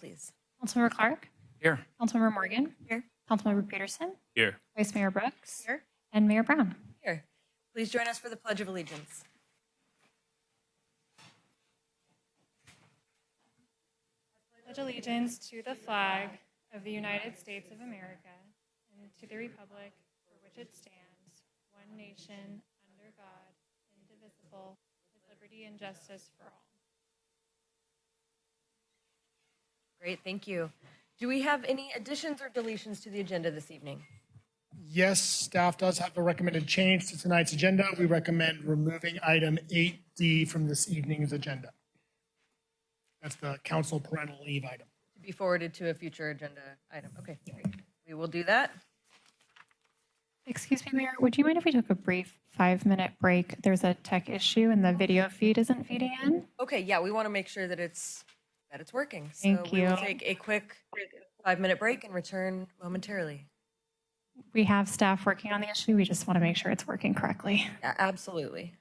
please. Councilmember Clark, Here. Councilmember Morgan, Here. Councilmember Peterson, Here. Vice Mayor Brooks, Here. and Mayor Brown. Here. Please join us for the Pledge of Allegiance. I pledge allegiance to the flag of the United States of America and to the republic for which it stands, one nation, under God, indivisible, with liberty and justice for all. Great, thank you. Do we have any additions or deletions to the agenda this evening? Yes, staff does have a recommended change to tonight's agenda. We recommend removing item 8D from this evening's agenda. That's the council parental leave item. To be forwarded to a future agenda item. Okay, great. We will do that. Excuse me, Mayor, would you mind if we took a brief 5-minute break? There's a tech issue and the video feed isn't feeding in. Okay, yeah, we want to make sure that it's working. Thank So we will you. take a quick 5-minute break and return momentarily. We have staff working on the issue. We just want to make sure it's working correctly. Yeah, absolutely.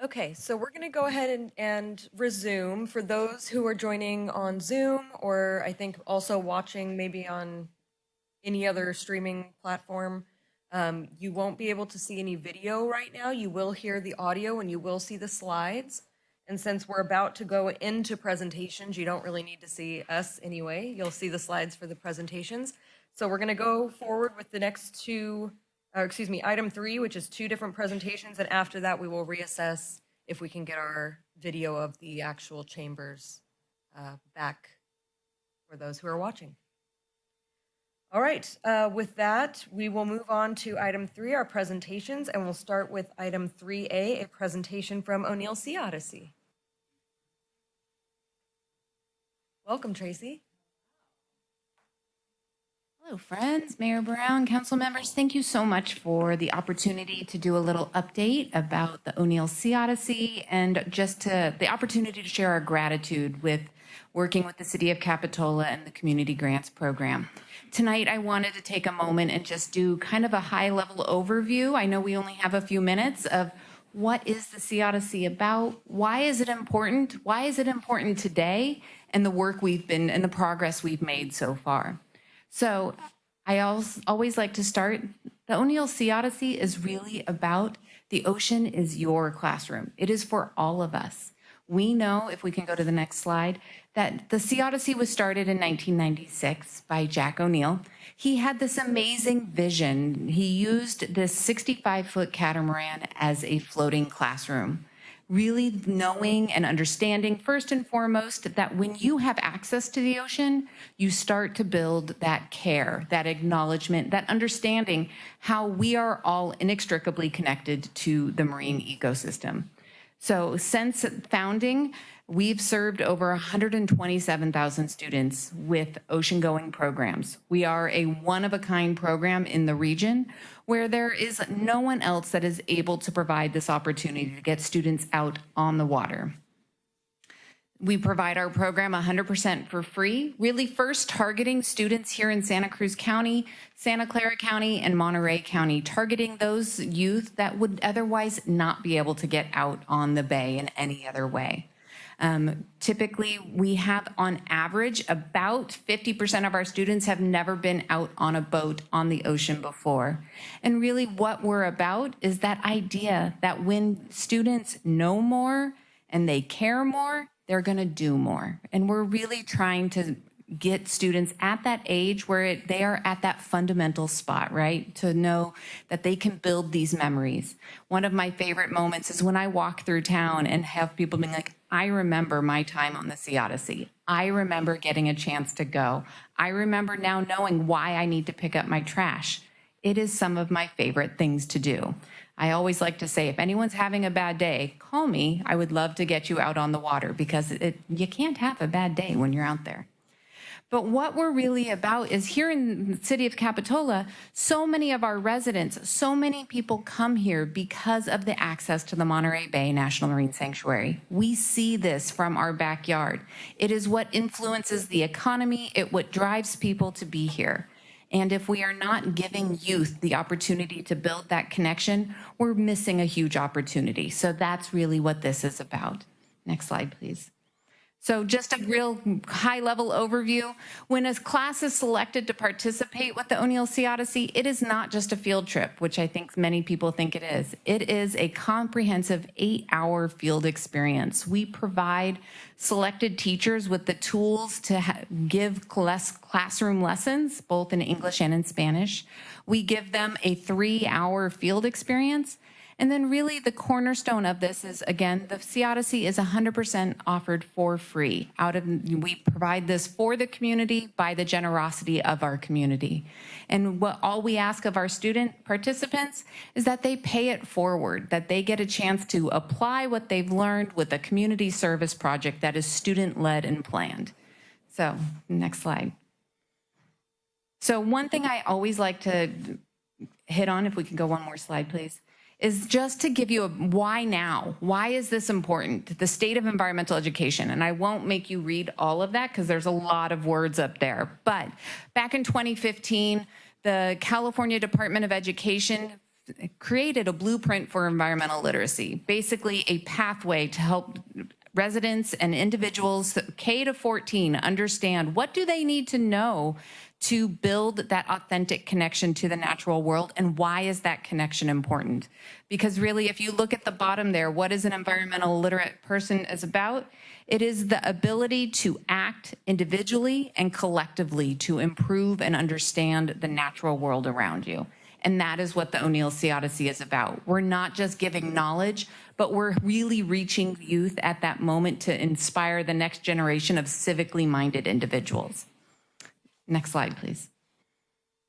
Okay, so we're going to go ahead and resume. For those who are joining on Zoom, or I think also watching maybe on any other streaming platform, you won't be able to see any video right now. You will hear the audio and you will see the slides. And since we're about to go into presentations, you don't really need to see us anyway. You'll see the slides for the presentations. So we're going to go forward with the next two, item 3, which is 2 different presentations. And after that, we will reassess if we can get our video of the actual chambers back for those who are watching. All right, with that, we will move on to item 3, our presentations, and we'll start with item 3A, a presentation from O'Neill Sea Odyssey. Welcome, Tracy. Hello, friends, Mayor Brown, council members. Thank you so much for the opportunity to do a little update about the O'Neill Sea Odyssey and just the opportunity to share our gratitude with working with the City of Capitola and the Community Grants Program. Tonight, I wanted to take a moment and just do kind of a high-level overview. I know we only have a few minutes of what is the Sea Odyssey about? Why is it important? Why is it important today? And the work we've been and the progress we've made so far. So I always like to start, the O'Neill Sea Odyssey is really about the ocean is your classroom. It is for all of us. We know, if we can go to the next slide, that the Sea Odyssey was started in 1996 by Jack O'Neill. He had this amazing vision. He used this 65-foot catamaran as a floating classroom. Really knowing and understanding, first and foremost, that when you have access to the ocean, you start to build that care, that acknowledgement, that understanding how we are all inextricably connected to the marine ecosystem. So since founding, we've served over 127,000 students with ocean-going programs. We are a one-of-a-kind program in the region where there is no one else that is able to provide this opportunity to get students out on the water. We provide our program 100% for free, really first targeting students here in Santa Cruz County, Santa Clara County, and Monterey County, targeting those youth that would otherwise not be able to get out on the bay in any other way. Typically, we have on average about 50% of our students have never been out on a boat on the ocean before. And really what we're about is that idea that when students know more and they care more, they're gonna do more. And we're really trying to get students at that age where they are at that fundamental spot, right? To know that they can build these memories. One of my favorite moments is when I walk through town and have people being like, I remember my time on the Sea Odyssey. I remember getting a chance to go. I remember now knowing why I need to pick up my trash. It is some of my favorite things to do. I always like to say, if anyone's having a bad day, call me. I would love to get you out on the water because you can't have a bad day when you're out there. But what we're really about is here in the city of Capitola, so many of our residents, so many people come here because of the access to the Monterey Bay National Marine Sanctuary. We see this from our backyard. It is what influences the economy, what drives people to be here. And if we are not giving youth the opportunity to build that connection, we're missing a huge opportunity. So that's really what this is about. Next slide, please. So just a real high-level overview. When a class is selected to participate with the O'Neill Sea Odyssey, it is not just a field trip, which I think many people think it is. It is a comprehensive 8-hour field experience. We provide selected teachers with the tools to give classroom lessons, both in English and in Spanish. We give them a 3-hour field experience. And then really the cornerstone of this is, again, the Sea Odyssey is 100% offered for free. We provide this for the community by the generosity of our community. And all we ask of our student participants is that they pay it forward, that they get a chance to apply what they've learned with a community service project that is student-led and planned. So, next slide. So one thing I always like to hit on, if we can go one more slide, please, is just to give you a why now. Why is this important? The state of environmental education. And I won't make you read all of that because there's a lot of words up there. But back in 2015, the California Department of Education created a blueprint for environmental literacy, basically a pathway to help residents and individuals K to 14 understand what do they need to know to build that authentic connection to the natural world, and why is that connection important? Because really, if you look at the bottom there, what is an environmental literate person is about? It is the ability to act individually and collectively to improve and understand the natural world around you. And that is what the O'Neill Sea Odyssey is about. We're not just giving knowledge, but we're really reaching youth at that moment to inspire the next generation of civically minded individuals. Next slide, please.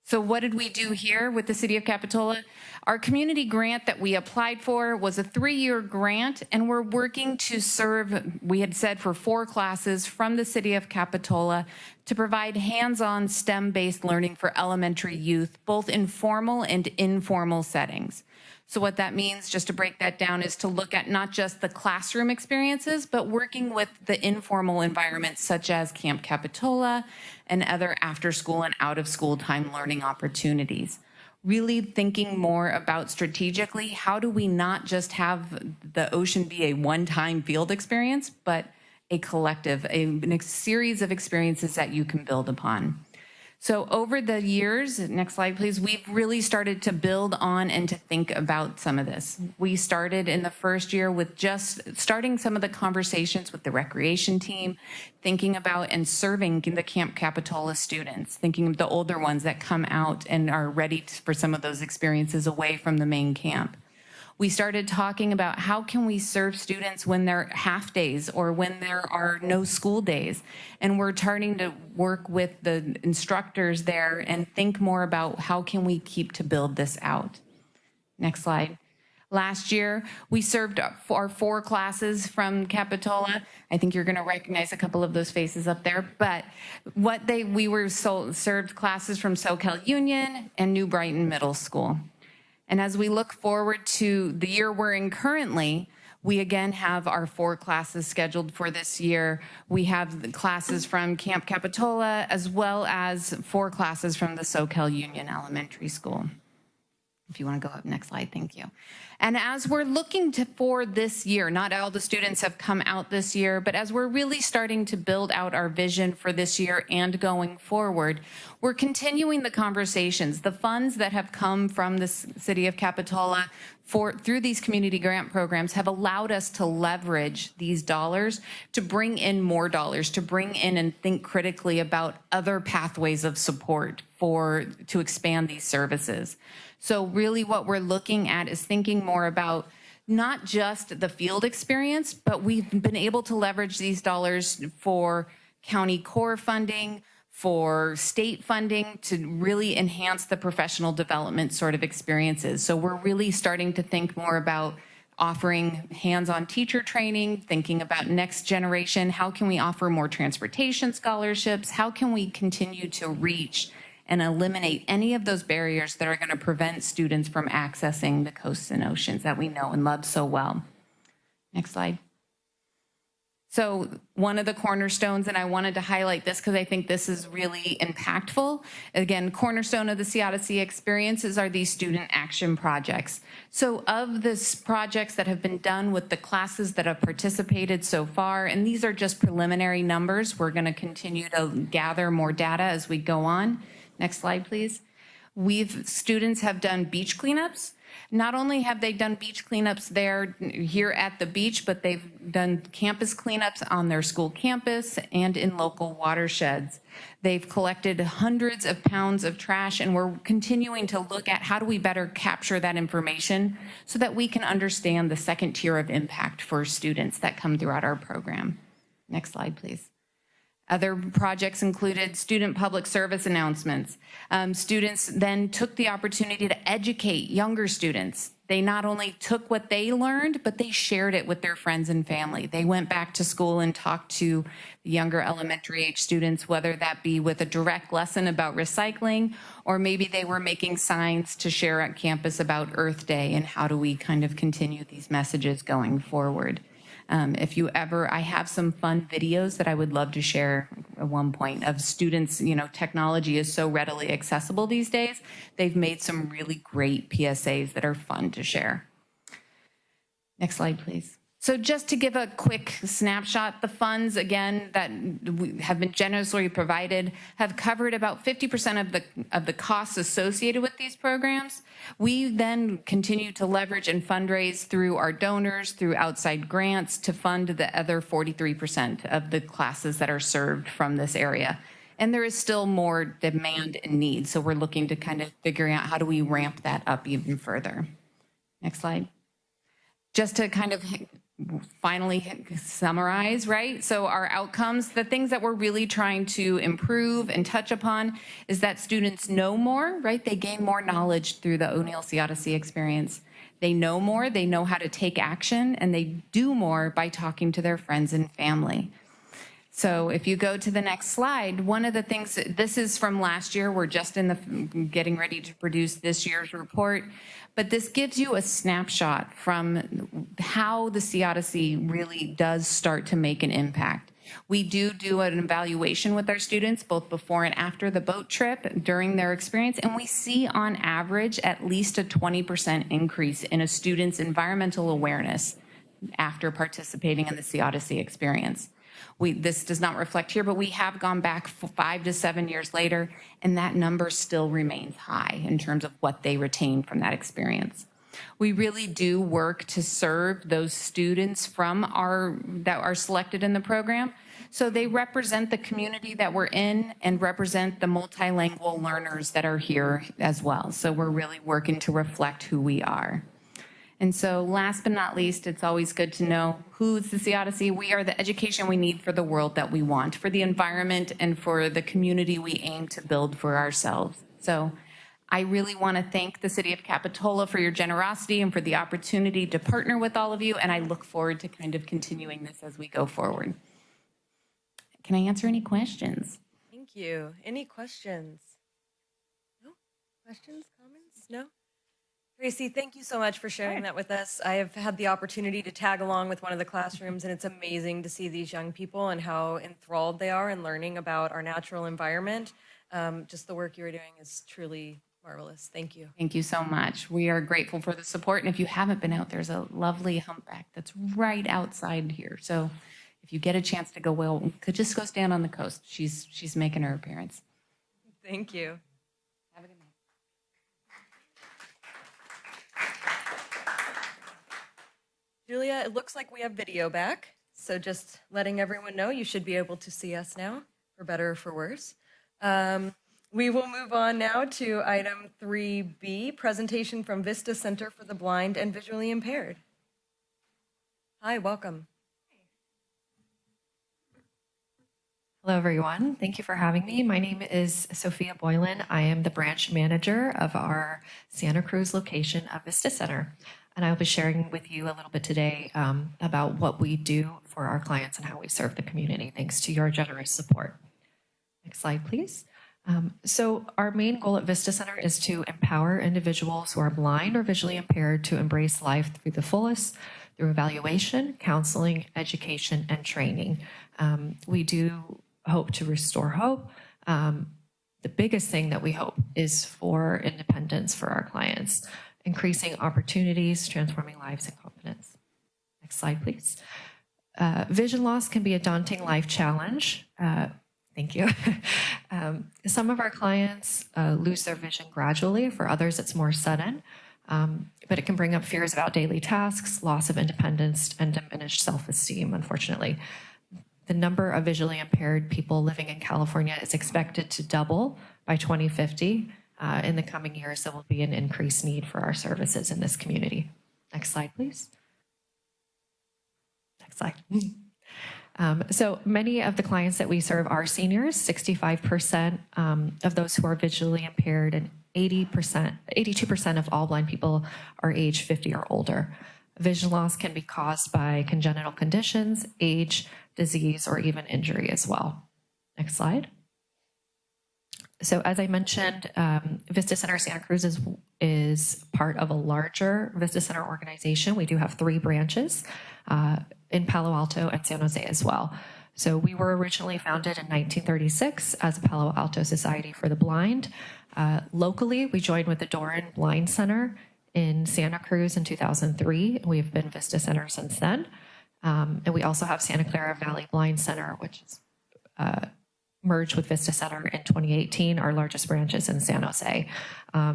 So what did we do here with the City of Capitola? Our community grant that we applied for was a 3-year grant, and we're working to serve, we had said, for 4 classes from the City of Capitola to provide hands-on STEM-based learning for elementary youth, both in formal and informal settings. So what that means, just to break that down, is to look at not just the classroom experiences, but working with the informal environments such as Camp Capitola and other after-school and out-of-school time learning opportunities. Really thinking more about strategically, how do we not just have the ocean be a one-time field experience, but a collective, a series of experiences that you can build upon. So over the years, next slide please, we've really started to build on and to think about some of this. We started in the first year with just starting some of the conversations with the recreation team, thinking about and serving the Camp Capitola students, thinking of the older ones that come out and are ready for some of those experiences away from the main camp. We started talking about how can we serve students when they're half days or when there are no school days. And we're starting to work with the instructors there and think more about how can we keep to build this out. Next slide. Last year, we served our 4 classes from Capitola. I think you're gonna recognize a couple of those faces up there, but we were served classes from SoCal Union and New Brighton Middle School. And as we look forward to the year we're in currently, we again have our 4 classes scheduled for this year. We have the classes from Camp Capitola as well as 4 classes from the SoCal Union Elementary School. If you want to go up, next slide, thank you. And as we're looking for this year, not all the students have come out this year, but as we're really starting to build out our vision for this year and going forward, we're continuing the conversations. The funds that have come from the City of Capitola through these community grant programs have allowed us to leverage these dollars to bring in more dollars, to bring in and think critically about other pathways of support to expand these services. So really what we're looking at is thinking more about not just the field experience, but we've been able to leverage these dollars for county core funding, for state funding to really enhance the professional development sort of experiences. So we're really starting to think more about offering hands-on teacher training, thinking about next generation, how can we offer more transportation scholarships, how can we continue to reach and eliminate any of those barriers that are going to prevent students from accessing the coasts and oceans that we know and love so well. Next slide. So one of the cornerstones, and I wanted to highlight this because I think this is really impactful. Again, cornerstone of the Sea Odyssey experiences are these student action projects. So of these projects that have been done with the classes that have participated so far, and these are just preliminary numbers, we're going to continue to gather more data as we go on. Next slide, please. Students have done beach cleanups. Not only have they done beach cleanups there here at the beach, but they've done campus cleanups on their school campus and in local watersheds. They've collected hundreds of pounds of trash, and we're continuing to look at how do we better capture that information so that we can understand the second tier of impact for students that come throughout our program. Next slide, please. Other projects included student public service announcements. Students then took the opportunity to educate younger students. They not only took what they learned, but they shared it with their friends and family. They went back to school and talked to the younger elementary age students, whether that be with a direct lesson about recycling, or maybe they were making signs to share at campus about Earth Day and how do we kind of continue these messages going forward. If you ever, I have some fun videos that I would love to share at one point of students, technology is so readily accessible these days. They've made some really great PSAs that are fun to share. Next slide, please. So just to give a quick snapshot, the funds, again, that have been generously provided have covered about 50% of the costs associated with these programs. We then continue to leverage and fundraise through our donors, through outside grants, to fund the other 43% of the classes that are served from this area. And there is still more demand and need, so we're looking to kind of figuring out how do we ramp that up even further. Next slide. Just to kind of finally summarize, right? So our outcomes, the things that we're really trying to improve and touch upon is that students know more, right? They gain more knowledge through the O'Neill Sea Odyssey experience. They know more, they know how to take action, and they do more by talking to their friends and family. So if you go to the next slide, one of the things, this is from last year, we're just getting ready to produce this year's report, but this gives you a snapshot from how the Sea Odyssey really does start to make an impact. We do an evaluation with our students, both before and after the boat trip, during their experience, and we see on average at least a 20% increase in a student's environmental awareness after participating in the Sea Odyssey experience. This does not reflect here, but we have gone back 5 to 7 years later, and that number still remains high in terms of what they retain from that experience. We really do work to serve those students that are selected in the program, so they represent the community that we're in and represent the multilingual learners that are here as well. So we're really working to reflect who we are. And so last but not least, it's always good to know who's the Sea Odyssey. We are the education we need for the world that we want, for the environment and for the community we aim to build for ourselves. So I really want to thank the City of Capitola for your generosity and for the opportunity to partner with all of you, and I look forward to kind of continuing this as we go forward. Can I answer any questions? Thank you. Any questions? No? Questions, comments? No? Tracy, thank you so much for sharing that with us. I have had the opportunity to tag along with one of the classrooms, and it's amazing to see these young people and how enthralled they are in learning about our natural environment. Just the work you're doing is truly marvelous. Thank you. Thank you so much. We are grateful for the support, and if you haven't been out, there's a lovely humpback that's right outside here. So if you get a chance to go, well, could just go stand on the coast. She's making her appearance. Thank you. Have a good night. Julia, it looks like we have video back. So just letting everyone know, you should be able to see us now, for better or for worse. We will move on now to item 3B, presentation from Vista Center for the Blind and Visually Impaired. Hi, welcome. Hello, everyone. Thank you for having me. My name is Sophia Boylan. I am the branch manager of our Santa Cruz location of Vista Center. And I'll be sharing with you a little bit today about what we do for our clients and how we serve the community, thanks to your generous support. Next slide, please. So our main goal at Vista Center is to empower individuals who are blind or visually impaired to embrace life through the fullest, through evaluation, counseling, education, and training. We do hope to restore hope. The biggest thing that we hope is for independence for our clients, increasing opportunities, transforming lives, and confidence. Next slide, please. Vision loss can be a daunting life challenge. Thank you. Some of our clients lose their vision gradually. For others, it's more sudden. But it can bring up fears about daily tasks, loss of independence, and diminished self-esteem, unfortunately. The number of visually impaired people living in California is expected to double by 2050. In the coming years, there will be an increased need for our services in this community. Next slide, please. Next slide. So many of the clients that we serve are seniors, 65% of those who are visually impaired, and 82% of all blind people are age 50 or older. Vision loss can be caused by congenital conditions, age, disease, or even injury as well. Next slide. So as I mentioned, Vista Center Santa Cruz is part of a larger Vista Center organization. We do have 3 branches in Palo Alto and San Jose as well. So we were originally founded in 1936 as a Palo Alto Society for the Blind. Locally, we joined with the Doran Blind Center in Santa Cruz in 2003. We've been Vista Center since then. And we also have Santa Clara Valley Blind Center, which is merged with Vista Center in 2018. Our largest branch is in San Jose.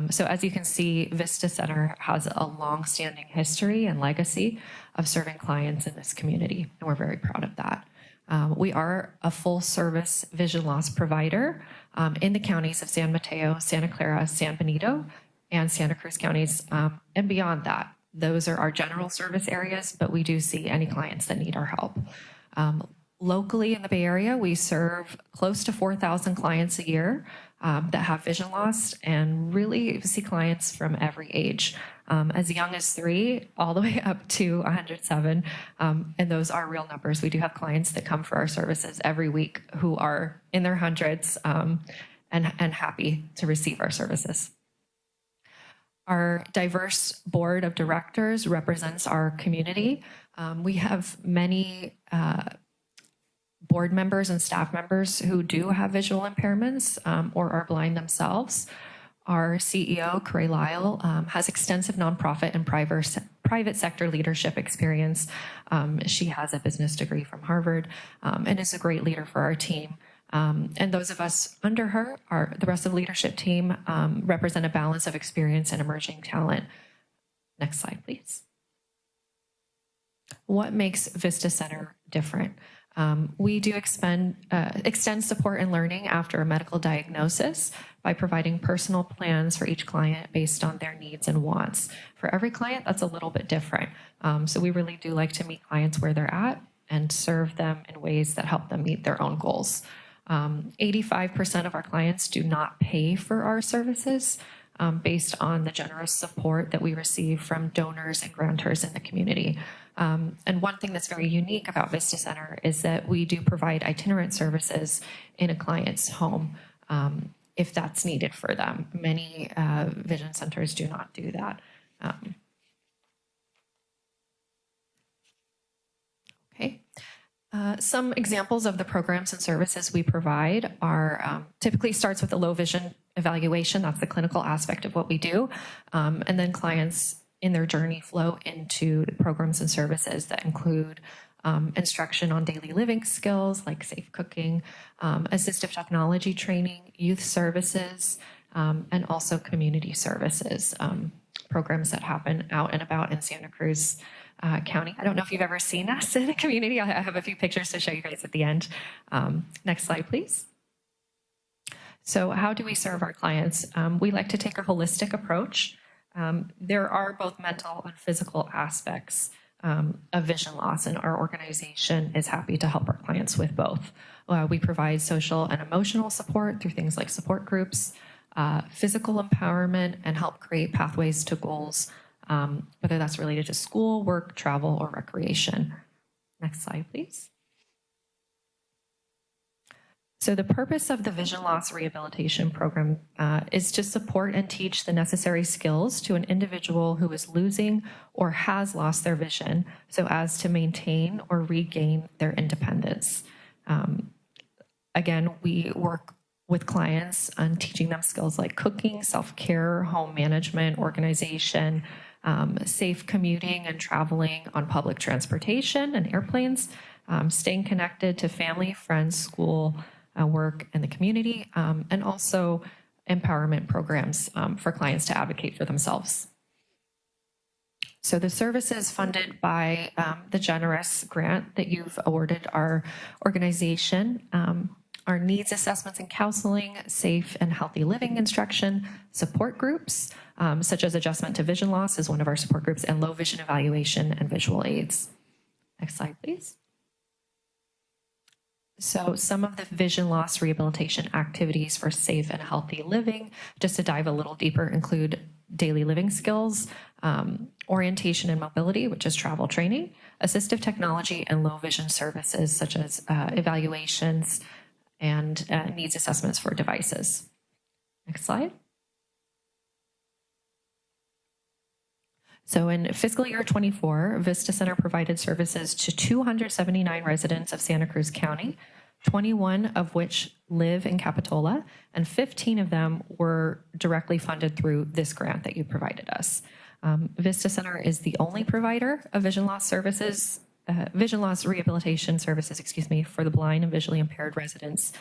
So as you can see, Vista Center has a long-standing history and legacy of serving clients in this community, and we're very proud of that. We are a full-service vision loss provider in the counties of San Mateo, Santa Clara, San Benito, and Santa Cruz counties, and beyond that. Those are our general service areas, but we do see any clients that need our help. Locally in the Bay Area, we serve close to 4,000 clients a year that have vision loss, and really see clients from every age, as young as 3 all the way up to 107. And those are real numbers. We do have clients that come for our services every week who are in their hundreds and happy to receive our services. Our diverse board of directors represents our community. We have many board members and staff members who do have visual impairments or are blind themselves. Our CEO, Cray Lyle, has extensive nonprofit and private sector leadership experience. She has a business degree from Harvard and is a great leader for our team. And those of us under her, the rest of the leadership team, represent a balance of experience and emerging talent. Next slide, please. What makes Vista Center different? We do extend support and learning after a medical diagnosis by providing personal plans for each client based on their needs and wants. For every client, that's a little bit different. So we really do like to meet clients where they're at and serve them in ways that help them meet their own goals. 85% of our clients do not pay for our services based on the generous support that we receive from donors and grantors in the community. And one thing that's very unique about Vista Center is that we do provide itinerant services in a client's home if that's needed for them. Many vision centers do not do that. Okay. Some examples of the programs and services we provide are typically starts with a low vision evaluation. That's the clinical aspect of what we do. And then clients in their journey flow into the programs and services that include instruction on daily living skills like safe cooking, assistive technology training, youth services, and also community services, programs that happen out and about in Santa Cruz County. I don't know if you've ever seen us in a community. I have a few pictures to show you guys at the end. Next slide, please. So how do we serve our clients? We like to take a holistic approach. There are both mental and physical aspects of vision loss, and our organization is happy to help our clients with both. We provide social and emotional support through things like support groups, physical empowerment, and help create pathways to goals, whether that's related to school, work, travel, or recreation. Next slide, please. So the purpose of the Vision Loss Rehabilitation Program is to support and teach the necessary skills to an individual who is losing or has lost their vision so as to maintain or regain their independence. Again, we work with clients on teaching them skills like cooking, self-care, home management, organization, safe commuting and traveling on public transportation and airplanes, staying connected to family, friends, school, work, and the community, and also empowerment programs for clients to advocate for themselves. So the service is funded by the generous grant that you've awarded our organization. Our needs assessments and counseling, safe and healthy living instruction, support groups, such as adjustment to vision loss is one of our support groups, and low vision evaluation and visual aids. Next slide, please. So some of the vision loss rehabilitation activities for safe and healthy living, just to dive a little deeper, include daily living skills, orientation and mobility, which is travel training, assistive technology, and low vision services such as evaluations and needs assessments for devices. Next slide. So in fiscal year 24, Vista Center provided services to 279 residents of Santa Cruz County, 21 of which live in Capitola, and 15 of them were directly funded through this grant that you provided us. Vista Center is the only provider of vision loss rehabilitation services, for the blind and visually impaired residents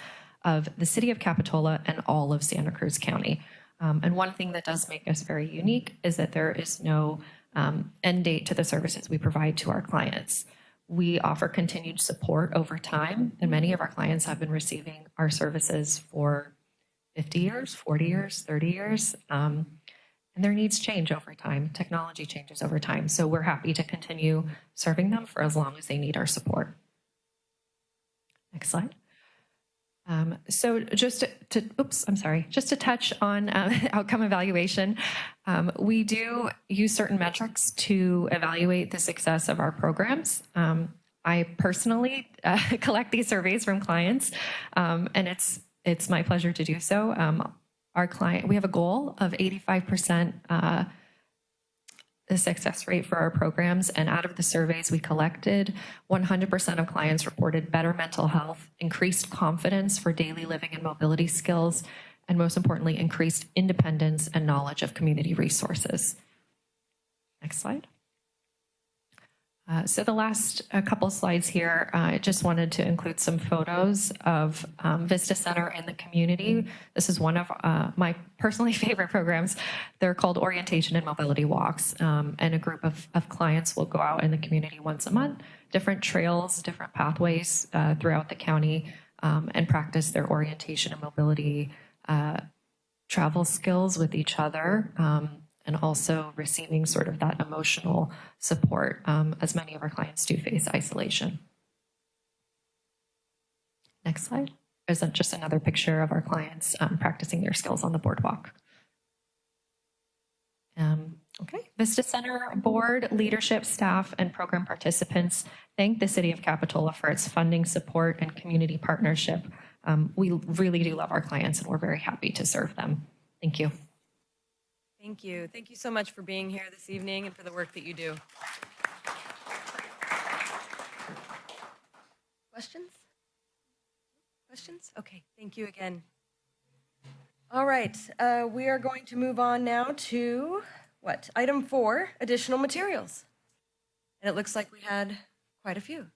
of the city of Capitola and all of Santa Cruz County. And one thing that does make us very unique is that there is no end date to the services we provide to our clients. We offer continued support over time, and many of our clients have been receiving our services for 50 years, 40 years, 30 years, and their needs change over time. Technology changes over time, so we're happy to continue serving them for as long as they need our support. Next slide. So just to touch on outcome evaluation, we do use certain metrics to evaluate the success of our programs. I personally collect these surveys from clients, and it's my pleasure to do so. We have a goal of 85% the success rate for our programs, and out of the surveys we collected, 100% of clients reported better mental health, increased confidence for daily living and mobility skills, and most importantly, increased independence and knowledge of community resources. Next slide. So the last couple slides here, I just wanted to include some photos of Vista Center in the community. This is one of my personally favorite programs. They're called Orientation and Mobility Walks, and a group of clients will go out in the community once a month, different trails, different pathways throughout the county, and practice their orientation and mobility travel skills with each other. And also receiving sort of that emotional support, as many of our clients do face isolation. Next slide. There's just another picture of our clients practicing their skills on the boardwalk. Okay, Vista Center board, leadership, staff, and program participants thank the City of Capitola for its funding support and community partnership. We really do love our clients, and we're very happy to serve them. Thank you. Thank you. Thank you so much for being here this evening and for the work that you do. Questions? Questions? Okay, thank you again. All right, we are going to move on now to what? Item 4, additional materials. And it looks like we had quite a few.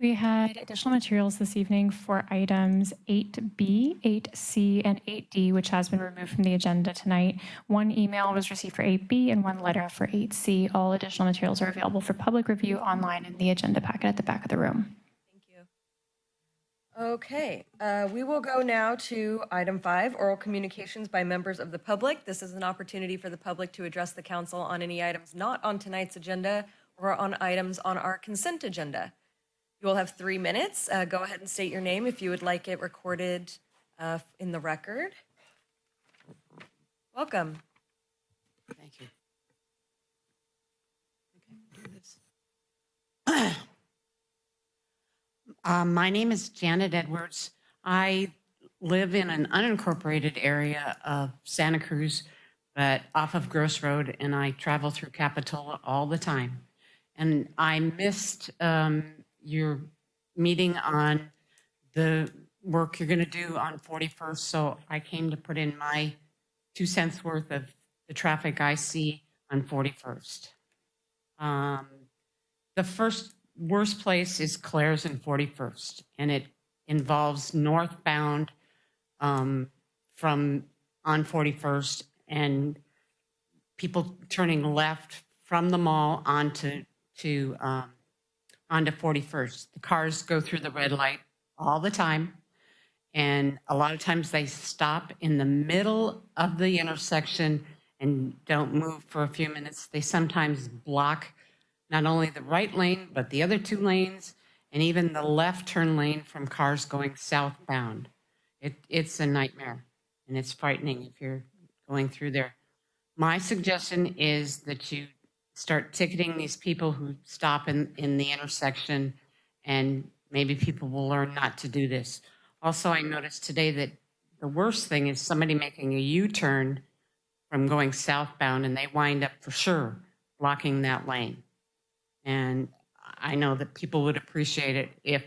We had additional materials this evening for items 8B, 8C, and 8D, which has been removed from the agenda tonight. One email was received for 8B and one letter for 8C. All additional materials are available for public review online in the agenda packet at the back of the room. Thank you. Okay, we will go now to item 5, oral communications by members of the public. This is an opportunity for the public to address the council on any items not on tonight's agenda or on items on our consent agenda. You will have 3 minutes. Go ahead and state your name if you would like it recorded in the record. Welcome. Thank you. Okay, do this. My name is Janet Edwards. I live in an unincorporated area of Santa Cruz, but off of Gross Road, and I travel through Capitola all the time. And I missed your meeting on the work you're going to do on 41st, so I came to put in my 2 cents worth of the traffic I see on 41st. The first worst place is Claire's and 41st, and it involves northbound from on 41st and people turning left from the mall onto 41st. The cars go through the red light all the time, and a lot of times they stop in the middle of the intersection and don't move for a few minutes. They sometimes block not only the right lane, but the other 2 lanes, and even the left turn lane from cars going southbound. It's a nightmare, and it's frightening if you're going through there. My suggestion is that you start ticketing these people who stop in the intersection, and maybe people will learn not to do this. Also, I noticed today that the worst thing is somebody making a U-turn from going southbound, and they wind up for sure blocking that lane. And I know that people would appreciate it if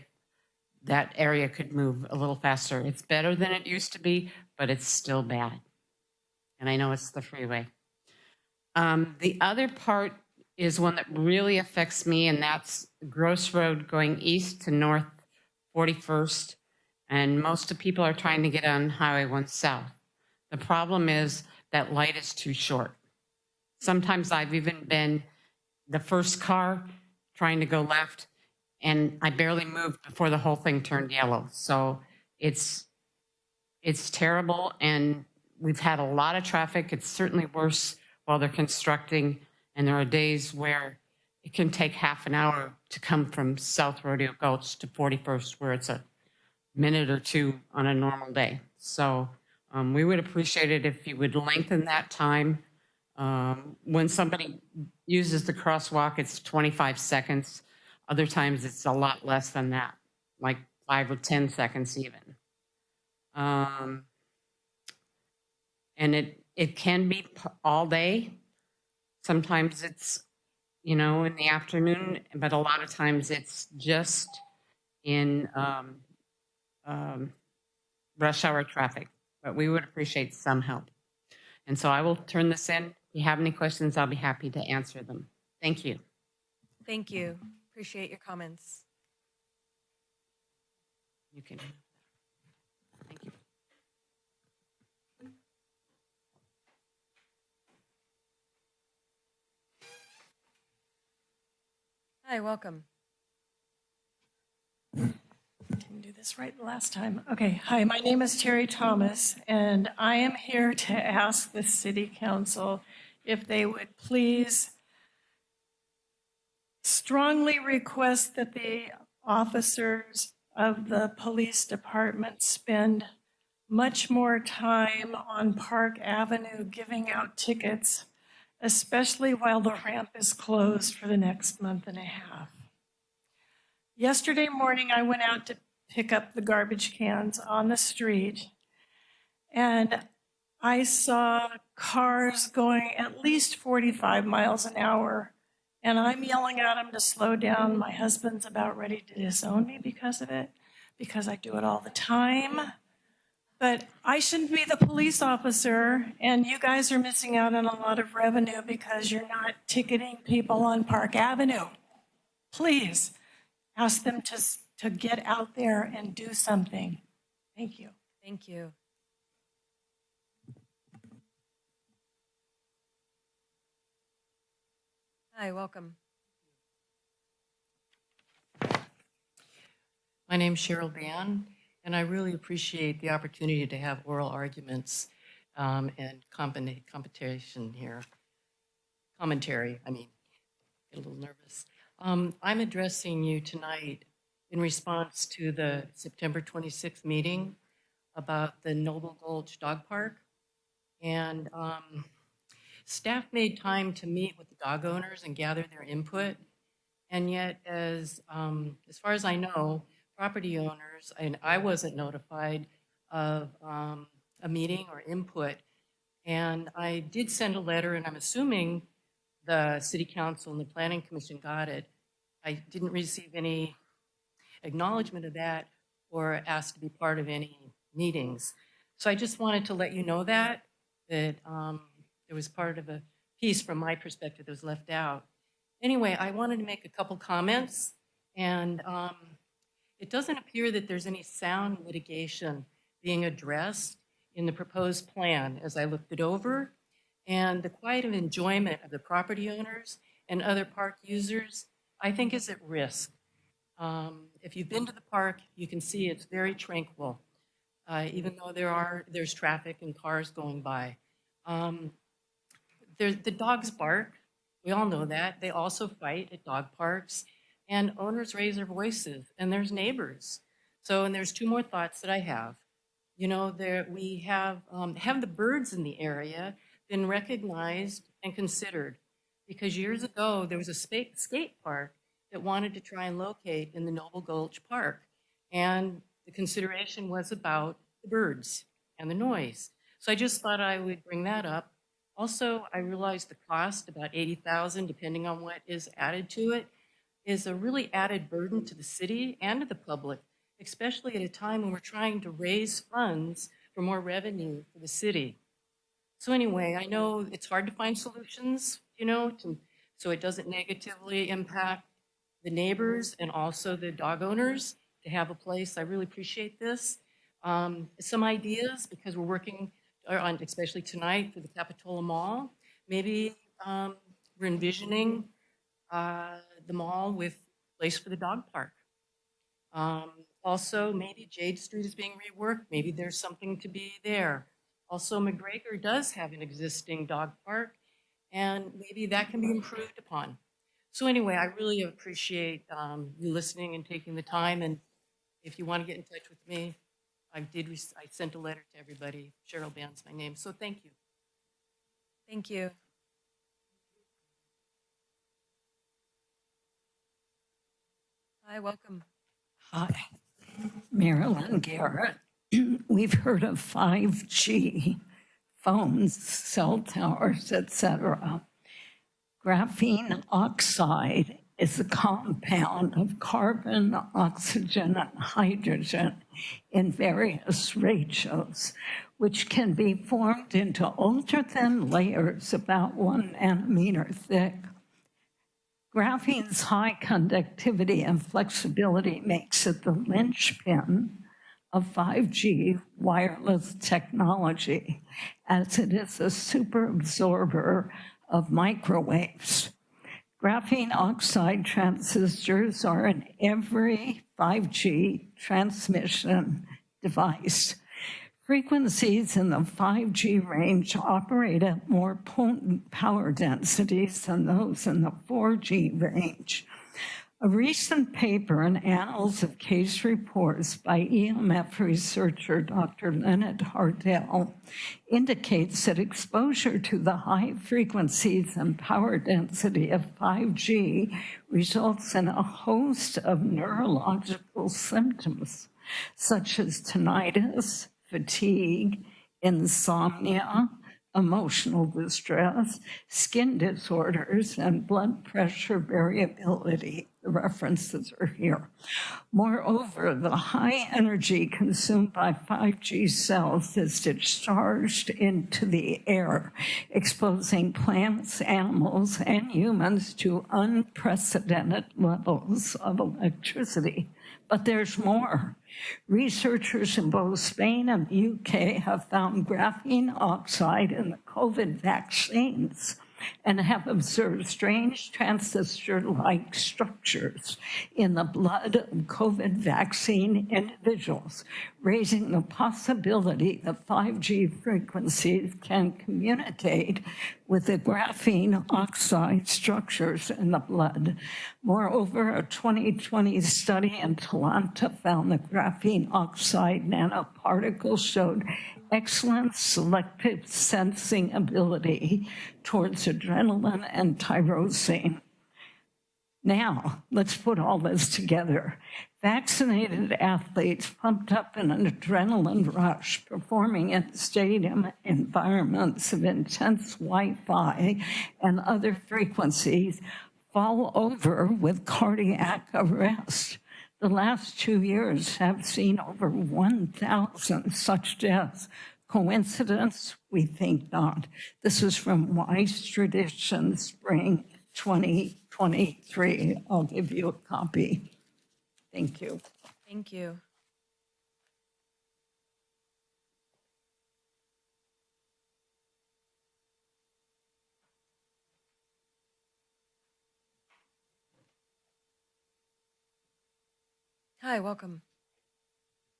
that area could move a little faster. It's better than it used to be, but it's still bad. And I know it's the freeway. The other part is one that really affects me, and that's Gross Road going east to North 41st. And most of the people are trying to get on Highway 1 South. The problem is that light is too short. Sometimes I've even been the first car trying to go left, and I barely moved before the whole thing turned yellow. So it's terrible, and we've had a lot of traffic. It's certainly worse while they're constructing, and there are days where it can take half an hour to come from South Rodeo Gulch to 41st, where it's a minute or two on a normal day. So we would appreciate it if you would lengthen that time. When somebody uses the crosswalk, it's 25 seconds. Other times it's a lot less than that, like 5 or 10 seconds even. And it can be all day. Sometimes it's, in the afternoon, but a lot of times it's just in rush hour traffic. But we would appreciate some help. And so I will turn this in. If you have any questions, I'll be happy to answer them. Thank you. Thank you. Appreciate your comments. You can. Thank you. Hi, welcome. Didn't do this right the last time. Okay, hi, my name is Terry Thomas, and I am here to ask the City Council if they would please strongly request that the officers of the police department spend much more time on Park Avenue giving out tickets, especially while the ramp is closed for the next month and a half. Yesterday morning, I went out to pick up the garbage cans on the street, and I saw cars going at least 45 miles an hour, and I'm yelling at them to slow down. My husband's about ready to disown me because of it, because I do it all the time. But I shouldn't be the police officer, and you guys are missing out on a lot of revenue because you're not ticketing people on Park Avenue. Please ask them to get out there and do something. Thank you. Thank you. Hi, welcome. My name's Cheryl Ban, and I really appreciate the opportunity to have oral arguments and competition here. Commentary, get a little nervous. I'm addressing you tonight in response to the September 26th meeting about the Noble Gulch Dog Park. And staff made time to meet with the dog owners and gather their input. And yet, as far as I know, property owners, and I wasn't notified of a meeting or input. And I did send a letter, and I'm assuming the City Council and the Planning Commission got it. I didn't receive any acknowledgement of that or asked to be part of any meetings. So I just wanted to let you know that there was part of a piece from my perspective that was left out. Anyway, I wanted to make a couple comments, and it doesn't appear that there's any sound mitigation being addressed in the proposed plan as I looked it over, and the quiet enjoyment of the property owners and other park users, I think, is at risk. If you've been to the park, you can see it's very tranquil, even though there's traffic and cars going by. The dogs bark. We all know that. They also fight at dog parks, and owners raise their voices, and there's neighbors. And there's two more thoughts that I have. We have the birds in the area been recognized and considered? Because years ago, there was a skate park that wanted to try and locate in the Noble Gulch Park. And the consideration was about the birds and the noise. So I just thought I would bring that up. Also, I realize the cost, about 80,000, depending on what is added to it, is a really added burden to the city and to the public, especially at a time when we're trying to raise funds for more revenue for the city. So anyway, I know it's hard to find solutions, so it doesn't negatively impact the neighbors and also the dog owners to have a place. I really appreciate this. Some ideas, because we're working on, especially tonight, for the Capitola Mall. Maybe we're envisioning the mall with a place for the dog park. Also, maybe Jade Street is being reworked. Maybe there's something to be there. Also, McGregor does have an existing dog park, and maybe that can be improved upon. So anyway, I really appreciate you listening and taking the time. And if you want to get in touch with me, I sent a letter to everybody. Cheryl Band's my name. So thank you. Thank you. Hi, welcome. Hi, Marilyn Garrett. We've heard of 5G, phones, cell towers, etc. Graphene oxide is a compound of carbon, oxygen, and hydrogen in various ratios, which can be formed into ultra-thin layers about 1 nanometer thick. Graphene's high conductivity and flexibility makes it the linchpin of 5G wireless technology, as it is a super absorber of microwaves. Graphene oxide transistors are in every 5G transmission device. Frequencies in the 5G range operate at more potent power densities than those in the 4G range. A recent paper in Annals of Case Reports by EMF researcher Dr. Leonard Hardell indicates that exposure to the high frequencies and power density of 5G results in a host of neurological symptoms, such as tinnitus, fatigue, insomnia, emotional distress, skin disorders, and blood pressure variability. The references are here. Moreover, the high energy consumed by 5G cells is discharged into the air, exposing plants, animals, and humans to unprecedented levels of electricity. But there's more. Researchers in both Spain and the UK have found graphene oxide in the COVID vaccines and have observed strange transistor-like structures in the blood of COVID vaccine individuals, raising the possibility that 5G frequencies can communicate with the graphene oxide structures in the blood. Moreover, a 2020 study in Atlanta found the graphene oxide nanoparticles showed excellent selective sensing ability towards adrenaline and tyrosine. Now, let's put all this together. Vaccinated athletes pumped up in an adrenaline rush, performing in stadium environments of intense Wi-Fi and other frequencies, fall over with cardiac arrest. The last 2 years have seen over 1,000 such deaths. Coincidence? We think not. This is from Wise Tradition, Spring 2023. I'll give you a copy. Thank you. Thank you. Hi, welcome.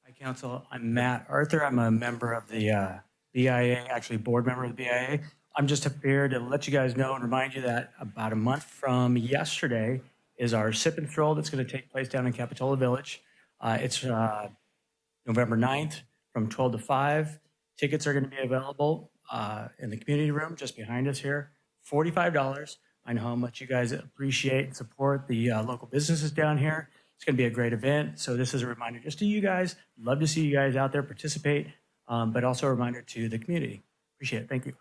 Hi, Council. I'm Matt Arthur. I'm a member of the BIA, actually board member of the BIA. I'm just here to let you guys know and remind you that about a month from yesterday is our sip and stroll that's going to take place down in Capitola Village. It's November 9th from 12 to 5. Tickets are going to be available in the community room just behind us here, $45. I know how much you guys appreciate and support the local businesses down here. It's going to be a great event. So this is a reminder just to you guys. Love to see you guys out there participate, but also a reminder to the community. Appreciate it. Thank you.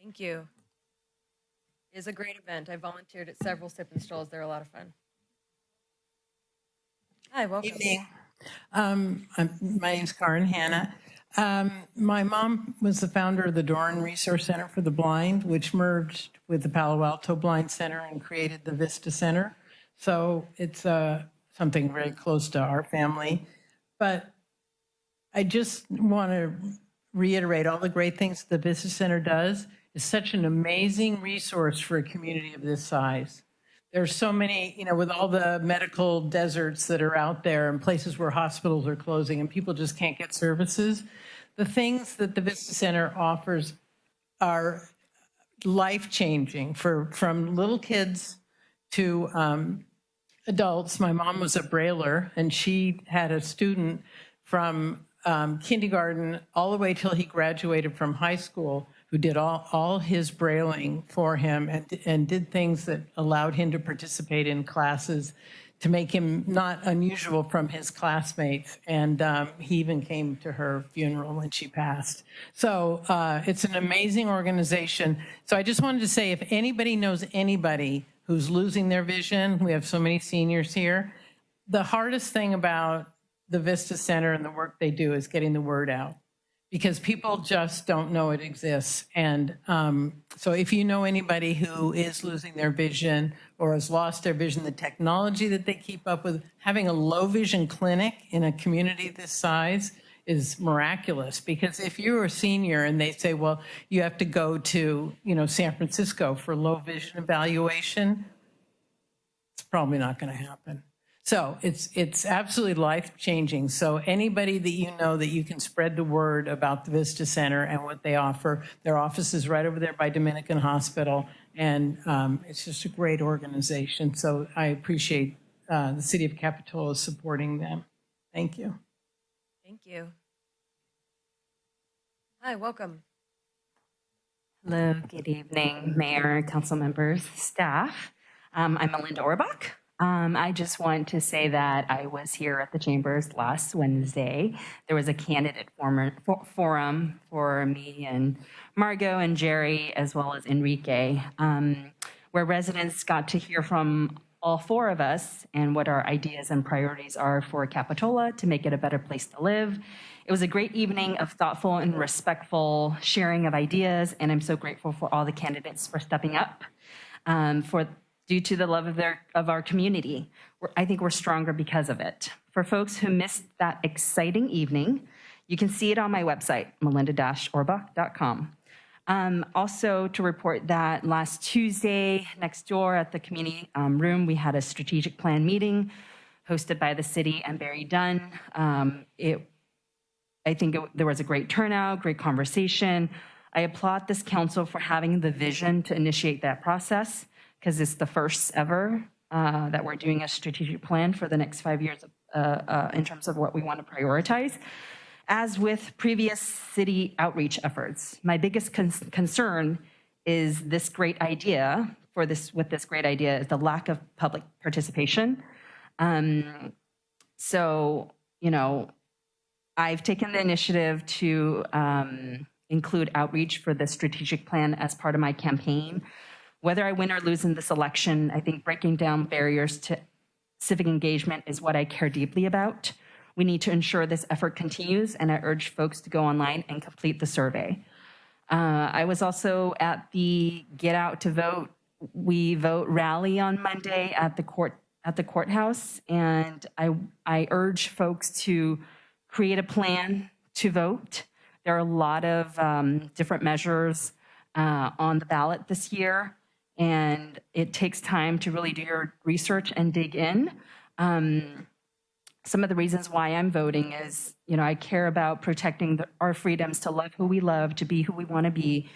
Thank you. It is a great event. I volunteered at several sip and strolls. They're a lot of fun. Hi, welcome. Evening. My name's Karen Hanna. My mom was the founder of the Doran Resource Center for the Blind, which merged with the Palo Alto Blind Center and created the Vista Center. So it's something very close to our family. But I just want to reiterate all the great things the Vista Center does. It's such an amazing resource for a community of this size. There's so many, with all the medical deserts that are out there and places where hospitals are closing and people just can't get services. The things that the Vista Center offers are life-changing from little kids to adults. My mom was a brailer, and she had a student from kindergarten all the way till he graduated from high school who did all his brailing for him and did things that allowed him to participate in classes to make him not unusual from his classmates. And he even came to her funeral when she passed. So it's an amazing organization. So I just wanted to say, if anybody knows anybody who's losing their vision, we have so many seniors here, the hardest thing about the Vista Center and the work they do is getting the word out, because people just don't know it exists. And so if you know anybody who is losing their vision or has lost their vision, the technology that they keep up with, having a low vision clinic in a community this size is miraculous. Because if you're a senior and they say, well, you have to go to San Francisco for low vision evaluation, it's probably not going to happen. So it's absolutely life-changing. So anybody that you know that you can spread the word about the Vista Center and what they offer, their office is right over there by Dominican Hospital, and it's just a great organization. So I appreciate the city of Capitola supporting them. Thank you. Thank you. Hi, welcome. Hello, good evening, Mayor, council members, staff. I'm Melinda Orbach. I just want to say that I was here at the Chambers last Wednesday. There was a candidate forum for me and Margot and Jerry, as well as Enrique, where residents got to hear from all four of us and what our ideas and priorities are for Capitola to make it a better place to live. It was a great evening of thoughtful and respectful sharing of ideas, and I'm so grateful for all the candidates for stepping up due to the love of our community. I think we're stronger because of it. For folks who missed that exciting evening, you can see it on my website, melinda-orbach.com. Also to report that last Tuesday, next door at the community room, we had a strategic plan meeting hosted by the city and Barry Dunn. There was a great turnout, great conversation. I applaud this council for having the vision to initiate that process, because it's the first ever that we're doing a strategic plan for the next 5 years in terms of what we want to prioritize. As with previous city outreach efforts, my biggest concern is this great idea, with this great idea, is the lack of public participation. I've taken the initiative to include outreach for the strategic plan as part of my campaign. Whether I win or lose in this election, I think breaking down barriers to civic engagement is what I care deeply about. We need to ensure this effort continues, and I urge folks to go online and complete the survey. I was also at the Get Out to Vote, We Vote rally on Monday at the courthouse, and I urge folks to create a plan to vote. There are a lot of different measures on the ballot this year, and it takes time to really do your research and dig in. Some of the reasons why I'm voting is, I care about protecting our freedoms to love who we love, to be who we want to be,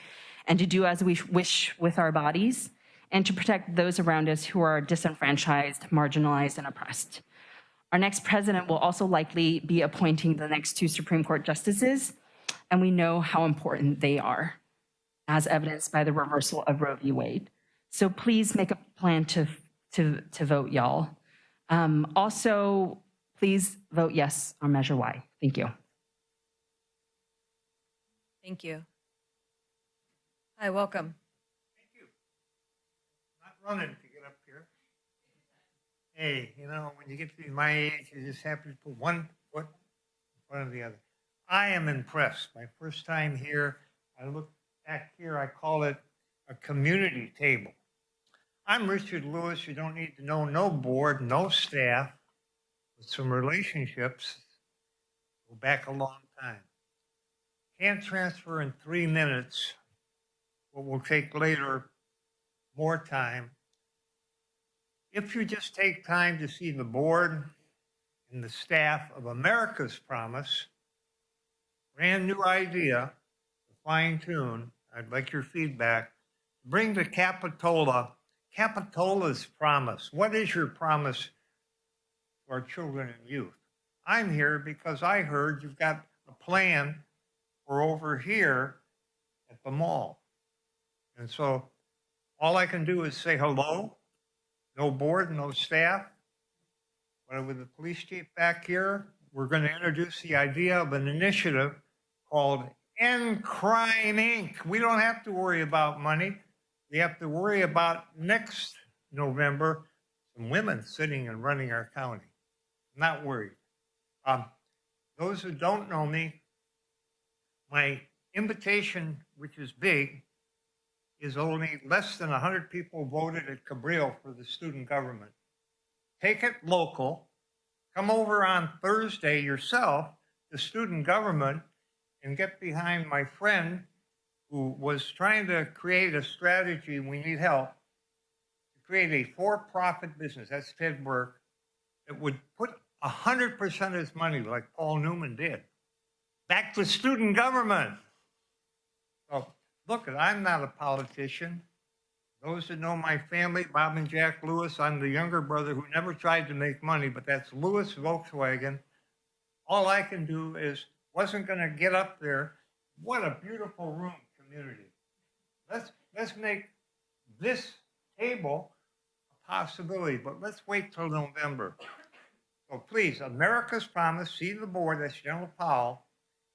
and to do as we wish with our bodies, and to protect those around us who are disenfranchised, marginalized, and oppressed. Our next president will also likely be appointing the next 2 Supreme Court justices, and we know how important they are, as evidenced by the reversal of Roe v. Wade. So please make a plan to vote, y'all. Also, please vote yes on Measure Y. Thank you. Thank you. Hi, welcome. Thank you. Not running to get up here. Hey, you know, when you get to be my age, you're just happy to put one foot in front of the other. I am impressed. My first time here, I look back here, I call it a community table. I'm Richard Lewis. You don't need to know no board, no staff, with some relationships go back a long time. Can't transfer in 3 minutes what will take later more time. If you just take time to see the board and the staff of America's Promise, brand new idea, to fine tune, I'd like your feedback. Bring to Capitola, Capitola's promise. What is your promise to our children and youth? I'm here because I heard you've got a plan for over here at the mall. And so all I can do is say hello, no board, no staff. But with the police chief back here, we're going to introduce the idea of an initiative called End Crime Inc. We don't have to worry about money. We have to worry about next November, some women sitting and running our county. I'm not worried. Those who don't know me, my invitation, which is big, is only less than 100 people voted at Cabrillo for the student government. Take it local. Come over on Thursday yourself to student government and get behind my friend who was trying to create a strategy. We need help to create a for-profit business. That's Ted Burke, that would put 100% of his money, like Paul Newman did, back to student government. So, look, I'm not a politician. Those that know my family, Bob and Jack Lewis, I'm the younger brother who never tried to make money, but that's Lewis Volkswagen. All I can do is, wasn't going to get up there. What a beautiful room, community. Let's make this table a possibility, but let's wait till November. So please, America's Promise, see the board, that's General Powell,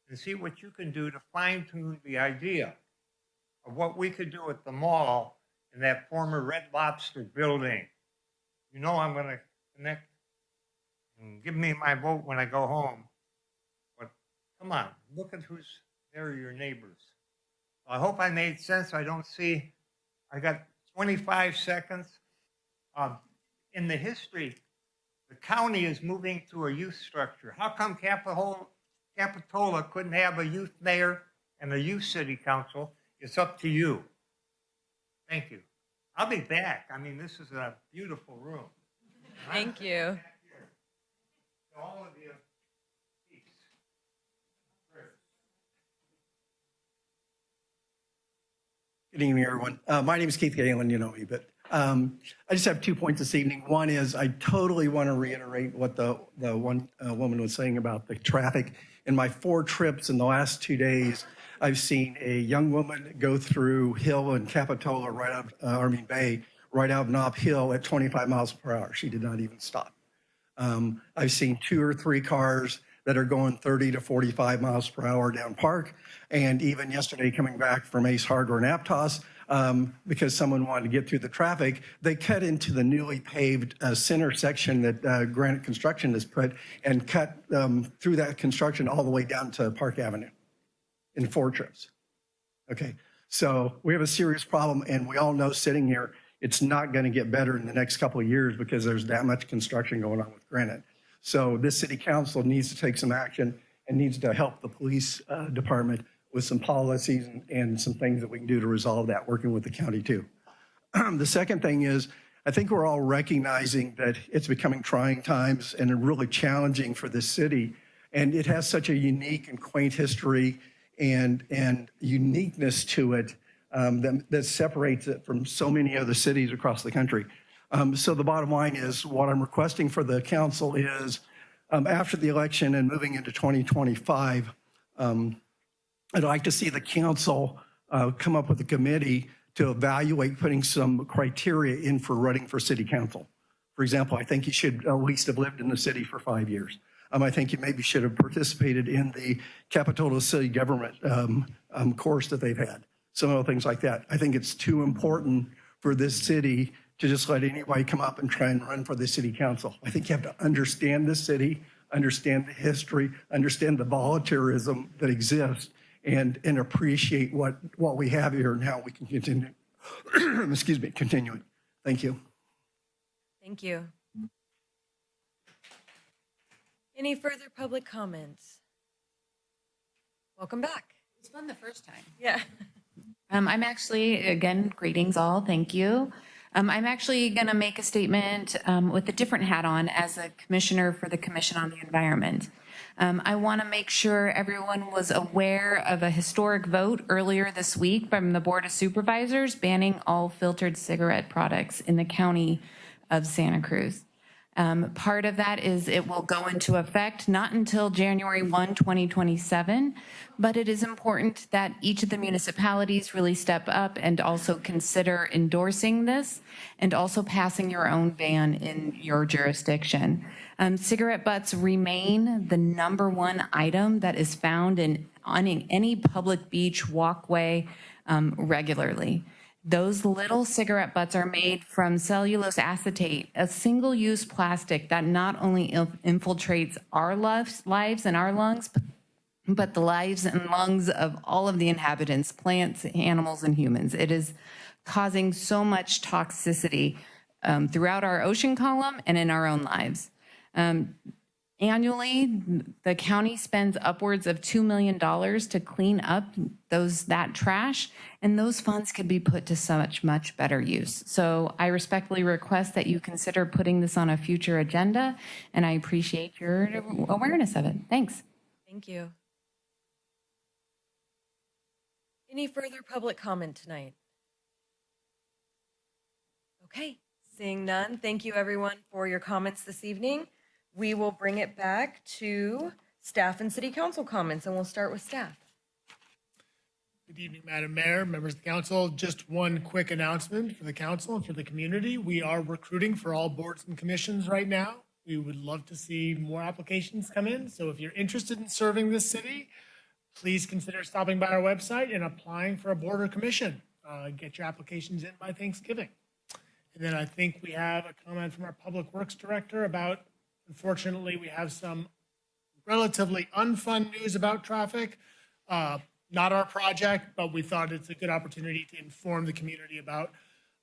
and see what you can do to fine-tune the idea of what we could do at the mall in that former Red Lobster building. You know I'm going to connect and give me my vote when I go home. But come on, look at who's there, your neighbors. I hope I made sense. I don't see, I got 25 seconds. In the history, the county is moving to a youth structure. How come Capitola couldn't have a youth mayor and a youth city council? It's up to you. Thank you. I'll be back. I mean, this is a beautiful room. Thank you. To all of you, peace. Good evening, everyone. My name is Keith Galen, you know me, but I just have 2 points this evening. One is I totally want to reiterate what the one woman was saying about the traffic. In my 4 trips in the last 2 days, I've seen a young woman go through Hill and Capitola right out Army Bay, right out Knob Hill at 25 miles per hour. She did not even stop. I've seen 2 or 3 cars that are going 30 to 45 miles per hour down Park. And even yesterday, coming back from Ace Hardware and Aptos, because someone wanted to get through the traffic, they cut into the newly paved center section that Granite Construction has put and cut through that construction all the way down to Park Avenue in 4 trips. Okay, so we have a serious problem, and we all know sitting here, it's not going to get better in the next couple of years because there's that much construction going on with Granite. So this city council needs to take some action and needs to help the police department with some policies and some things that we can do to resolve that, working with the county too. The second thing is, I think we're all recognizing that it's becoming trying times and really challenging for this city. And it has such a unique and quaint history and uniqueness to it that separates it from so many other cities across the country. So the bottom line is, what I'm requesting for the council is, after the election and moving into 2025, I'd like to see the council come up with a committee to evaluate putting some criteria in for running for city council. For example, I think you should at least have lived in the city for 5 years. I think you maybe should have participated in the Capitola city government course that they've had. some other things like that. I think it's too important for this city to just let anybody come up and try and run for the city council. I think you have to understand the city, understand the history, understand the volunteerism that exists, and appreciate what we have here and how we can continue, excuse me, continue it. Thank you. Thank you. Any further public comments? Welcome back. It was fun the first time. Yeah. I'm actually, again, greetings all, thank you. I'm actually going to make a statement with a different hat on as a commissioner for the Commission on the Environment. I want to make sure everyone was aware of a historic vote earlier this week from the Board of Supervisors banning all filtered cigarette products in the county of Santa Cruz. Part of that is it will go into effect not until January 1, 2027, but it is important that each of the municipalities really step up and also consider endorsing this and also passing your own ban in your jurisdiction. Cigarette butts remain the #1 item that is found on any public beach walkway regularly. Those little cigarette butts are made from cellulose acetate, a single-use plastic that not only infiltrates our lives and our lungs, but the lives and lungs of all of the inhabitants, plants, animals, and humans. It is causing so much toxicity throughout our ocean column and in our own lives. Annually, the county spends upwards of $2 million to clean up that trash, and those funds could be put to so much better use. So I respectfully request that you consider putting this on a future agenda, and I appreciate your awareness of it. Thanks. Thank you. Any further public comment tonight? Okay, seeing none, thank you everyone for your comments this evening. We will bring it back to staff and city council comments, and we'll start with staff. Good evening, Madam Mayor, members of the council. Just one quick announcement for the council and for the community. We are recruiting for all boards and commissions right now. We would love to see more applications come in. So if you're interested in serving this city, please consider stopping by our website and applying for a board or commission. Get your applications in by Thanksgiving. And then I think we have a comment from our Public Works Director about, unfortunately, we have some relatively unfun news about traffic. Not our project, but we thought it's a good opportunity to inform the community about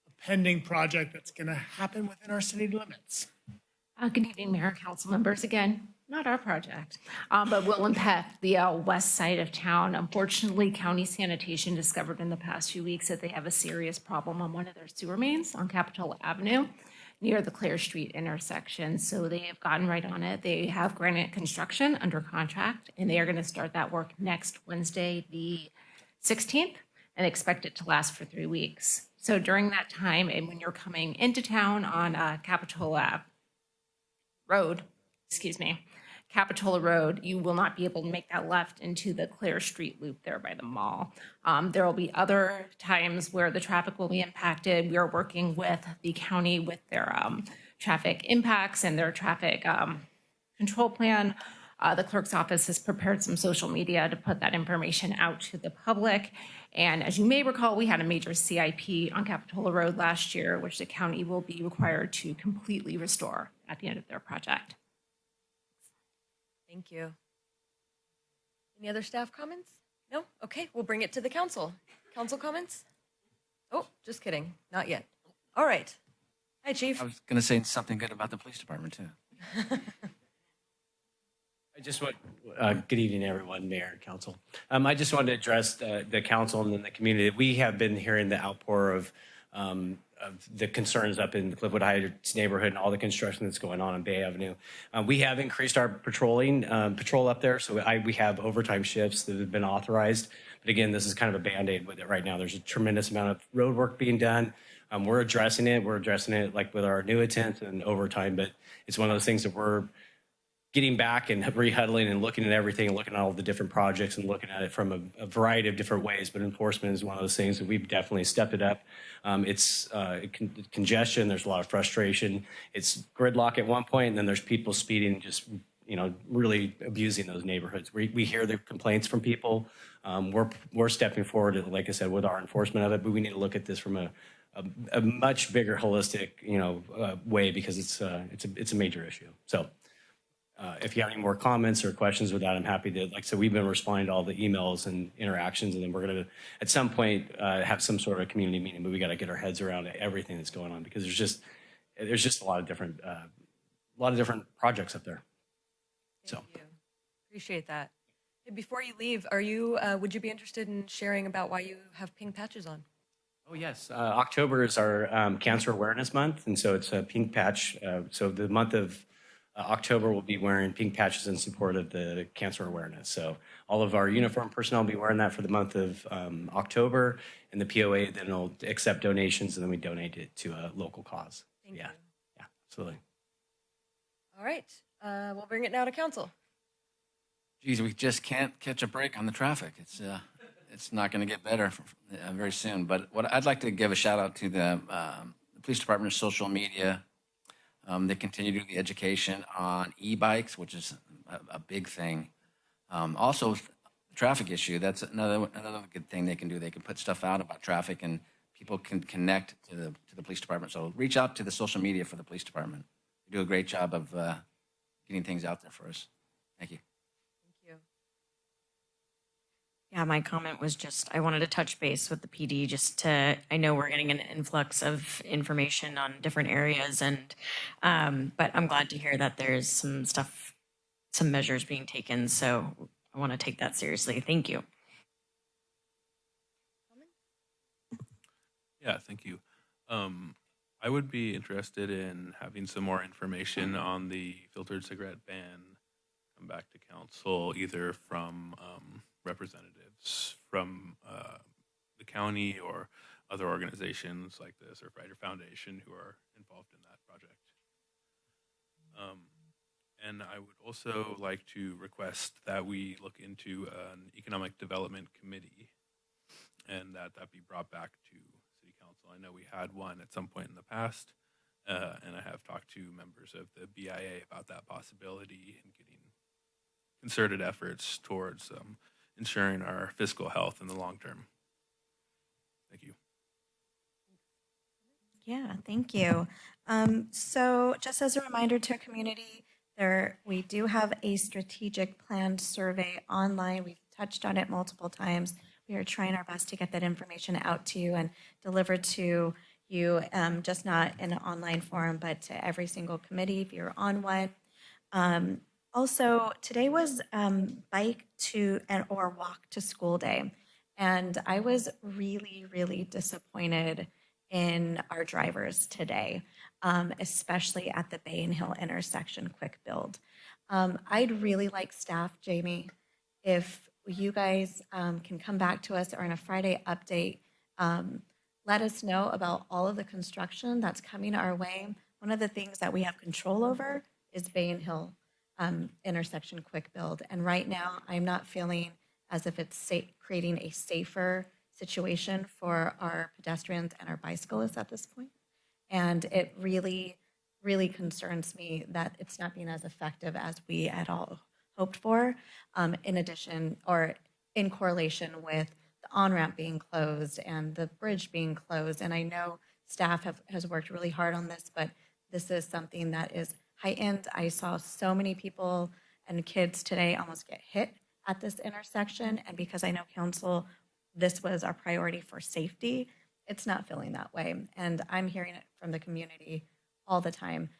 a pending project that's going to happen within our city limits. Good evening, Mayor and council members. Again, not our project, but will impact the west side of town. Unfortunately, county sanitation discovered in the past few weeks that they have a serious problem on one of their sewer mains on Capitola Avenue near the Clare Street intersection. So they have gotten right on it. They have Granite Construction under contract, and they are going to start that work next Wednesday, the 16th, and expect it to last for 3 weeks. So during that time, and when you're coming into town on Capitola Road, Capitola Road, you will not be able to make that left into the Clare Street loop there by the mall. There will be other times where the traffic will be impacted. We are working with the county with their traffic impacts and their traffic control plan. The clerk's office has prepared some social media to put that information out to the public. And as you may recall, we had a major CIP on Capitola Road last year, which the county will be required to completely restore at the end of their project. Thank you. Any other staff comments? No? Okay, we'll bring it to the council. Council comments? Oh, just kidding. Not yet. All right. Hi, Chief. I was going to say something good about the police department, too. I just want, good evening, everyone, Mayor and Council. I just wanted to address the council and then the community. We have been hearing the outpour of the concerns up in the Cliffwood Heights neighborhood and all the construction that's going on Bay Avenue. We have increased our patrol up there, so we have overtime shifts that have been authorized. But again, this is kind of a Band-Aid with it right now. There's a tremendous amount of road work being done. We're addressing it. We're addressing it like with our annuitants and overtime, but it's one of those things that we're getting back and rehuddling and looking at everything and looking at all the different projects and looking at it from a variety of different ways. But enforcement is one of those things that we've definitely stepped it up. It's congestion. There's a lot of frustration. It's gridlock at one point, and then there's people speeding just really abusing those neighborhoods. We hear the complaints from people. We're stepping forward, like I said, with our enforcement of it, but we need to look at this from a much bigger holistic, way, because it's a major issue. So if you have any more comments or questions with that, I'm happy to, like I said, we've been responding to all the emails and interactions, and then we're going to, at some point, have some sort of community meeting, but we got to get our heads around everything that's going on, because there's just a lot of different projects up there. Thank you. Appreciate that. Hey, before you leave, would you be interested in sharing about why you have pink patches on? Oh, yes. October is our Cancer Awareness Month, and so it's a pink patch. So the month of October, we'll be wearing pink patches in support of the cancer awareness. So all of our uniform personnel will be wearing that for the month of October, and the POA then will accept donations, and then we donate it to a local cause. Thank you. Yeah, absolutely. All right. We'll bring it now to council. Geez, we just can't catch a break on the traffic. It's not going to get better very soon. But what I'd like to give a shout out to the police department's social media. They continue to do the education on e-bikes, which is a big thing. Also, the traffic issue, that's another good thing they can do. They can put stuff out about traffic, and people can connect to the police department. So reach out to the social media for the police department. They do a great job of getting things out there for us. Thank you. Yeah, my comment was just, I wanted to touch base with the PD I know we're getting an influx of information on different areas, and, but I'm glad to hear that there's some measures being taken. So I want to take that seriously. Thank you. Yeah, thank you. I would be interested in having some more information on the filtered cigarette ban come back to council, either from representatives from the county or other organizations like the Surfrider Foundation who are involved in that project. And I would also like to request that we look into an economic development committee and that be brought back to City Council. I know we had one at some point in the past, and I have talked to members of the BIA about that possibility and getting concerted efforts towards ensuring our fiscal health in the long term. Thank you. Yeah, thank you. So just as a reminder to our community, we do have a strategic plan survey online. We've touched on it multiple times. We are trying our best to get that information out to you and deliver to you, just not in an online forum, but to every single committee if you're on one. Also, today was bike to or walk to school day. And I was really, really disappointed in our drivers today, especially at the Bay and Hill intersection quick build. I'd really like staff, Jamie, if you guys can come back to us or in a Friday update, let us know about all of the construction that's coming our way. One of the things that we have control over is Bay and Hill intersection quick build. And right now, I'm not feeling as if it's creating a safer situation for our pedestrians and our bicyclists at this point. And it really, really concerns me that it's not being as effective as we had all hoped for, in addition or in correlation with the on-ramp being closed and the bridge being closed. And I know staff has worked really hard on this, but this is something that is heightened. I saw so many people and kids today almost get hit at this intersection. And because I know council, this was our priority for safety, it's not feeling that way. And I'm hearing it from the community all the time.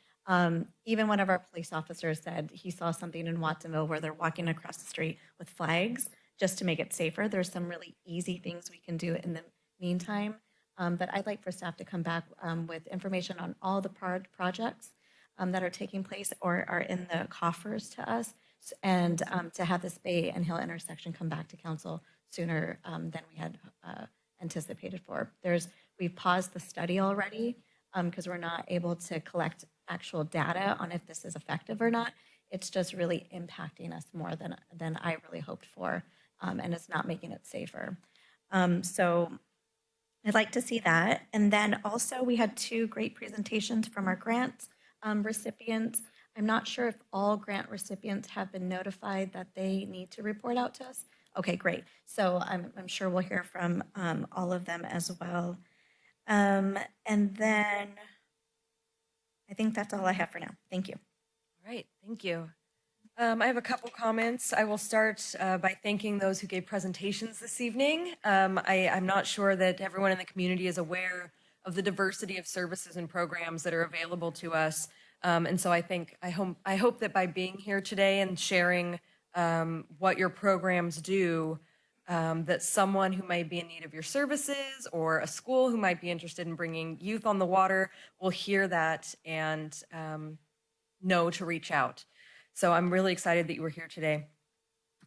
Even one of our police officers said he saw something in Watsonville where they're walking across the street with flags just to make it safer. There's some really easy things we can do in the meantime. But I'd like for staff to come back with information on all the projects that are taking place or are in the coffers to us, and to have this Bay and Hill intersection come back to council sooner than we had anticipated for. We've paused the study already because we're not able to collect actual data on if this is effective or not. It's just really impacting us more than I really hoped for, and it's not making it safer. So I'd like to see that. And then also we had 2 great presentations from our grants recipients. I'm not sure if all grant recipients have been notified that they need to report out to us. Okay, great. So I'm sure we'll hear from all of them as well. And then I think that's all I have for now. Thank you. All right, thank you. I have a couple comments. I will start by thanking those who gave presentations this evening. I'm not sure that everyone in the community is aware of the diversity of services and programs that are available to us. And so I hope that by being here today and sharing what your programs do, that someone who might be in need of your services or a school who might be interested in bringing youth on the water will hear that and know to reach out. So I'm really excited that you were here today.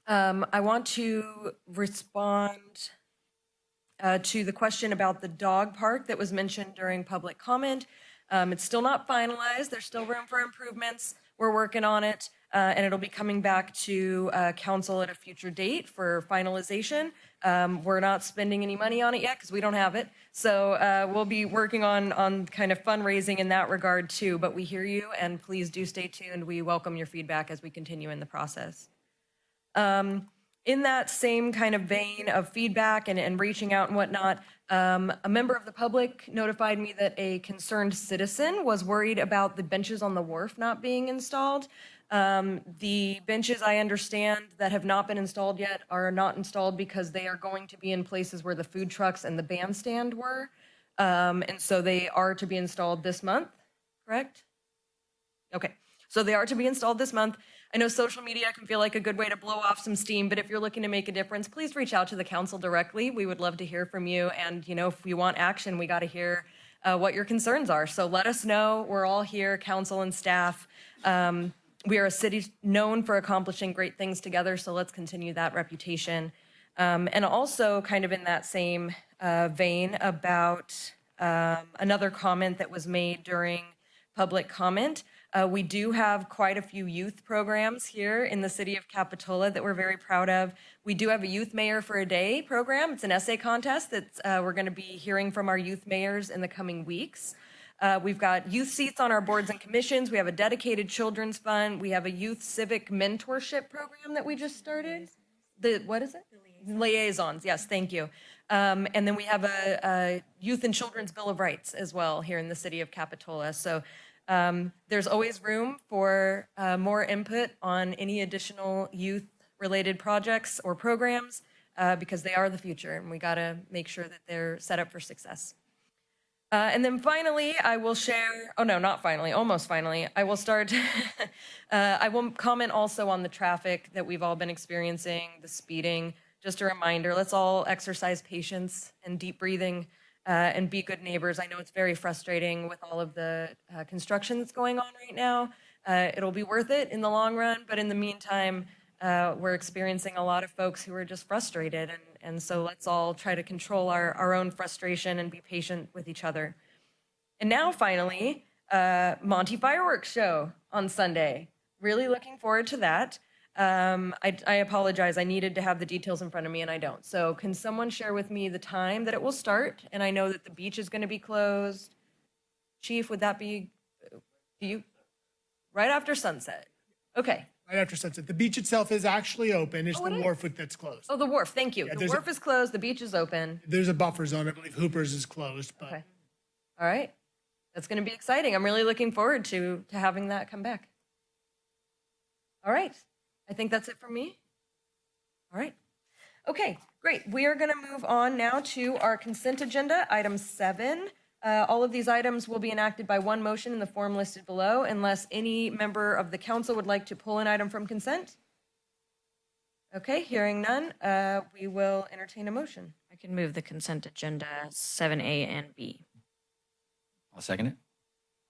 I want to respond to the question about the dog park that was mentioned during public comment. It's still not finalized. There's still room for improvements. We're working on it, and it'll be coming back to council at a future date for finalization. We're not spending any money on it yet because we don't have it. So we'll be working on kind of fundraising in that regard too, but we hear you and please do stay tuned. We welcome your feedback as we continue in the process. In that same kind of vein of feedback and reaching out and whatnot, a member of the public notified me that a concerned citizen was worried about the benches on the wharf not being installed. The benches, I understand, that have not been installed yet are not installed because they are going to be in places where the food trucks and the bandstand were. And so they are to be installed this month, correct? Okay, so they are to be installed this month. I know social media can feel like a good way to blow off some steam, but if you're looking to make a difference, please reach out to the council directly. We would love to hear from you. And, you know, if you want action, we got to hear what your concerns are. So let us know. We're all here, council and staff. We are a city known for accomplishing great things together, so let's continue that reputation. And also kind of in that same vein about another comment that was made during public comment. We do have quite a few youth programs here in the city of Capitola that we're very proud of. We do have a Youth Mayor for a Day program. It's an essay contest that we're going to be hearing from our youth mayors in the coming weeks. We've got youth seats on our boards and commissions. We have a dedicated children's fund. We have a youth civic mentorship program that we just started. What is it? Liaisons. Yes, thank you. And then we have a Youth and Children's Bill of Rights as well here in the city of Capitola. So there's always room for more input on any additional youth-related projects or programs because they are the future, and we got to make sure that they're set up for success. And then finally, I will share, oh no, not finally, almost finally, I will start, I will comment also on the traffic that we've all been experiencing, the speeding. Just a reminder, let's all exercise patience and deep breathing and be good neighbors. I know it's very frustrating with all of the construction that's going on right now. It'll be worth it in the long run, but in the meantime, we're experiencing a lot of folks who are just frustrated. And so let's all try to control our own frustration and be patient with each other. And now finally, Monty Fireworks Show on Sunday. Really looking forward to that. I apologize. I needed to have the details in front of me and I don't. So can someone share with me the time that it will start? And I know that the beach is going to be closed. Chief, would that be, right after sunset? Okay. Right after sunset. The beach itself is actually open. It's the wharf that's closed. Oh, the wharf. Thank you. Yeah, the wharf is closed. The beach is open. There's a buffer zone. I believe Hooper's is closed. But okay. All right. That's going to be exciting. I'm really looking forward to having that come back. All right. I think that's it for me. All right. Okay, great. We are going to move on now to our consent agenda, item 7. All of these items will be enacted by one motion in the form listed below, unless any member of the council would like to pull an item from consent. Okay, hearing none, we will entertain a motion. I can move the consent agenda 7A and B. I'll second it.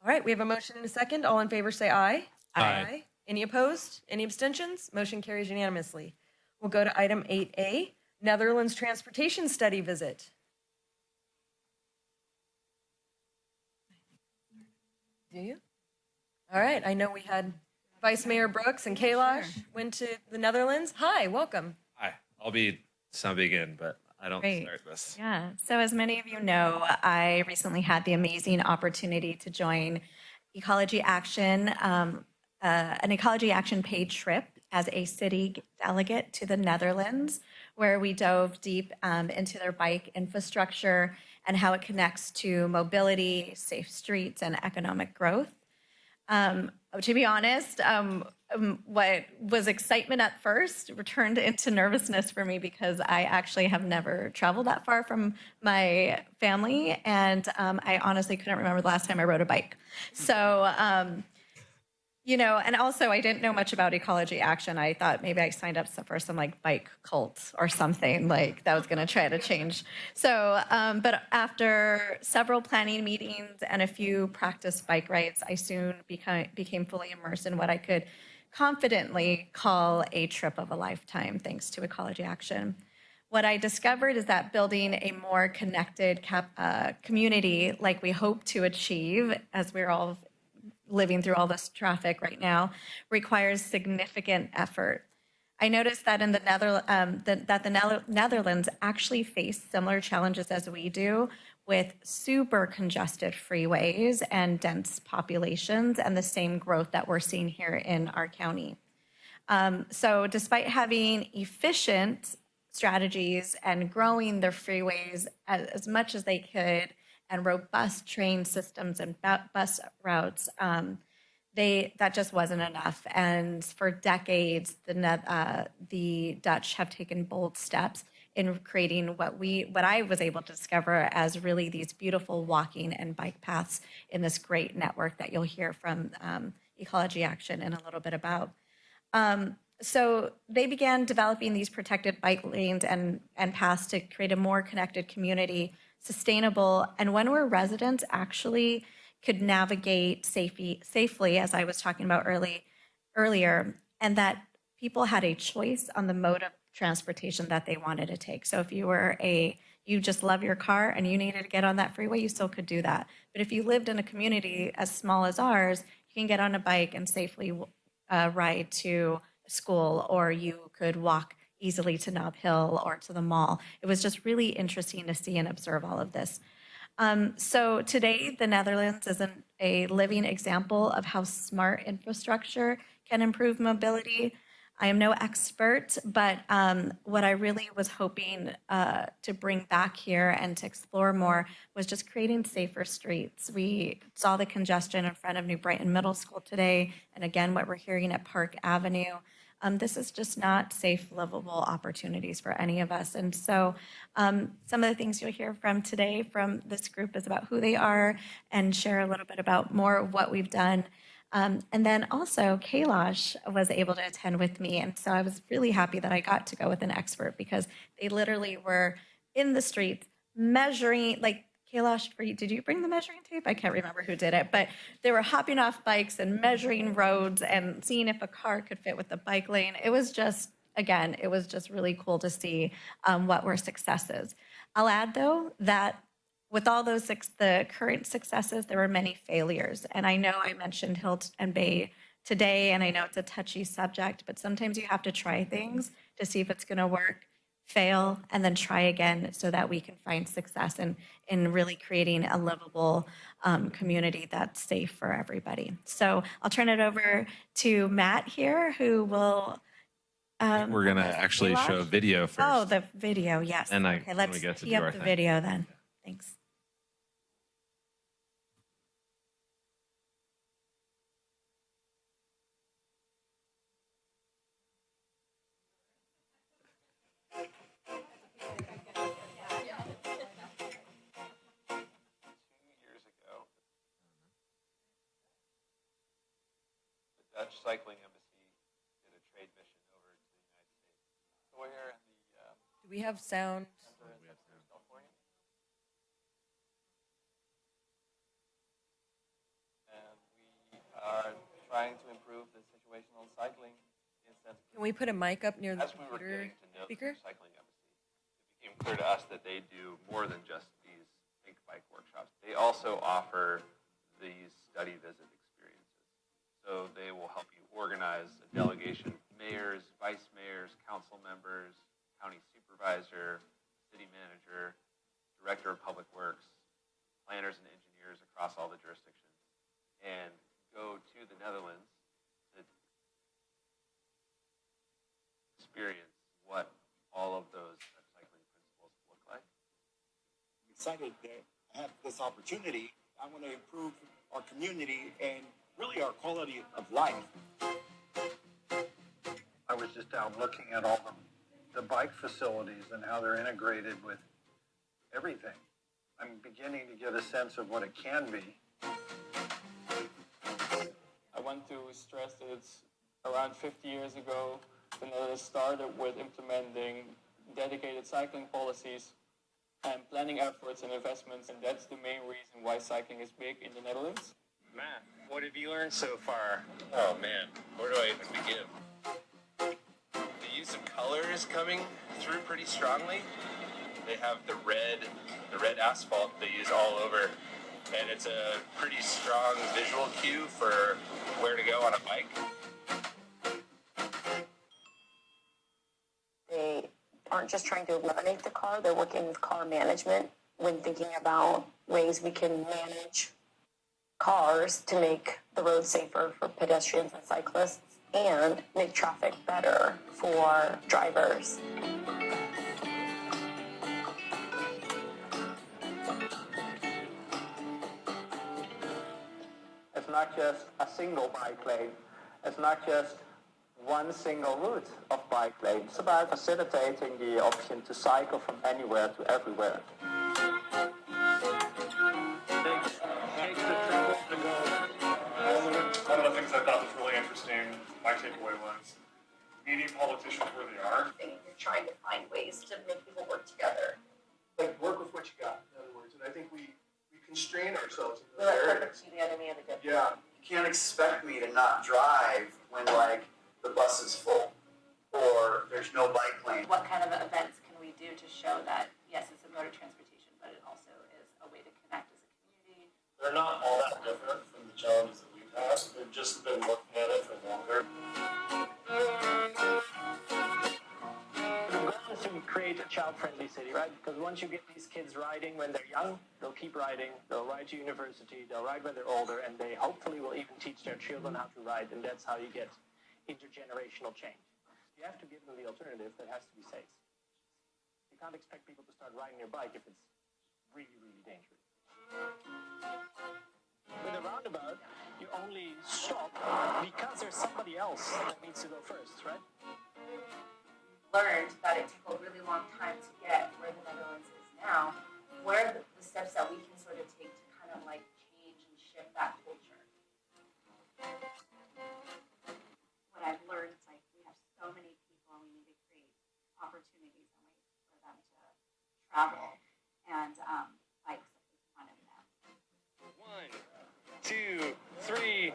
All right, we have a motion and a second. All in favor say aye. Aye. Any opposed? Any abstentions? Motion carries unanimously. We'll go to item 8A, Netherlands Transportation Study Visit. Do you? All right, I know we had Vice Mayor Brooks and Kailash went to the Netherlands. Hi, welcome. Hi, I'll be some begin, but I don't Great. start this. Yeah, so as many of you know, I recently had the amazing opportunity to join Ecology Action an Ecology Action paid trip as a city delegate to the Netherlands, where we dove deep into their bike infrastructure and how it connects to mobility, safe streets, and economic growth. To be honest, what was excitement at first turned into nervousness for me because I actually have never traveled that far from my family, and I honestly couldn't remember the last time I rode a bike. So, and also I didn't know much about Ecology Action. I thought maybe I signed up for some like bike cult or something like that was going to try to change. So, but after several planning meetings and a few practice bike rides, I soon became fully immersed in what I could confidently call a trip of a lifetime, thanks to Ecology Action. What I discovered is that building a more connected community like we hope to achieve as we're all living through all this traffic right now requires significant effort. I noticed that in the Netherlands actually face similar challenges as we do, with super congested freeways and dense populations and the same growth that we're seeing here in our county. So despite having efficient strategies and growing their freeways as much as they could, and robust train systems and bus routes, that just wasn't enough. And for decades, the Dutch have taken bold steps in creating what I was able to discover as really these beautiful walking and bike paths in this great network that you'll hear from Ecology Action in a little bit about. So they began developing these protected bike lanes and paths to create a more connected community, sustainable, and one where residents actually could navigate safely, as I was talking about earlier, and that people had a choice on the mode of transportation that they wanted to take. So if you just love your car and you needed to get on that freeway, you still could do that. But if you lived in a community as small as ours, you can get on a bike and safely ride to school, or you could walk easily to Nob Hill or to the mall. It was just really interesting to see and observe all of this. So today, the Netherlands is a living example of how smart infrastructure can improve mobility. I am no expert, but what I really was hoping to bring back here and to explore more was just creating safer streets. We saw the congestion in front of New Brighton Middle School today, and again, what we're hearing at Park Avenue. This is just not safe, livable opportunities for any of us. And so some of the things you'll hear from today from this group is about who they are and share a little bit about more of what we've done. And then also Kailash was able to attend with me. And so I was really happy that I got to go with an expert because they literally were in the streets measuring, like, Kailash, did you bring the measuring tape? I can't remember who did it, but they were hopping off bikes and measuring roads and seeing if a car could fit with the bike lane. It was just, again, it was just really cool to see what were successes. I'll add, though, that with all those the current successes, there were many failures. And I know I mentioned Hilt and Bay today, and I know it's a touchy subject, but sometimes you have to try things to see if it's going to work, fail, and then try again so that we can find success in really creating a livable community that's safe for everybody. So I'll turn it over to Matt here, who will... We're going to actually show a video first. Oh, the video, yes. And okay, let's tee up the video then. Thanks. Dutch Cycling Embassy did a trade mission over to the United States. So we're here in the... Do we have sound? California. And we are trying to improve the situation on cycling in San Can we put a mic up near the As we were computer getting to know the speaker? Dutch Cycling Embassy, it became clear to us that they do more than just these think bike workshops. They also offer these study visit experiences. So they will help you organize a delegation of mayors, vice mayors, council members, county supervisor, city manager, director of public works, planners and engineers across all the jurisdictions, and go to the Netherlands to experience what all of those cycling principles look like. I'm excited that I have this opportunity. I want to improve our community and really our quality of life. I was just out looking at all the bike facilities and how they're integrated with everything. I'm beginning to get a sense of what it can be. I want to stress that it's around 50 years ago the Netherlands started with implementing dedicated cycling policies and planning efforts and investments, and that's the main reason why cycling is big in the Netherlands. Matt, what have you learned so far? Oh man, where do I even begin? The use of color is coming through pretty strongly. They have the red asphalt they use all over, and it's a pretty strong visual cue for where to go on a bike. They aren't just trying to eliminate the car, they're working with car management when thinking about ways we can manage cars to make the road safer for pedestrians and cyclists and make traffic better for drivers. It's not just a single bike lane. It's not just one single route of bike lane. It's about facilitating the option to cycle from anywhere to everywhere. One of the things I thought was really interesting, my takeaway was meeting politicians where they are. You're trying to find ways to make people work together. Like, work with what you got, in other words. And I think we constrain ourselves in We those let areas. perfect be the enemy of the good. Yeah. You can't expect me to not drive when, like, the bus is full or there's no bike lane. What kind of events can we do to show that, yes, it's a mode of transportation, but it also is a way to connect as a community? They're not all that different from the challenges that we've had. They've just been looking at it for longer. The goal is to create a child-friendly city, right? Because once you get these kids riding when they're young, they'll keep riding, they'll ride to university, they'll ride when they're older, and they hopefully will even teach their children how to ride, and that's how you get intergenerational change. You have to give them the alternative that has to be safe. You can't expect people to start riding your bike if it's really, really dangerous. With a roundabout, you only stop because there's somebody else that needs to go first, right? Learned that it took a really long time to get where the Netherlands is now. What are the steps that we can sort of take to kind of like change and shift that culture? What I've learned is like we have so many people and we need to create opportunities and ways for them to travel, and bikes is one of them. 1, 2, 3.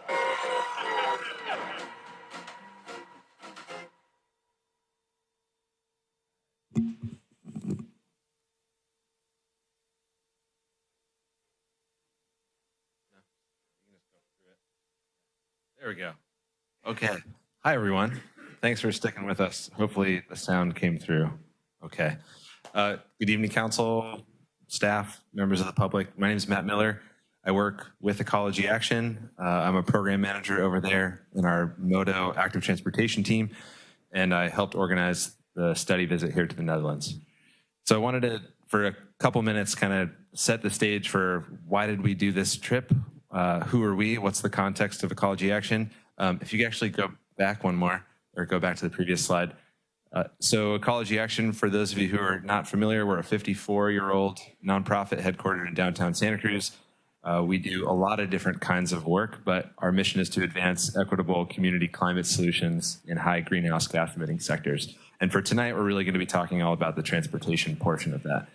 There we go. Okay. Hi, everyone. Thanks for sticking with us. Hopefully the sound came through. Okay. Good evening, council, staff, members of the public. My name is Matt Miller. I work with Ecology Action. I'm a program manager over there in our Moto Active Transportation team, and I helped organize the study visit here to the Netherlands. So I wanted to, for a couple minutes, kind of set the stage for why did we do this trip? Who are we? What's the context of Ecology Action? If you could actually go back one more, or go back to the previous slide. So Ecology Action, for those of you who are not familiar, we're a 54-year-old nonprofit headquartered in downtown Santa Cruz. We do a lot of different kinds of work, but our mission is to advance equitable community climate solutions in high greenhouse gas emitting sectors. And for tonight, we're really going to be talking all about the transportation portion of that.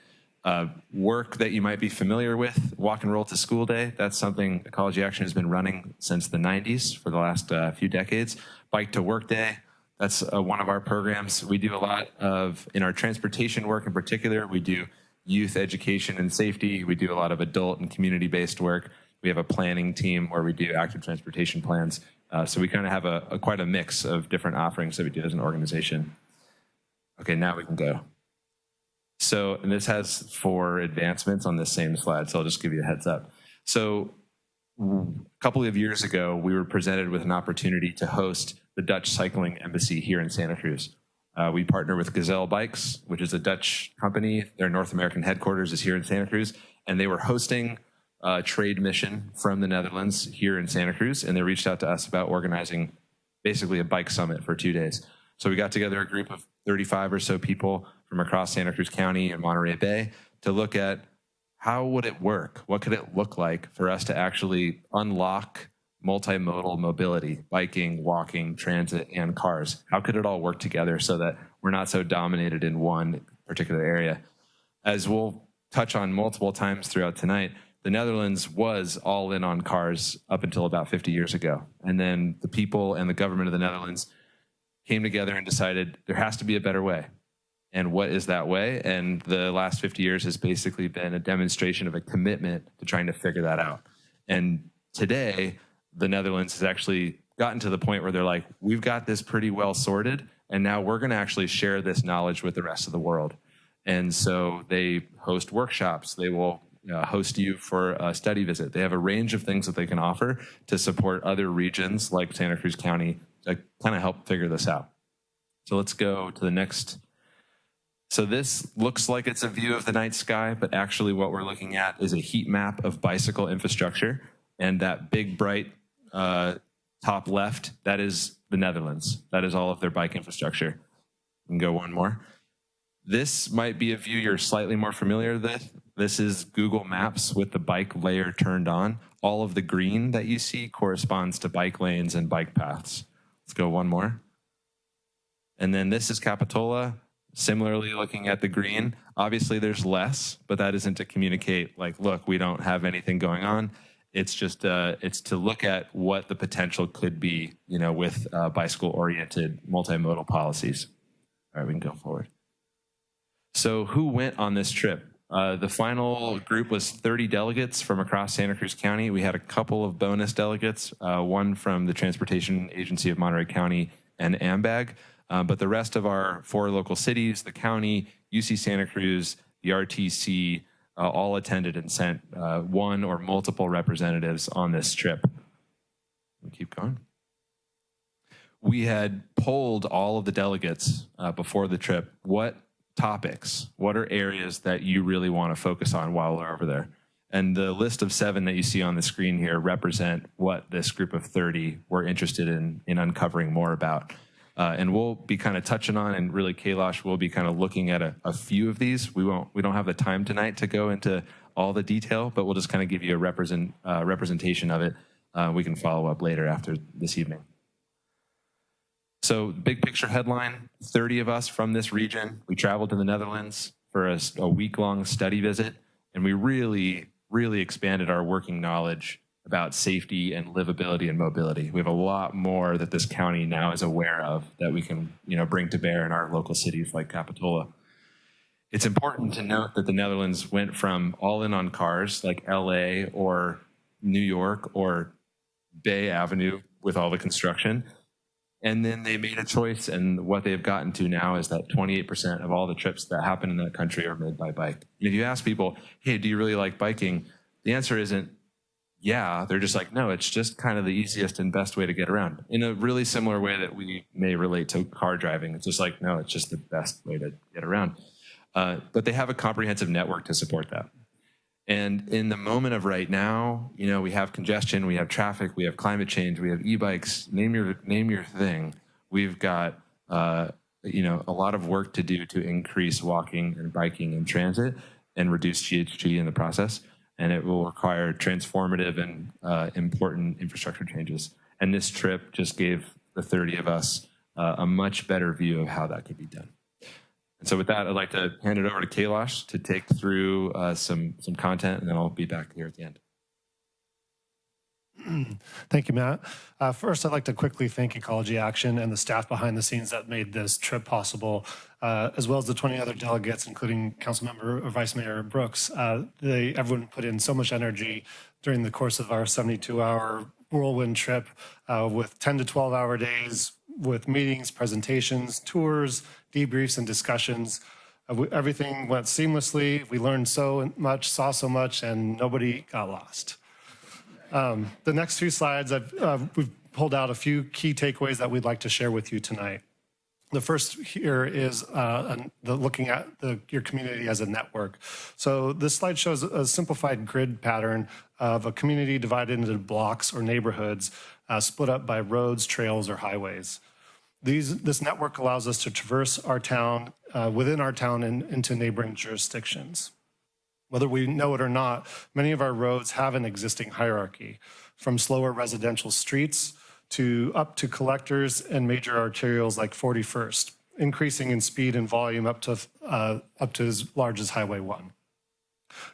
Work that you might be familiar with, Walk and Roll to School Day, that's something Ecology Action has been running since the 90s for the last few decades. Bike to Work Day, that's one of our programs. We do a lot of, in our transportation work in particular, we do youth education and safety. We do a lot of adult and community-based work. We have a planning team where we do active transportation plans. So we kind of have quite a mix of different offerings that we do as an organization. Okay, now we can go. So, and this has 4 advancements on this same slide, so I'll just give you a heads up. So a couple of years ago, we were presented with an opportunity to host the Dutch Cycling Embassy here in Santa Cruz. We partner with Gazelle Bikes, which is a Dutch company. Their North American headquarters is here in Santa Cruz, and they were hosting a trade mission from the Netherlands here in Santa Cruz, and they reached out to us about organizing basically a bike summit for 2 days. So we got together a group of 35 or so people from across Santa Cruz County and Monterey Bay to look at how would it work? What could it look like for us to actually unlock multimodal mobility, biking, walking, transit, and cars? How could it all work together so that we're not so dominated in one particular area? As we'll touch on multiple times throughout tonight, the Netherlands was all in on cars up until about 50 years ago. And then the people and the government of the Netherlands came together and decided there has to be a better way. And what is that way? And the last 50 years has basically been a demonstration of a commitment to trying to figure that out. And today, the Netherlands has actually gotten to the point where they're like, we've got this pretty well sorted, and now we're going to actually share this knowledge with the rest of the world. And so they host workshops. They will host you for a study visit. They have a range of things that they can offer to support other regions like Santa Cruz County to kind of help figure this out. So let's go to the next. So this looks like it's a view of the night sky, but actually what we're looking at is a heat map of bicycle infrastructure. And that big, bright top left, that is the Netherlands. That is all of their bike infrastructure. We can go one more. This might be a view you're slightly more familiar with. This is Google Maps with the bike layer turned on. All of the green that you see corresponds to bike lanes and bike paths. Let's go one more. And then this is Capitola. Similarly, looking at the green, obviously there's less, but that isn't to communicate like, look, we don't have anything going on. It's just it's to look at what the potential could be, you know, with bicycle-oriented multimodal policies. All right, we can go forward. So who went on this trip? The final group was 30 delegates from across Santa Cruz County. We had a couple of bonus delegates, one from the Transportation Agency of Monterey County and AMBAG. But the rest of our 4 local cities, the county, UC Santa Cruz, the RTC, all attended and sent one or multiple representatives on this trip. We'll keep going. We had polled all of the delegates before the trip. What topics, what are areas that you really want to focus on while we're over there? And the list of 7 that you see on the screen here represent what this group of 30 were interested in uncovering more about. And we'll be kind of touching on, and really Kailash will be kind of looking at a few of these. We don't have the time tonight to go into all the detail, but we'll just kind of give you a representation of it. We can follow up later after this evening. So big picture headline, 30 of us from this region. We traveled to the Netherlands for a week-long study visit, and we really, really expanded our working knowledge about safety and livability and mobility. We have a lot more that this county now is aware of that we can, you know, bring to bear in our local cities like Capitola. It's important to note that the Netherlands went from all in on cars like LA or New York or Bay Avenue with all the construction. And then they made a choice, and what they've gotten to now is that 28% of all the trips that happen in that country are made by bike. And if you ask people, hey, do you really like biking? The answer isn't, yeah. They're just like, no, it's just kind of the easiest and best way to get around. In a really similar way that we may relate to car driving. It's just like, no, it's just the best way to get around. But they have a comprehensive network to support that. And in the moment of right now, you know, we have congestion, we have traffic, we have climate change, we have e-bikes, name your thing. We've got, you know, a lot of work to do to increase walking and biking in transit and reduce GHG in the process. And it will require transformative and important infrastructure changes. And this trip just gave the 30 of us a much better view of how that could be done. And so with that, I'd like to hand it over to Kailash to take through some content, and then I'll be back here at the end. Thank you, Matt. First, I'd like to quickly thank Ecology Action and the staff behind the scenes that made this trip possible, as well as the 20 other delegates, including Councilmember or Vice Mayor Brooks. Everyone put in so much energy during the course of our 72-hour whirlwind trip with 10 to 12-hour days, with meetings, presentations, tours, debriefs, and discussions. Everything went seamlessly. We learned so much, saw so much, and nobody got lost. The next few slides, we've pulled out a few key takeaways that we'd like to share with you tonight. The first here is looking at your community as a network. So this slide shows a simplified grid pattern of a community divided into blocks or neighborhoods split up by roads, trails, or highways. This network allows us to traverse our town, within our town and into neighboring jurisdictions. Whether we know it or not, many of our roads have an existing hierarchy, from slower residential streets up to collectors and major arterials like 41st, increasing in speed and volume up to as large as Highway 1.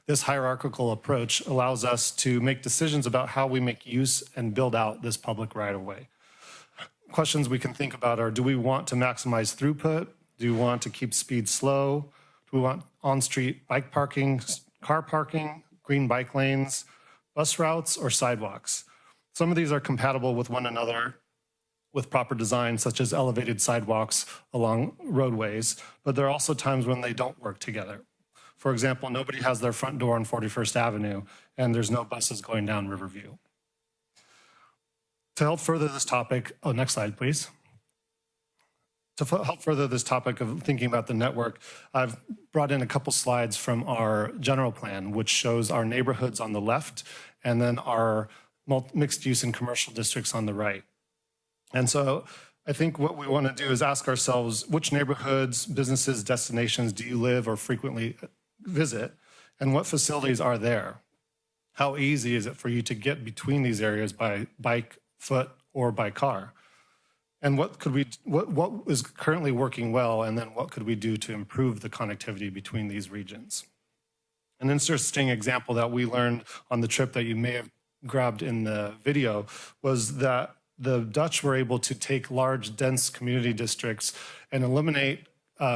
This hierarchical approach allows us to make decisions about how we make use and build out this public right-of-way. Questions we can think about are, do we want to maximize throughput? Do we want to keep speed slow? Do we want on-street bike parking, car parking, green bike lanes, bus routes, or sidewalks? Some of these are compatible with one another with proper design, such as elevated sidewalks along roadways, but there are also times when they don't work together. For example, nobody has their front door on 41st Avenue, and there's no buses going down Riverview. To help further this topic, next slide, please. To help further this topic of thinking about the network, I've brought in a couple slides from our general plan, which shows our neighborhoods on the left, and then our mixed use and commercial districts on the right. And so I think what we want to do is ask ourselves, which neighborhoods, businesses, destinations do you live or frequently visit, and what facilities are there? How easy is it for you to get between these areas by bike, foot, or by car? And what is currently working well, and then what could we do to improve the connectivity between these regions? An interesting example that we learned on the trip that you may have grabbed in the video was that the Dutch were able to take large, dense community districts and eliminate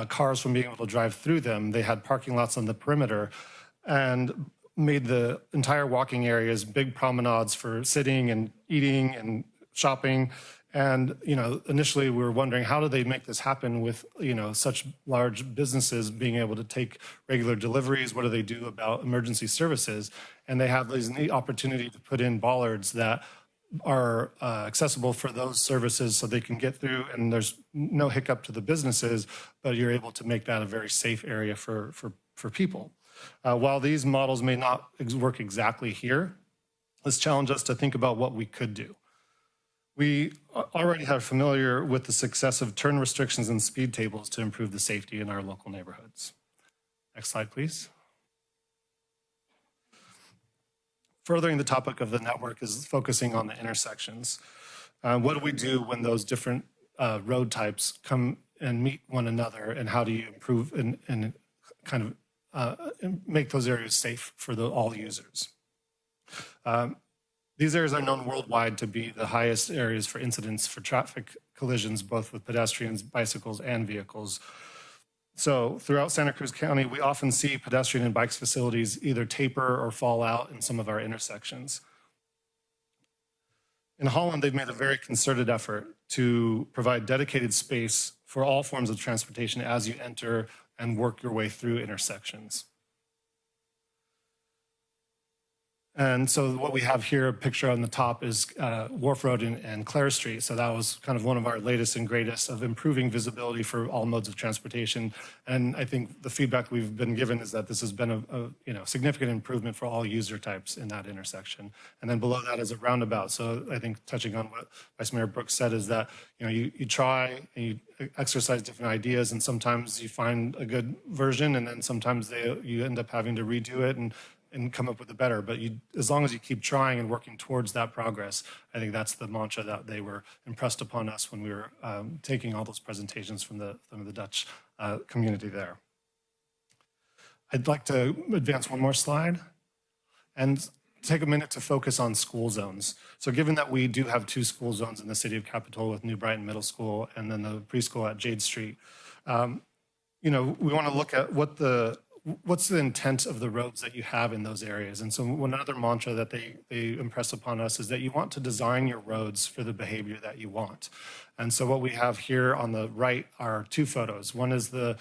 cars from being able to drive through them. They had parking lots on the perimeter and made the entire walking areas big promenades for sitting and eating and shopping. And, initially we were wondering, how do they make this happen with, such large businesses being able to take regular deliveries? What do they do about emergency services? And they have this neat opportunity to put in bollards that are accessible for those services so they can get through, and there's no hiccup to the businesses, but you're able to make that a very safe area for people. While these models may not work exactly here, let's challenge us to think about what we could do. We already are familiar with the success of turn restrictions and speed tables to improve the safety in our local neighborhoods. Next slide, please. Furthering the topic of the network is focusing on the intersections. What do we do when those different road types come and meet one another, and how do you improve and kind of make those areas safe for all users? These areas are known worldwide to be the highest areas for incidents for traffic collisions, both with pedestrians, bicycles, and vehicles. So throughout Santa Cruz County, we often see pedestrian and bikes facilities either taper or fall out in some of our intersections. In Holland, they've made a very concerted effort to provide dedicated space for all forms of transportation as you enter and work your way through intersections. And so what we have here, a picture on the top, is Wharf Road and Clare Street. So that was kind of one of our latest and greatest of improving visibility for all modes of transportation. And I think the feedback we've been given is that this has been a significant improvement for all user types in that intersection. And then below that is a roundabout. So I think touching on what Vice Mayor Brooks said is that you try and you exercise different ideas, and sometimes you find a good version, and then sometimes you end up having to redo it and come up with a better. But as long as you keep trying and working towards that progress, I think that's the mantra that they were impressed upon us when we were taking all those presentations from the Dutch community there. I'd like to advance one more slide and take a minute to focus on school zones. So given that we do have 2 school zones in the city of Capitola with New Brighton Middle School and then the preschool at Jade Street, we want to look at what's the intent of the roads that you have in those areas. And so another mantra that they impress upon us is that you want to design your roads for the behavior that you want. And so what we have here on the right are 2 photos. One is the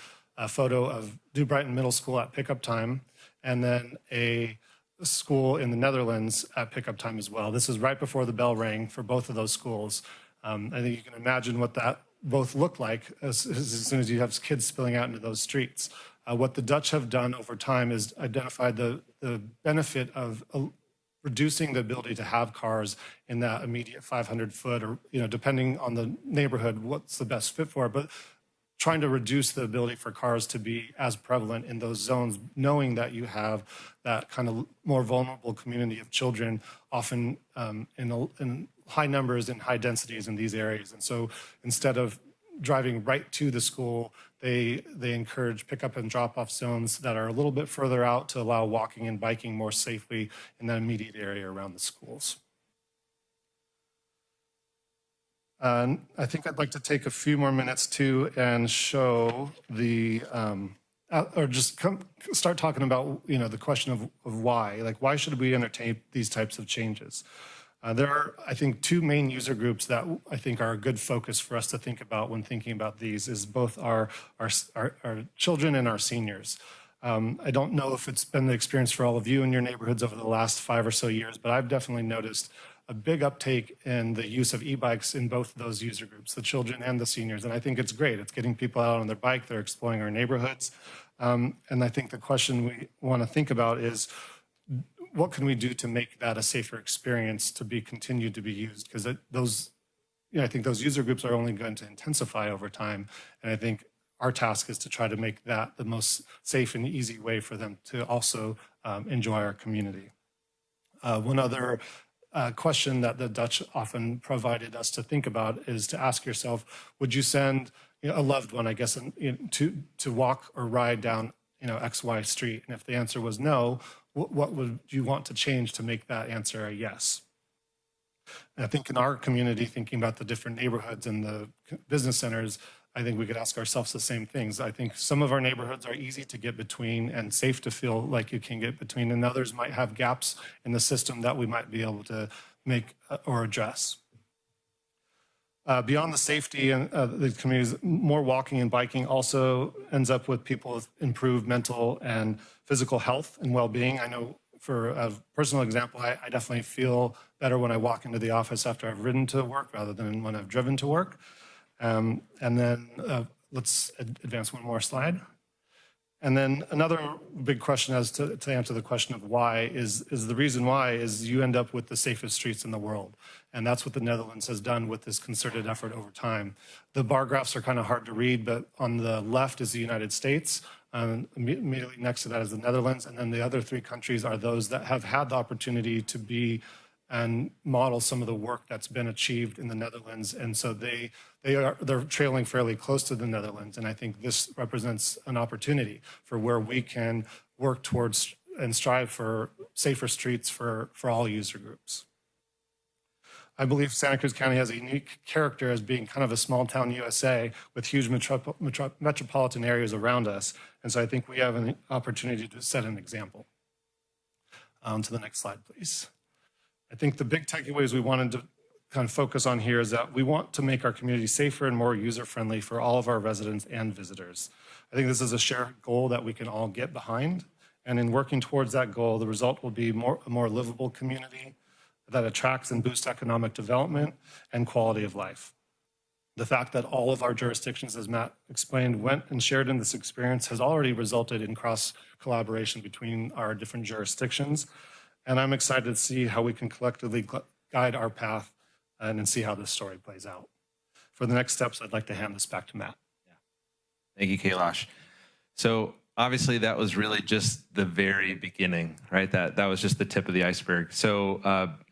photo of New Brighton Middle School at pickup time, and then a school in the Netherlands at pickup time as well. This is right before the bell rang for both of those schools. I think you can imagine what that both look like as soon as you have kids spilling out into those streets. What the Dutch have done over time is identified the benefit of reducing the ability to have cars in that immediate 500 foot, or, depending on the neighborhood, what's the best fit for it, but trying to reduce the ability for cars to be as prevalent in those zones, knowing that you have that kind of more vulnerable community of children, often in high numbers and high densities in these areas. And so instead of driving right to the school, they encourage pickup and drop-off zones that are a little bit further out to allow walking and biking more safely in the immediate area around the schools. I think I'd like to take a few more minutes too and show the, or just start talking about, the question of why. Like, why should we entertain these types of changes? There are, I think, two main user groups that I think are a good focus for us to think about when thinking about these, is both our children and our seniors. I don't know if it's been the experience for all of you in your neighborhoods over the last 5 or so years, but I've definitely noticed a big uptake in the use of e-bikes in both of those user groups, the children and the seniors. And I think it's great. It's getting people out on their bike, they're exploring our neighborhoods. And I think the question we want to think about is, what can we do to make that a safer experience to be continued to be used? Because I think those user groups are only going to intensify over time. And I think our task is to try to make that the most safe and easy way for them to also enjoy our community. One other question that the Dutch often provided us to think about is to ask yourself, would you send a loved one, I guess, to walk or ride down XY street? And if the answer was no, what would you want to change to make that answer a yes? And I think in our community, thinking about the different neighborhoods and the business centers, I think we could ask ourselves the same things. I think some of our neighborhoods are easy to get between and safe to feel like you can get between, and others might have gaps in the system that we might be able to make or address. Beyond the safety and the communities, more walking and biking also ends up with people with improved mental and physical health and well-being. I know, for a personal example, I definitely feel better when I walk into the office after I've ridden to work rather than when I've driven to work. And then let's advance one more slide. And then another big question as to answer the question of why is the reason why is you end up with the safest streets in the world. And that's what the Netherlands has done with this concerted effort over time. The bar graphs are kind of hard to read, but on the left is the United States. Immediately next to that is the Netherlands. And then the other 3 countries are those that have had the opportunity to be and model some of the work that's been achieved in the Netherlands. And so they're trailing fairly close to the Netherlands. And I think this represents an opportunity for where we can work towards and strive for safer streets for all user groups. I believe Santa Cruz County has a unique character as being kind of a small town USA with huge metropolitan areas around us. And so I think we have an opportunity to set an example. To the next slide, please. I think the big takeaways we wanted to kind of focus on here is that we want to make our community safer and more user-friendly for all of our residents and visitors. I think this is a shared goal that we can all get behind. And in working towards that goal, the result will be a more livable community that attracts and boosts economic development and quality of life. The fact that all of our jurisdictions, as Matt explained, went and shared in this experience has already resulted in cross-collaboration between our different jurisdictions. And I'm excited to see how we can collectively guide our path and see how this story plays out. For the next steps, I'd like to hand this back to Matt. Thank you, Kailash. So obviously that was really just the very beginning, right? That was just the tip of the iceberg. So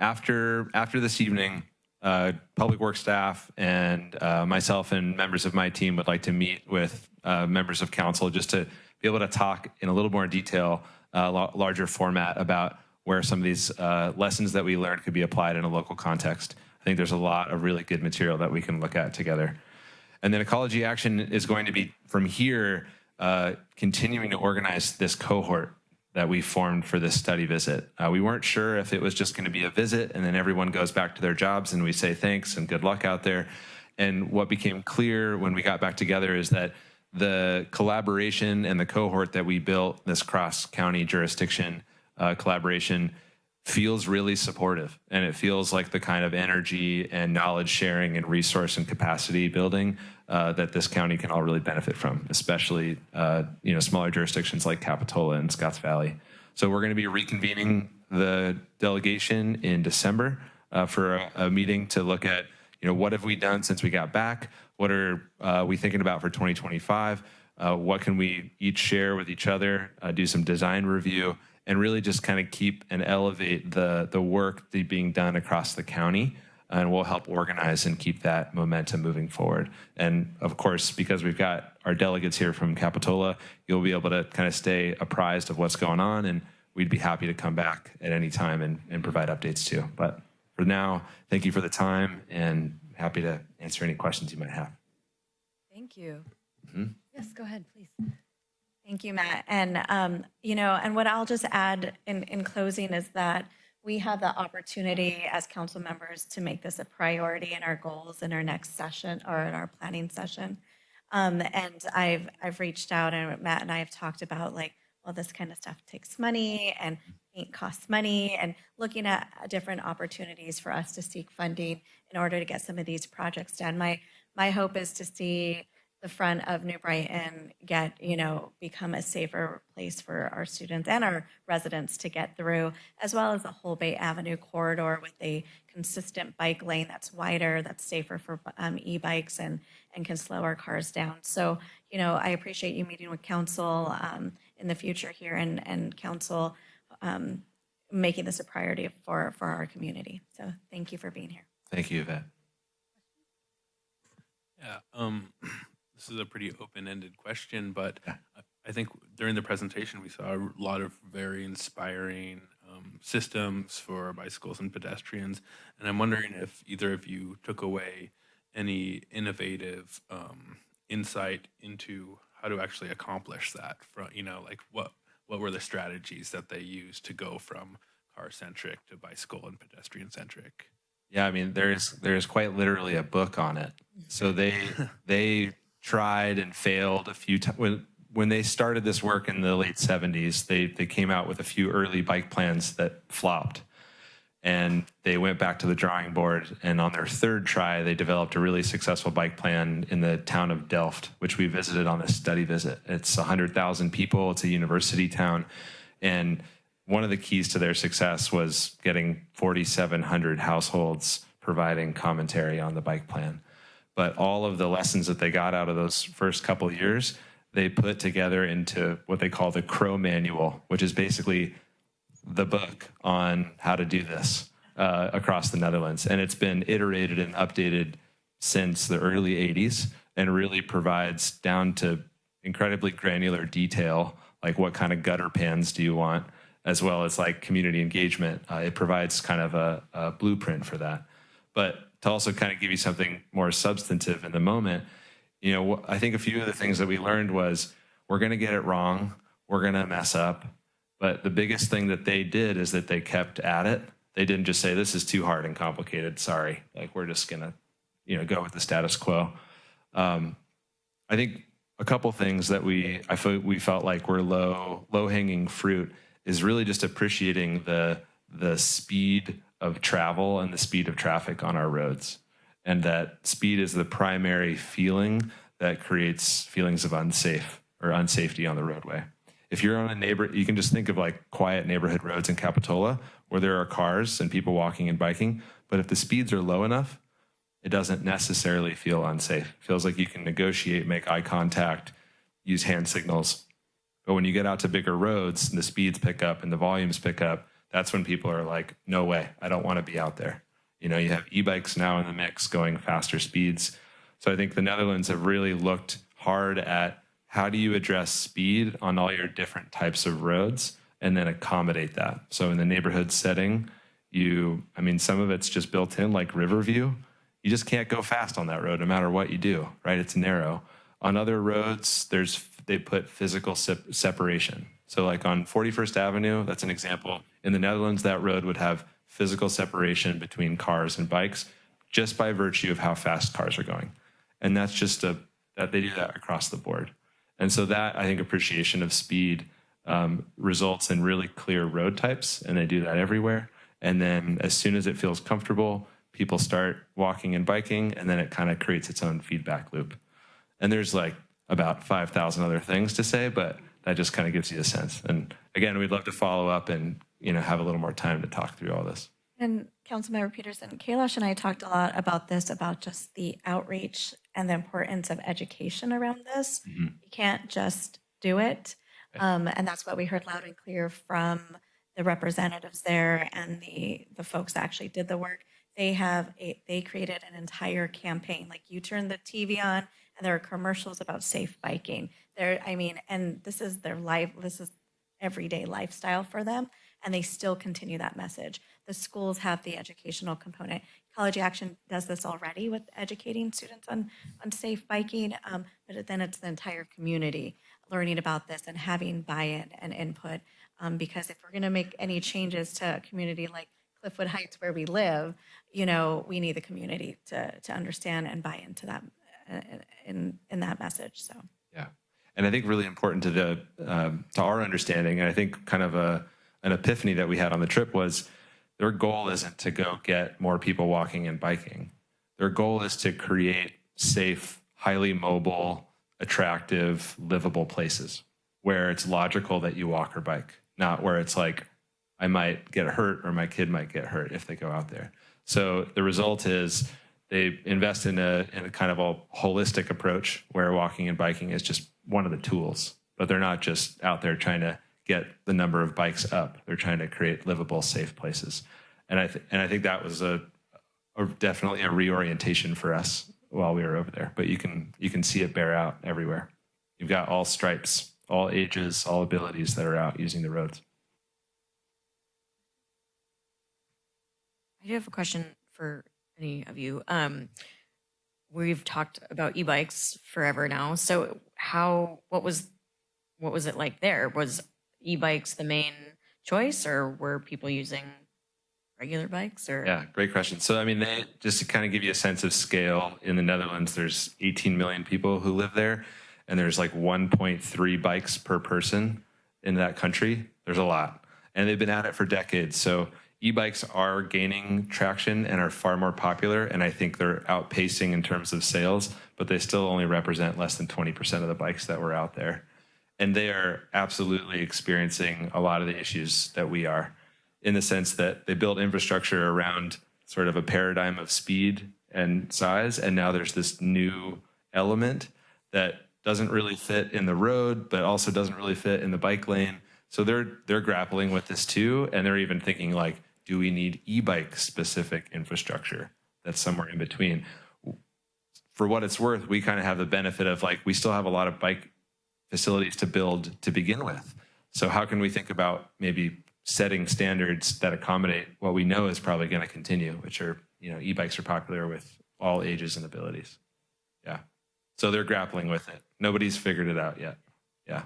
after this evening, Public Works staff and myself and members of my team would like to meet with members of council just to be able to talk in a little more detail, larger format about where some of these lessons that we learned could be applied in a local context. I think there's a lot of really good material that we can look at together. And then Ecology Action is going to be, from here, continuing to organize this cohort that we formed for this study visit. We weren't sure if it was just going to be a visit and then everyone goes back to their jobs and we say thanks and good luck out there. And what became clear when we got back together is that the collaboration and the cohort that we built, this cross-county jurisdiction collaboration, feels really supportive, and it feels like the kind of energy and knowledge sharing and resource and capacity building that this county can all really benefit from, especially smaller jurisdictions like Capitola and Scotts Valley. So we're going to be reconvening the delegation in December for a meeting to look at what have we done since we got back, what are we thinking about for 2025, what can we each share with each other, do some design review, and really just kind of keep and elevate the work being done across the county. And we'll help organize and keep that momentum moving forward. And of course, because we've got our delegates here from Capitola, you'll be able to kind of stay apprised of what's going on, and we'd be happy to come back at any time and provide updates too. But for now, thank you for the time, and happy to answer any questions you might have. Thank you. Mm-hmm. Yes, go ahead, please. Thank you, Matt. And, and what I'll just add in closing is that we have the opportunity as council members to make this a priority in our goals in our next session or in our planning session. And I've reached out, and Matt and I have talked about this kind of stuff takes money and it costs money, and looking at different opportunities for us to seek funding in order to get some of these projects done. My hope is to see the front of New Brighton become a safer place for our students and our residents to get through, as well as the whole Bay Avenue corridor with a consistent bike lane that's wider, that's safer for e-bikes and can slow our cars down. So, I appreciate you meeting with council in the future here and council making this a priority for our community. So thank you for being here. Thank you, Yvette. Yeah, this is a pretty open-ended question, but I think during the presentation we saw a lot of very inspiring systems for bicycles and pedestrians, and I'm wondering if either of you took away any innovative insight into how to actually accomplish that. From what were the strategies that they used to go from car-centric to bicycle and pedestrian-centric? Yeah, I mean, there's quite literally a book on it. So they tried and failed a few times. When they started this work in the late 70s, they came out with a few early bike plans that flopped. And they went back to the drawing board, and on their third try, they developed a really successful bike plan in the town of Delft, which we visited on a study visit. It's 100,000 people. It's a university town. And one of the keys to their success was getting 4,700 households providing commentary on the bike plan. But all of the lessons that they got out of those first couple of years, they put together into what they call the Crow Manual, which is basically the book on how to do this across the Netherlands. And it's been iterated and updated since the early 80s and really provides down to incredibly granular detail, like what kind of gutter pans do you want, as well as like community engagement. It provides kind of a blueprint for that. But to also kind of give you something more substantive in the moment, I think a few of the things that we learned was we're going to get it wrong, we're going to mess up. But the biggest thing that they did is that they kept at it. They didn't just say, this is too hard and complicated, sorry. Like, we're just going to, go with the status quo. I think a couple things that we felt like were low-hanging fruit is really just appreciating the speed of travel and the speed of traffic on our roads. And that speed is the primary feeling that creates feelings of unsafety on the roadway. If you're on you can just think of like quiet neighborhood roads in Capitola where there are cars and people walking and biking, but if the speeds are low enough, it doesn't necessarily feel unsafe. It feels like you can negotiate, make eye contact, use hand signals. But when you get out to bigger roads and the speeds pick up and the volumes pick up, that's when people are like, no way, I don't want to be out there. You have e-bikes now in the mix going faster speeds. So I think the Netherlands have really looked hard at how do you address speed on all your different types of roads and then accommodate that. So in the neighborhood setting, some of it's just built in, like Riverview. You just can't go fast on that road no matter what you do, right? It's narrow. On other roads, they put physical separation. So like on 41st Avenue, that's an example. In the Netherlands, that road would have physical separation between cars and bikes just by virtue of how fast cars are going. And that's just that they do that across the board. And so that, I think, appreciation of speed results in really clear road types, and they do that everywhere. And then as soon as it feels comfortable, people start walking and biking, and then it kind of creates its own feedback loop. And there's like about 5,000 other things to say, but that just kind of gives you a sense. And again, we'd love to follow up and, you know, have a little more time to talk through all this. And Councilmember Peterson, Kailash and I talked a lot about this, about just the outreach and the importance of education around this. You can't just do it. And that's what we heard loud and clear from the representatives there and the folks that actually did the work. They created an entire campaign. Like, you turn the TV on and there are commercials about safe biking. And this is their life. This is everyday lifestyle for them. And they still continue that message. The schools have the educational component. Ecology Action does this already with educating students on safe biking, but then it's the entire community learning about this and having buy-in and input. Because if we're going to make any changes to a community like Cliffwood Heights, where we live, you know, we need the community to understand and buy into that in that message. So yeah, and I think really important to our understanding, and I think kind of an epiphany that we had on the trip was their goal isn't to go get more people walking and biking. Their goal is to create safe, highly mobile, attractive, livable places where it's logical that you walk or bike, not where it's like, I might get hurt or my kid might get hurt if they go out there. So the result is they invest in a kind of a holistic approach where walking and biking is just one of the tools, but they're not just out there trying to get the number of bikes up. They're trying to create livable, safe places. And I think that was definitely a reorientation for us while we were over there. But you can see it bear out everywhere. You've got all stripes, all ages, all abilities that are out using the roads. I do have a question for any of you. We've talked about e-bikes forever now. So what was it like there? Was e-bikes the main choice, or were people using regular bikes? Or Yeah, great question. So, I mean, just to kind of give you a sense of scale, in the Netherlands, there's 18 million people who live there, and there's like 1.3 bikes per person in that country. There's a lot. And they've been at it for decades. So e-bikes are gaining traction and are far more popular, and I think they're outpacing in terms of sales, but they still only represent less than 20% of the bikes that were out there. And they are absolutely experiencing a lot of the issues that we are, in the sense that they built infrastructure around sort of a paradigm of speed and size, and now there's this new element that doesn't really fit in the road, but also doesn't really fit in the bike lane. So they're grappling with this too, and they're even thinking like, do we need e-bike specific infrastructure that's somewhere in between? For what it's worth, we kind of have the benefit of like, we still have a lot of bike facilities to build to begin with. So how can we think about maybe setting standards that accommodate what we know is probably going to continue, which are, you know, e-bikes are popular with all ages and abilities. Yeah. So they're grappling with it. Nobody's figured it out yet. Yeah.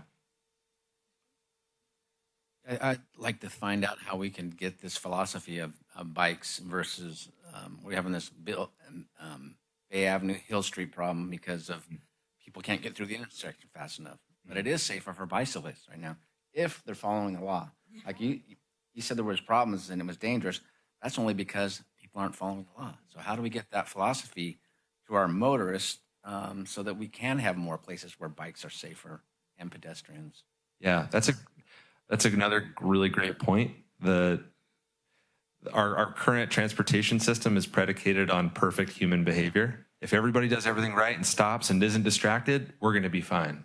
I'd like to find out how we can get this philosophy of bikes versus we're having this Bay Avenue Hill Street problem because of people can't get through the intersection fast enough. But it is safer for bicyclists right now if they're following the law. Like you said there was problems and it was dangerous. That's only because people aren't following the law. So how do we get that philosophy to our motorists so that we can have more places where bikes are safer and pedestrians? Yeah, that's another really great point. Our current transportation system is predicated on perfect human behavior. If everybody does everything right and stops and isn't distracted, we're going to be fine.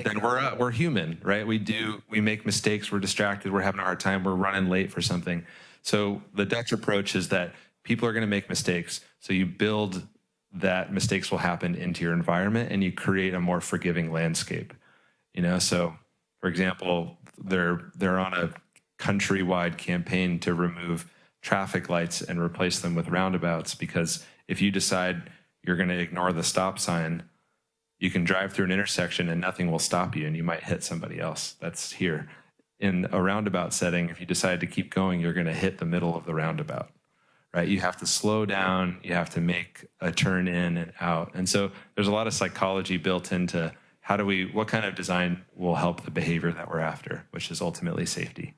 Then we're human, right? We make mistakes, we're distracted, we're having a hard time, we're running late for something. So the Dutch approach is that people are going to make mistakes. So you build that mistakes will happen into your environment and you create a more forgiving landscape. You know, so for example, they're on a countrywide campaign to remove traffic lights and replace them with roundabouts, because if you decide you're going to ignore the stop sign, you can drive through an intersection and nothing will stop you and you might hit somebody else. That's here. In a roundabout setting, if you decide to keep going, you're going to hit the middle of the roundabout, right? You have to slow down. You have to make a turn in and out. And so there's a lot of psychology built into what kind of design will help the behavior that we're after, which is ultimately safety,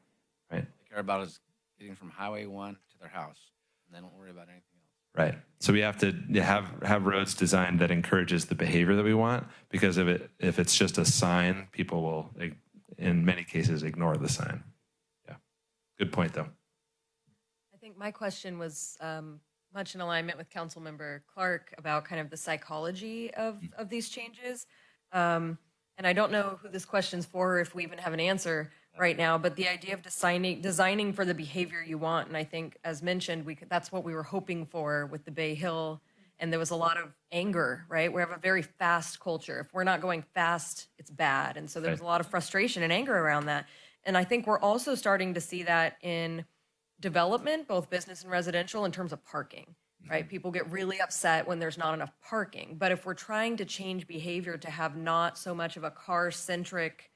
right? They care about is getting from Highway 1 to their house, and they don't worry about anything else. Right. So we have to have roads designed that encourages the behavior that we want, because if it's just a sign, people will, in many cases, ignore the sign. Yeah. Good point, though. I think my question was much in alignment with Councilmember Clark about kind of the psychology of these changes. And I don't know who this question's for, or if we even have an answer right now, but the idea of designing for the behavior you want. And I think, as mentioned, that's what we were hoping for with the Bay Hill. And there was a lot of anger, right? We have a very fast culture. If we're not going fast, it's bad. And so there was a lot of frustration and anger around that. And I think we're also starting to see that in development, both business and residential, in terms of parking, right? People get really upset when there's not enough parking. But if we're trying to change behavior to have not so much of a car-centric,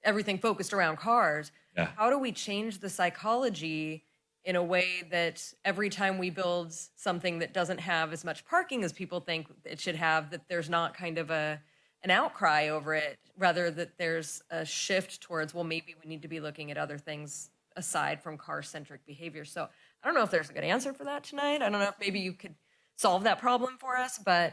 everything focused around cars, how do we change the psychology in a way that every time we build something that doesn't have as much parking as people think it should have, that there's not kind of an outcry over it, rather that there's a shift towards, well, maybe we need to be looking at other things aside from car-centric behavior. So I don't know if there's a good answer for that tonight. I don't know if maybe you could solve that problem for us, but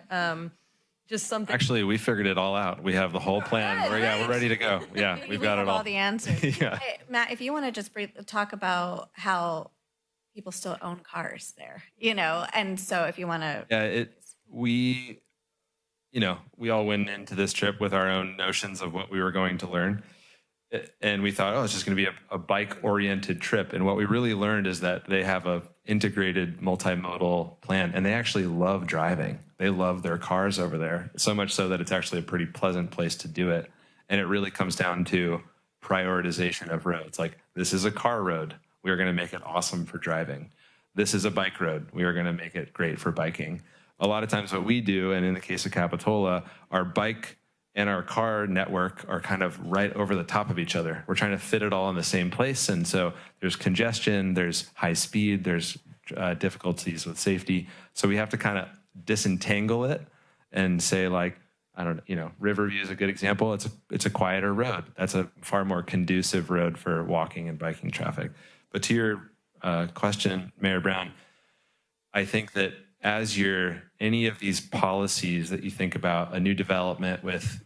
just something. Actually, we figured it all out. We have the whole plan. We're ready to go. Yeah, we've got it all. All the answers. Yeah. Hey, Matt, if you want to just talk about how people still own cars there, and so if you want to. Yeah, we all went into this trip with our own notions of what we were going to learn. And we thought, it's just going to be a bike-oriented trip. And what we really learned is that they have a integrated multimodal plan, and they actually love driving. They love their cars over there, so much so that it's actually a pretty pleasant place to do it. And it really comes down to prioritization of roads. Like, this is a car road. We are going to make it awesome for driving. This is a bike road. We are going to make it great for biking. A lot of times what we do, and in the case of Capitola, our bike and our car network are kind of right over the top of each other. We're trying to fit it all in the same place. And so there's congestion, there's high speed, there's difficulties with safety. So we have to kind of disentangle it and say, like, Riverview is a good example. It's a quieter road. That's a far more conducive road for walking and biking traffic. But to your question, Mayor Brown, I think that as any of these policies that you think about, a new development with,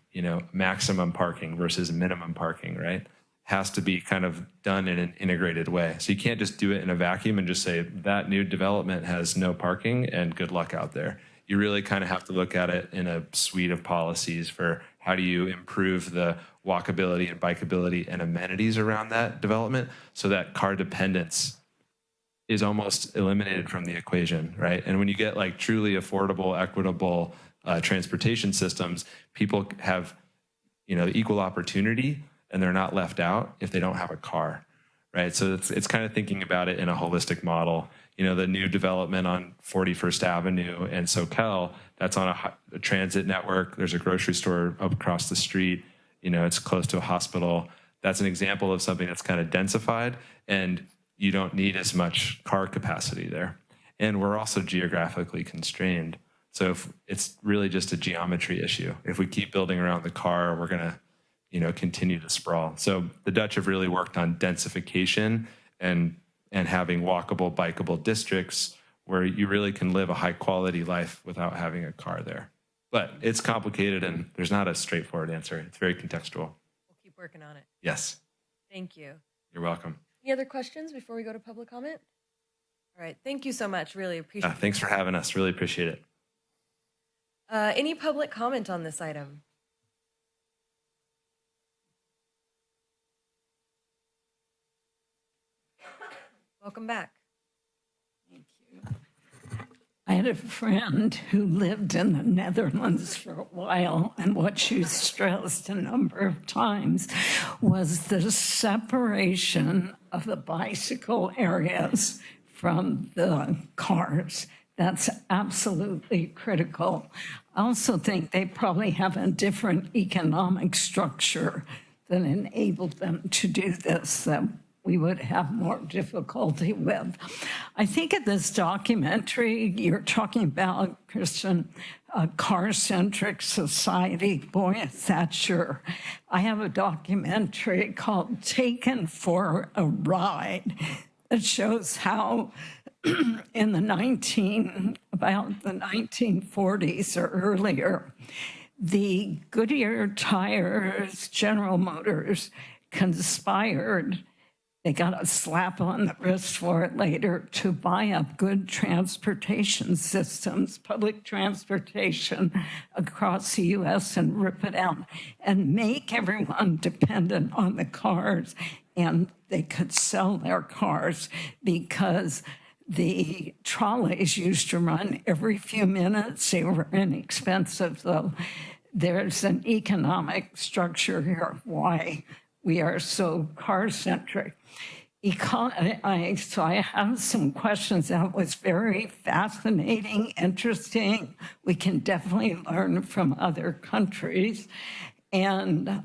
maximum parking versus minimum parking, right, has to be kind of done in an integrated way. So you can't just do it in a vacuum and just say that new development has no parking and good luck out there. You really kind of have to look at it in a suite of policies for how do you improve the walkability and bikeability and amenities around that development so that car dependence is almost eliminated from the equation, right? And when you get like truly affordable, equitable transportation systems, people have, equal opportunity and they're not left out if they don't have a car, right? So it's kind of thinking about it in a holistic model. The new development on 41st Avenue and Soquel, that's on a transit network. There's a grocery store up across the street. It's close to a hospital. That's an example of something that's kind of densified, and you don't need as much car capacity there. And we're also geographically constrained. So if it's really just a geometry issue. If we keep building around the car, we're going to, continue to sprawl. So the Dutch have really worked on densification and having walkable, bikeable districts where you really can live a high quality life without having a car there. But it's complicated and there's not a straightforward answer. It's very contextual. We'll keep working on it. Yes. Thank you. You're welcome. Any other questions before we go to public comment? All right. Thank you so much. Really appreciate it. Thanks for having us. Really appreciate it. Any public comment on this item? Welcome back. I had a friend who lived in the Netherlands for a while, and what she stressed a number of times was the separation of the bicycle areas from the cars. That's absolutely critical. I also think they probably have a different economic structure that enabled them to do this that we would have more difficulty with. I think in this documentary, you're talking about, Christian, a car-centric society. Boy, is that sure. I have a documentary called Taken for a Ride that shows how in about the 1940s or earlier, the Goodyear tires, General Motors, conspired. They got a slap on the wrist for it later to buy up good transportation systems, public transportation across the U.S. and rip it out and make everyone dependent on the cars. And they could sell their cars because the trolleys used to run every few minutes. They were inexpensive, though. There's an economic structure here of why we are so car-centric. So I have some questions. That was very fascinating, interesting. We can definitely learn from other countries. And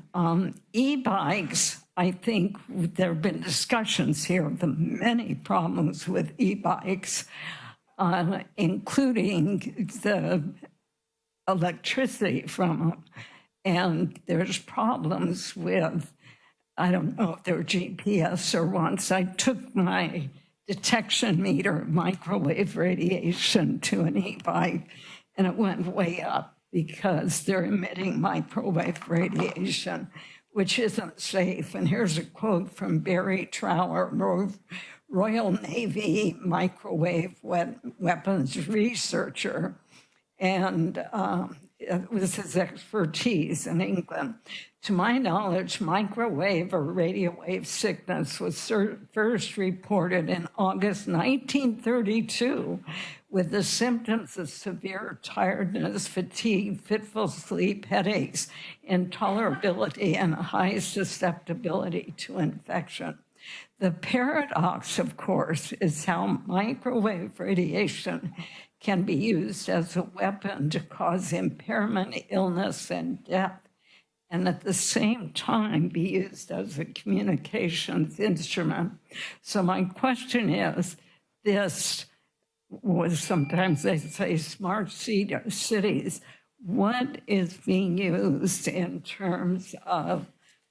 e-bikes, I think there have been discussions here of the many problems with e-bikes, including the electricity from them. And there's problems with, I don't know if they're GPS or once I took my detection meter, microwave radiation, to an e-bike, and it went way up because they're emitting microwave radiation, which isn't safe. And here's a quote from Barry Trower, Royal Navy microwave weapons researcher. And it was his expertise in England. To my knowledge, microwave or radio wave sickness was first reported in August 1932 with the symptoms of severe tiredness, fatigue, fitful sleep, headaches, intolerability, and high susceptibility to infection. The paradox, of course, is how microwave radiation can be used as a weapon to cause impairment, illness, and death, and at the same time be used as a communications instrument. So my question is, this was, sometimes they say smart cities, what is being used in terms of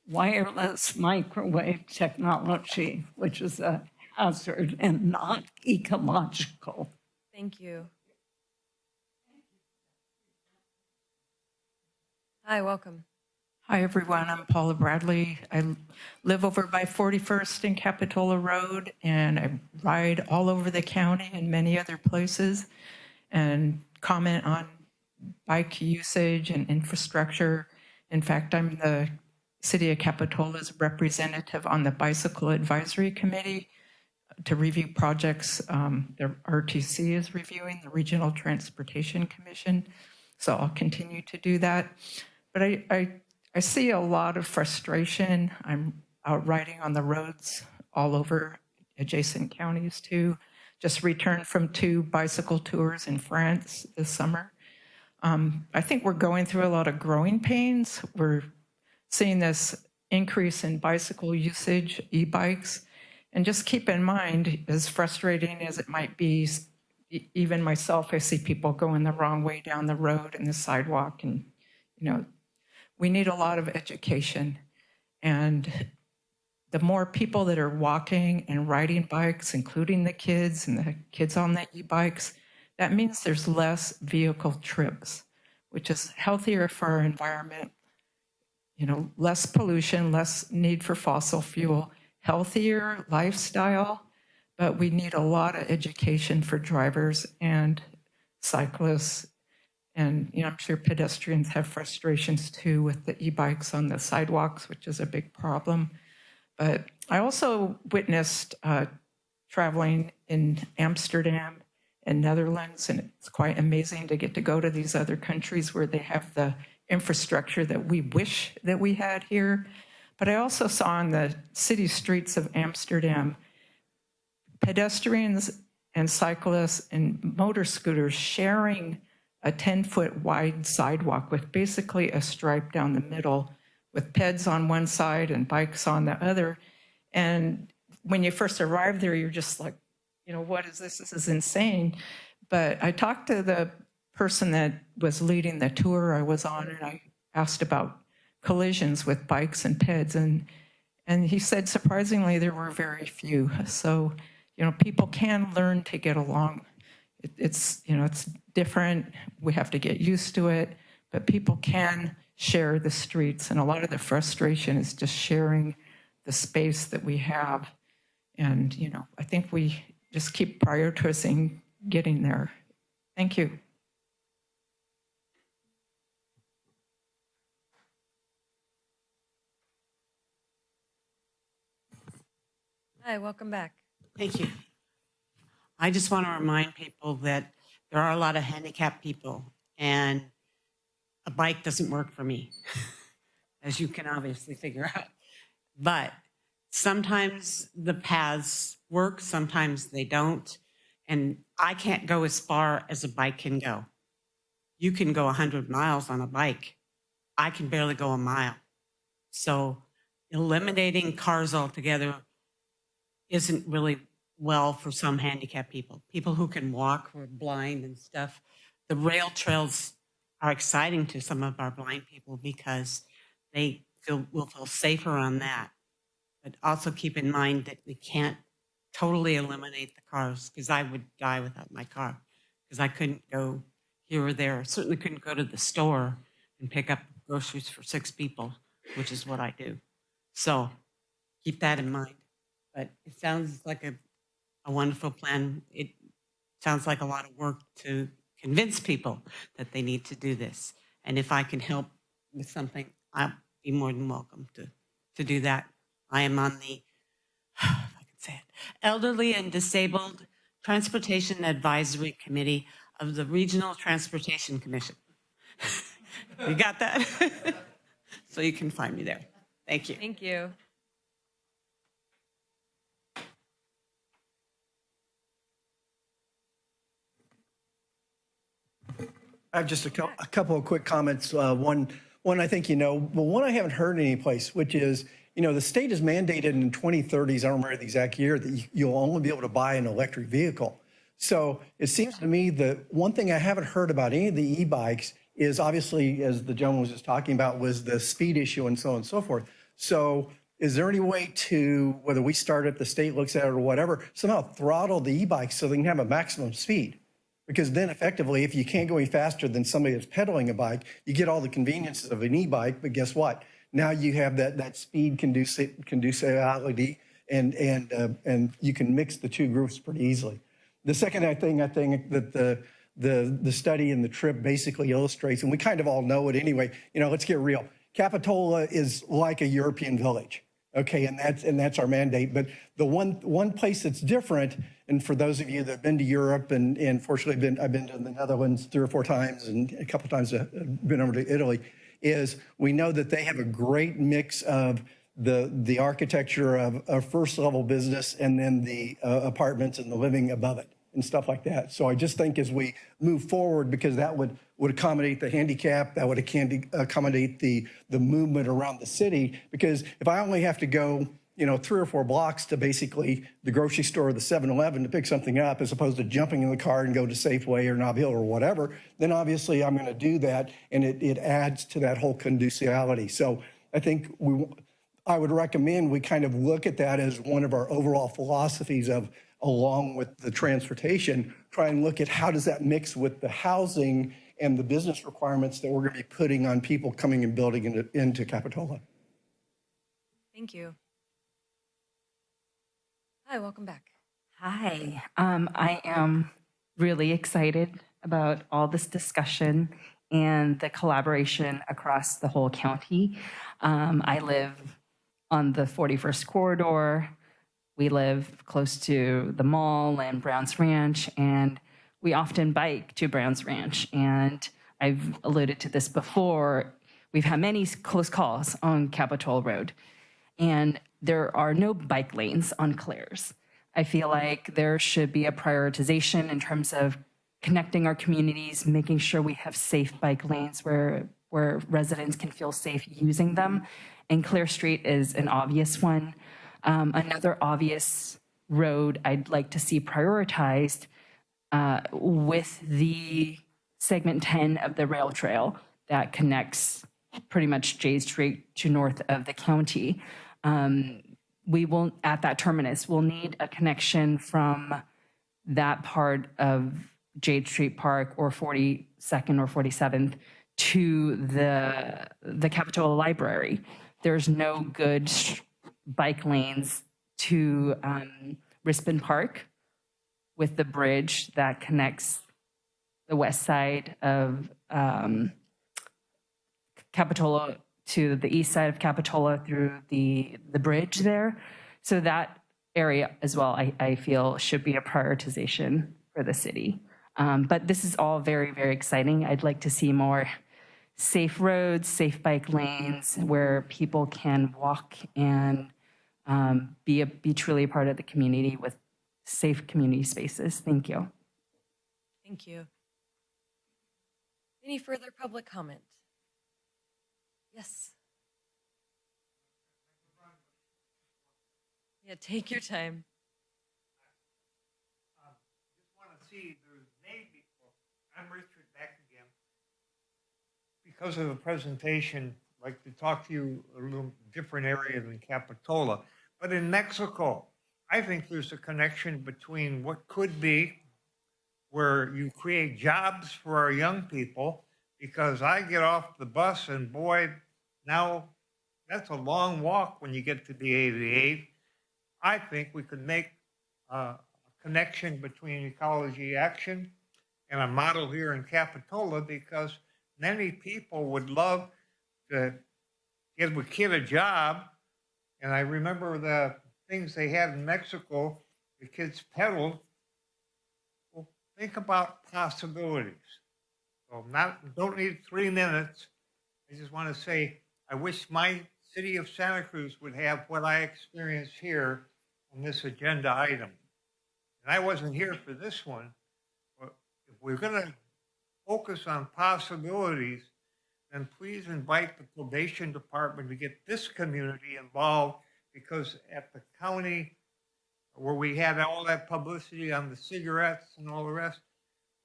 wireless microwave technology, which is a hazard and not ecological? Thank you. Hi, welcome. Hi, everyone. I'm Paula Bradley. I live over by 41st and Capitola Road, and I ride all over the county and many other places and comment on bike usage and infrastructure. In fact, I'm the City of Capitola's representative on the Bicycle Advisory Committee to review projects the RTC is reviewing, the Regional Transportation Commission. So I'll continue to do that. But I see a lot of frustration. I'm out riding on the roads all over adjacent counties too. Just returned from 2 bicycle tours in France this summer. I think we're going through a lot of growing pains. We're seeing this increase in bicycle usage, e-bikes. And just keep in mind, as frustrating as it might be, even myself, I see people going the wrong way down the road and the sidewalk. And, we need a lot of education. And the more people that are walking and riding bikes, including the kids and the kids on the e-bikes, that means there's less vehicle trips, which is healthier for our environment. Less pollution, less need for fossil fuel, healthier lifestyle, but we need a lot of education for drivers and cyclists. And I'm sure pedestrians have frustrations too with the e-bikes on the sidewalks, which is a big problem. But I also witnessed traveling in Amsterdam and Netherlands, and it's quite amazing to get to go to these other countries where they have the infrastructure that we wish that we had here. But I also saw on the city streets of Amsterdam, pedestrians and cyclists and motor scooters sharing a 10-foot wide sidewalk with basically a stripe down the middle with peds on one side and bikes on the other. And when you first arrive there, you're just like, you know, what is this? This is insane. But I talked to the person that was leading the tour I was on, and I asked about collisions with bikes and peds, and he said surprisingly there were very few. So, you know, people can learn to get along. It's, you know, it's different. We have to get used to it, but people can share the streets, and a lot of the frustration is just sharing the space that we have. And, you know, I think we just keep prioritizing getting there. Thank you. Hi, welcome back. Thank you. I just want to remind people that there are a lot of handicapped people, and a bike doesn't work for me, as you can obviously figure out. But sometimes the paths work, sometimes they don't, and I can't go as far as a bike can go. You can go 100 miles on a bike. I can barely go a mile. So eliminating cars altogether isn't really well for some handicapped people, people who can walk or blind and stuff. The rail trails are exciting to some of our blind people because they will feel safer on that. But also keep in mind that we can't totally eliminate the cars, because I would die without my car, because I couldn't go here or there. Certainly couldn't go to the store and pick up groceries for 6 people, which is what I do. So keep that in mind. But it sounds like a wonderful plan. It sounds like a lot of work to convince people that they need to do this. And if I can help with something, I'll be more than welcome to do that. I am on the, if I can say it, Elderly and Disabled Transportation Advisory Committee of the Regional Transportation Commission. You got that? So you can find me there. Thank you. Thank you. I have just a couple of quick comments. One I think you know, but one I haven't heard any place, which is, you know, the state has mandated in 2030s, I don't remember the exact year, that you'll only be able to buy an electric vehicle. So it seems to me that one thing I haven't heard about any of the e-bikes is obviously, as the gentleman was just talking about, was the speed issue and so on and so forth. So is there any way to, whether we start it, the state looks at it or whatever, somehow throttle the e-bikes so they can have a maximum speed? Because then effectively, if you can't go any faster than somebody that's pedaling a bike, you get all the conveniences of an e-bike, but guess what? Now you have that speed conducivality, and you can mix the two groups pretty easily. The second thing I think that the study and the trip basically illustrates, and we kind of all know it anyway, you know, let's get real. Capitola is like a European village. Okay, and that's our mandate. But the one place that's different, and for those of you that have been to Europe, and fortunately I've been to the Netherlands 3 or 4 times, and a couple of times I've been over to Italy, is we know that they have a great mix of the architecture of first level business and then the apartments and the living above it and stuff like that. So I just think as we move forward, because that would accommodate the handicap, that would accommodate the movement around the city. Because if I only have to go, you know, 3 or 4 blocks to basically the grocery store or the 7-Eleven to pick something up, as opposed to jumping in the car and go to Safeway or Nob Hill or whatever, then obviously I'm going to do that, and it adds to that whole conduciality. So I think I would recommend we kind of look at that as one of our overall philosophies of, along with the transportation, try and look at how does that mix with the housing and the business requirements that we're going to be putting on people coming and building into Capitola. Thank you. Hi, welcome back. Hi, I am really excited about all this discussion and the collaboration across the whole county. I live on the 41st corridor. We live close to the mall and Brown's Ranch, and we often bike to Brown's Ranch. And I've alluded to this before. We've had many close calls on Capitola Road, and there are no bike lanes on Claire's. I feel like there should be a prioritization in terms of connecting our communities, making sure we have safe bike lanes where residents can feel safe using them. And Claire Street is an obvious one. Another obvious road I'd like to see prioritized with the segment 10 of the rail trail that connects pretty much J Street to north of the county. We will, at that terminus, we'll need a connection from that part of Jade Street Park or 42nd or 47th to the Capitola Library. There's no good bike lanes to Rispin Park with the bridge that connects the west side of Capitola to the east side of Capitola through the bridge there. So that area as well, I feel should be a prioritization for the city. But this is all very, very exciting. I'd like to see more safe roads, safe bike lanes where people can walk and be truly a part of the community with safe community spaces. Thank you. Thank you. Any further public comment? Yes. Yeah, take your time. Just want to see, there's maybe, I'm Richard back again. Because of the presentation, I'd like to talk to you a little different area than Capitola. But in Mexico, I think there's a connection between what could be where you create jobs for our young people, because I get off the bus and boy, now that's a long walk when you get to the 88. I think we could make a connection between ecology action and a model here in Capitola, because many people would love to give a kid a job. And I remember the things they had in Mexico, the kids pedaled. Well, think about possibilities. So don't need 3 minutes. I just want to say, I wish my city of Santa Cruz would have what I experienced here on this agenda item. And I wasn't here for this one, but if we're going to focus on possibilities, then please invite the probation department to get this community involved, because at the county where we had all that publicity on the cigarettes and all the rest,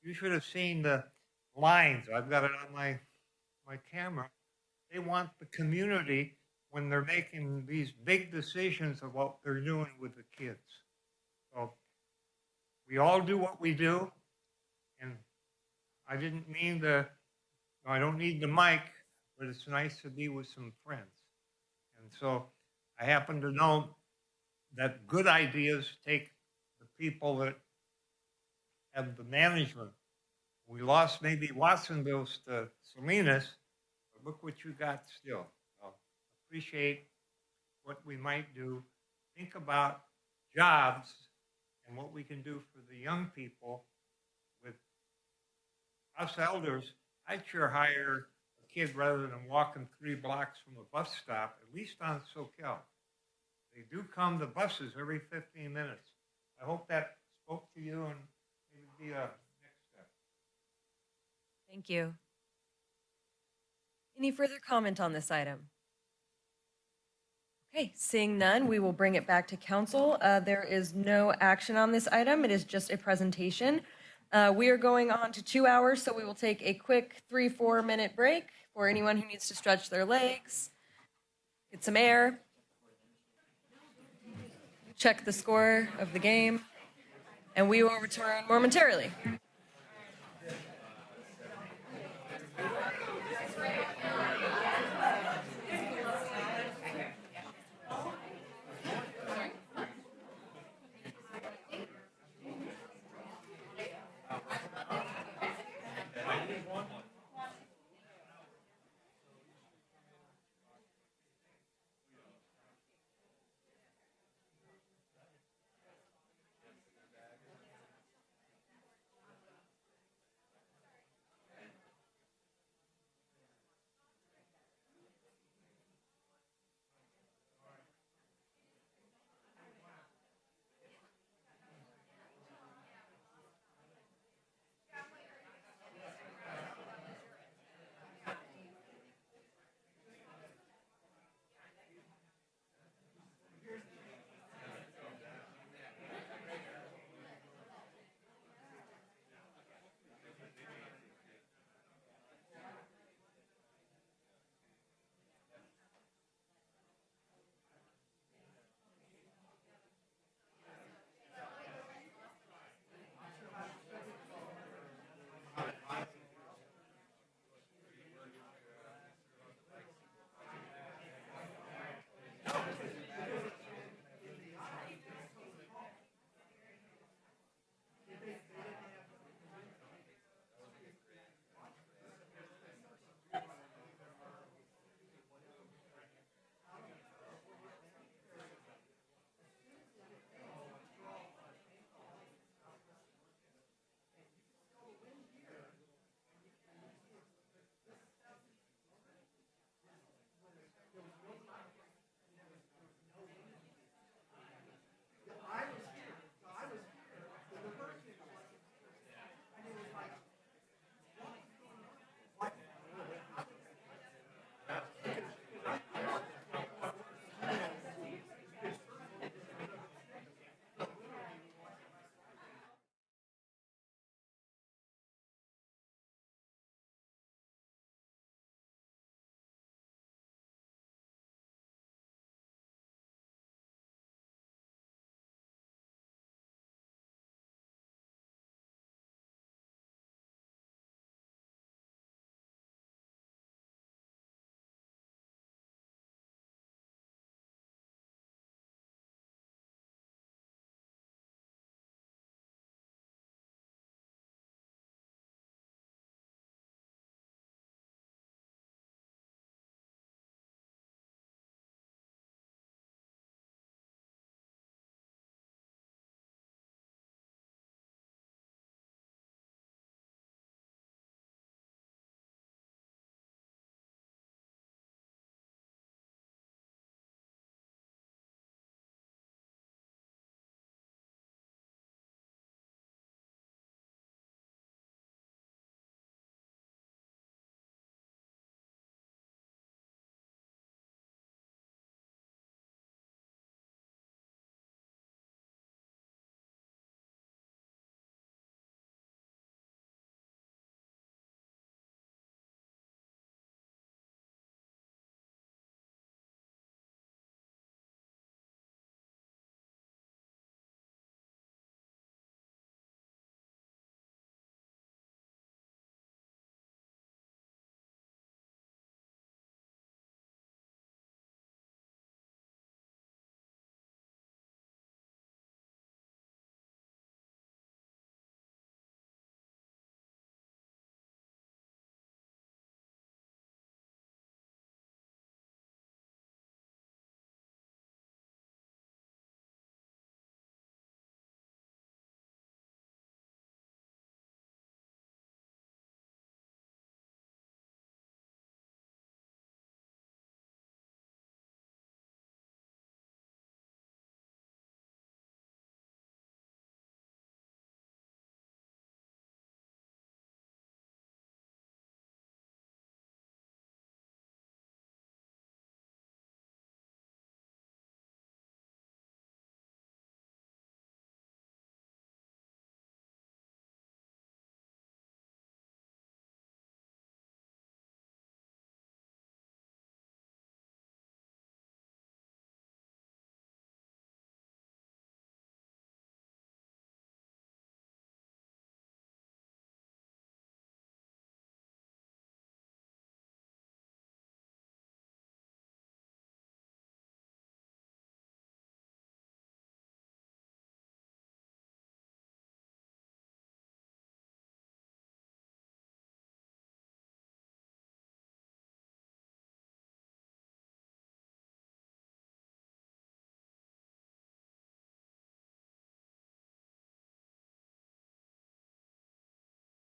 you should have seen the lines. I've got it on my camera. They want the community when they're making these big decisions of what they're doing with the kids. So we all do what we do, and I didn't mean I don't need the mic, but it's nice to be with some friends. And so I happen to know that good ideas take the people that have the management. We lost maybe Watsonville's to Salinas, but look what you got still. So appreciate what we might do. Think about jobs and what we can do for the young people. With us elders, I'd sure hire a kid rather than walking 3 blocks from a bus stop, at least on SoCal. They do come to buses every 15 minutes. I hope that spoke to you and maybe be a next step. Thank you. Any further comment on this item? Okay, seeing none, we will bring it back to council. There is no action on this item. It is just a presentation. We are going on to 2 hours, so we will take a quick 3-4 minute break for anyone who needs to stretch their legs, get some air, check the score of the game, and we will return momentarily.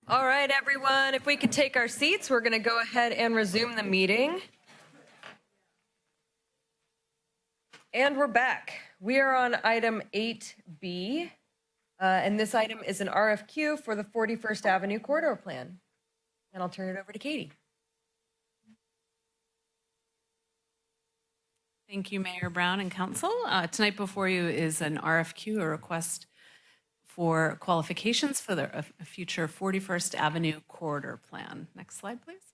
All right, everyone, if we could take our seats, we're going to go ahead and resume the meeting. And we're back. We are on item 8B, and this item is an RFQ for the 41st Avenue Corridor Plan. And I'll turn it over to Katie. Thank you, Mayor Brown and Council. Tonight before you is an RFQ, a request for qualifications for a future 41st Avenue Corridor Plan. Next slide, please.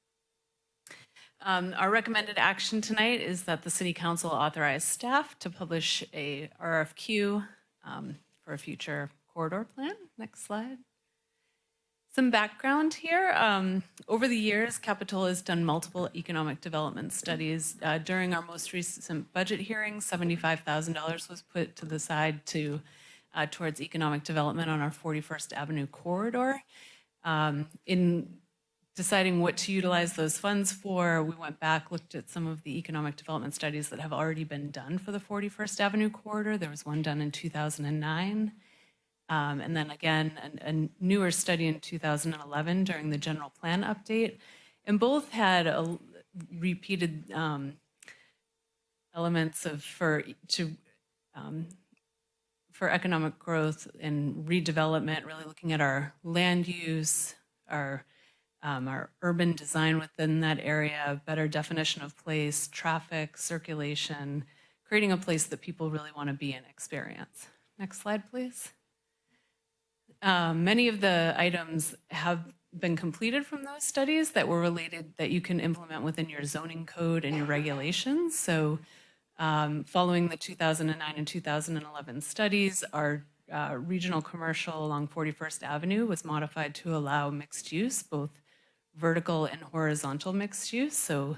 Our recommended action tonight is that the City Council authorize staff to publish a RFQ for a future corridor plan. Next slide. Some background here. Over the years, Capitola has done multiple economic development studies. During our most recent budget hearing, $75,000 was put to the side towards economic development on our 41st Avenue corridor. In deciding what to utilize those funds for, we went back, looked at some of the economic development studies that have already been done for the 41st Avenue corridor. There was one done in 2009. And then again, a newer study in 2011 during the general plan update. And both had repeated elements for economic growth and redevelopment, really looking at our land use, our urban design within that area, better definition of place, traffic, circulation, creating a place that people really want to be and experience. Next slide, please. Many of the items have been completed from those studies that were related that you can implement within your zoning code and your regulations. So following the 2009 and 2011 studies, our regional commercial along 41st Avenue was modified to allow mixed use, both vertical and horizontal mixed use. So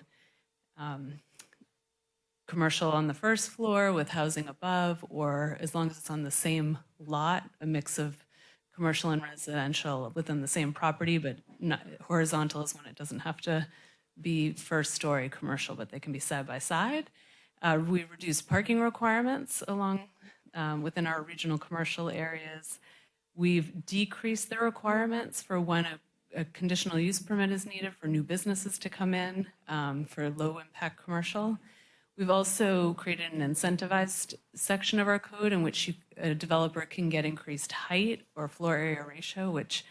commercial on the first floor with housing above, or as long as it's on the same lot, a mix of commercial and residential within the same property, but not, horizontal is when it doesn't have to be first story commercial, but they can be side by side. We reduced parking requirements along within our regional commercial areas. We've decreased the requirements for when a conditional use permit is needed for new businesses to come in for low impact commercial. We've also created an incentivized section of our code in which a developer can get increased height or floor area ratio, which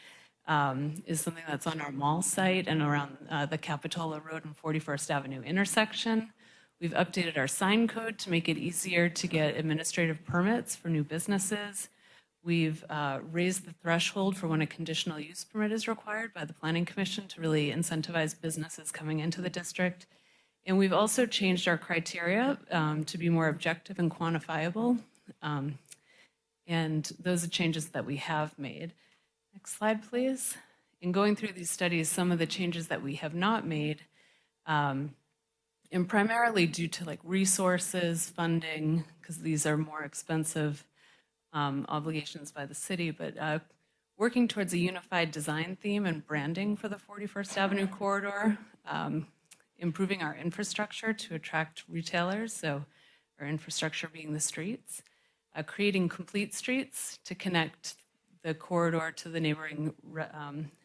is something that's on our mall site and around the Capitola Road and 41st Avenue intersection. We've updated our sign code to make it easier to get administrative permits for new businesses. We've raised the threshold for when a conditional use permit is required by the Planning Commission to really incentivize businesses coming into the district. And we've also changed our criteria to be more objective and quantifiable. And those are changes that we have made. Next slide, please. In going through these studies, some of the changes that we have not made, and primarily due to like resources, funding, because these are more expensive obligations by the city, but working towards a unified design theme and branding for the 41st Avenue corridor, improving our infrastructure to attract retailers, so our infrastructure being the streets, creating complete streets to connect the corridor to the neighboring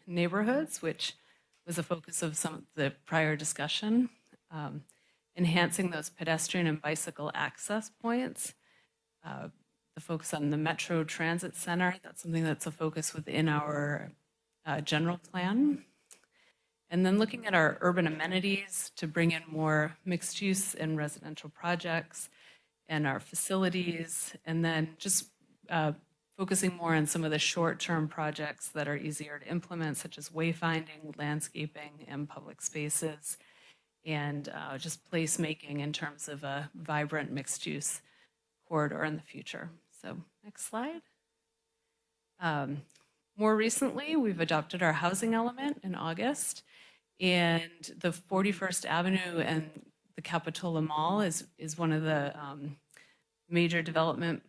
neighborhoods, which was a focus of some of the prior discussion, enhancing those pedestrian and bicycle access points, the focus on the Metro Transit Center, that's something that's a focus within our general plan. And then looking at our urban amenities to bring in more mixed use and residential projects and our facilities, and then just focusing more on some of the short-term projects that are easier to implement, such as wayfinding, landscaping, and public spaces, and just placemaking in terms of a vibrant mixed-use corridor in the future. So next slide. More recently, we've adopted our housing element in August, and the 41st Avenue and the Capitola Mall is one of the major development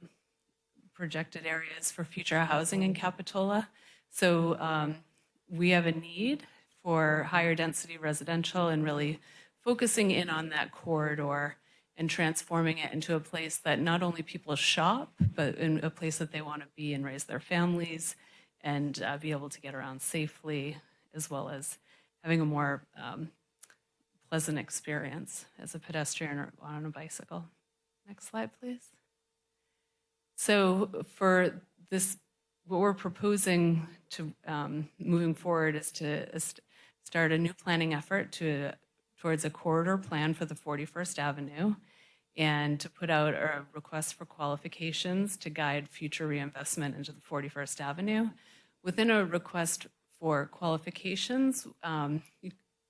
projected areas for future housing in Capitola. So we have a need for higher density residential and really focusing in on that corridor and transforming it into a place that not only people shop, but in a place that they want to be and raise their families and be able to get around safely as well as having a more pleasant experience as a pedestrian or on a bicycle. Next slide, please. So for this, what we're proposing to moving forward is to start a new planning effort towards a corridor plan for the 41st Avenue, and to put out a request for qualifications to guide future reinvestment into the 41st Avenue. Within a request for qualifications,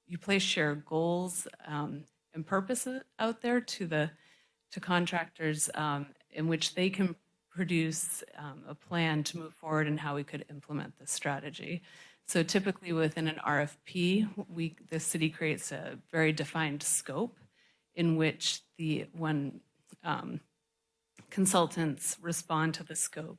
you place your goals and purposes out there to contractors in which they can produce a plan to move forward and how we could implement this strategy. So typically within an RFP, the city creates a very defined scope in which when consultants respond to the scope,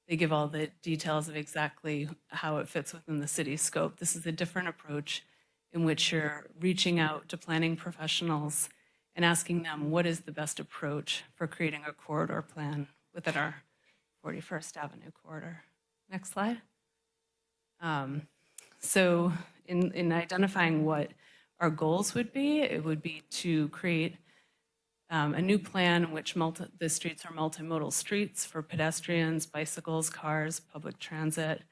they give all the details of exactly how it fits within the city's scope. This is a different approach in which you're reaching out to planning professionals and asking them what is the best approach for creating a corridor plan within our 41st Avenue corridor. Next slide. So in identifying what our goals would be, it would be to create a new plan in which the streets are multimodal streets for pedestrians, bicycles, cars, public transit,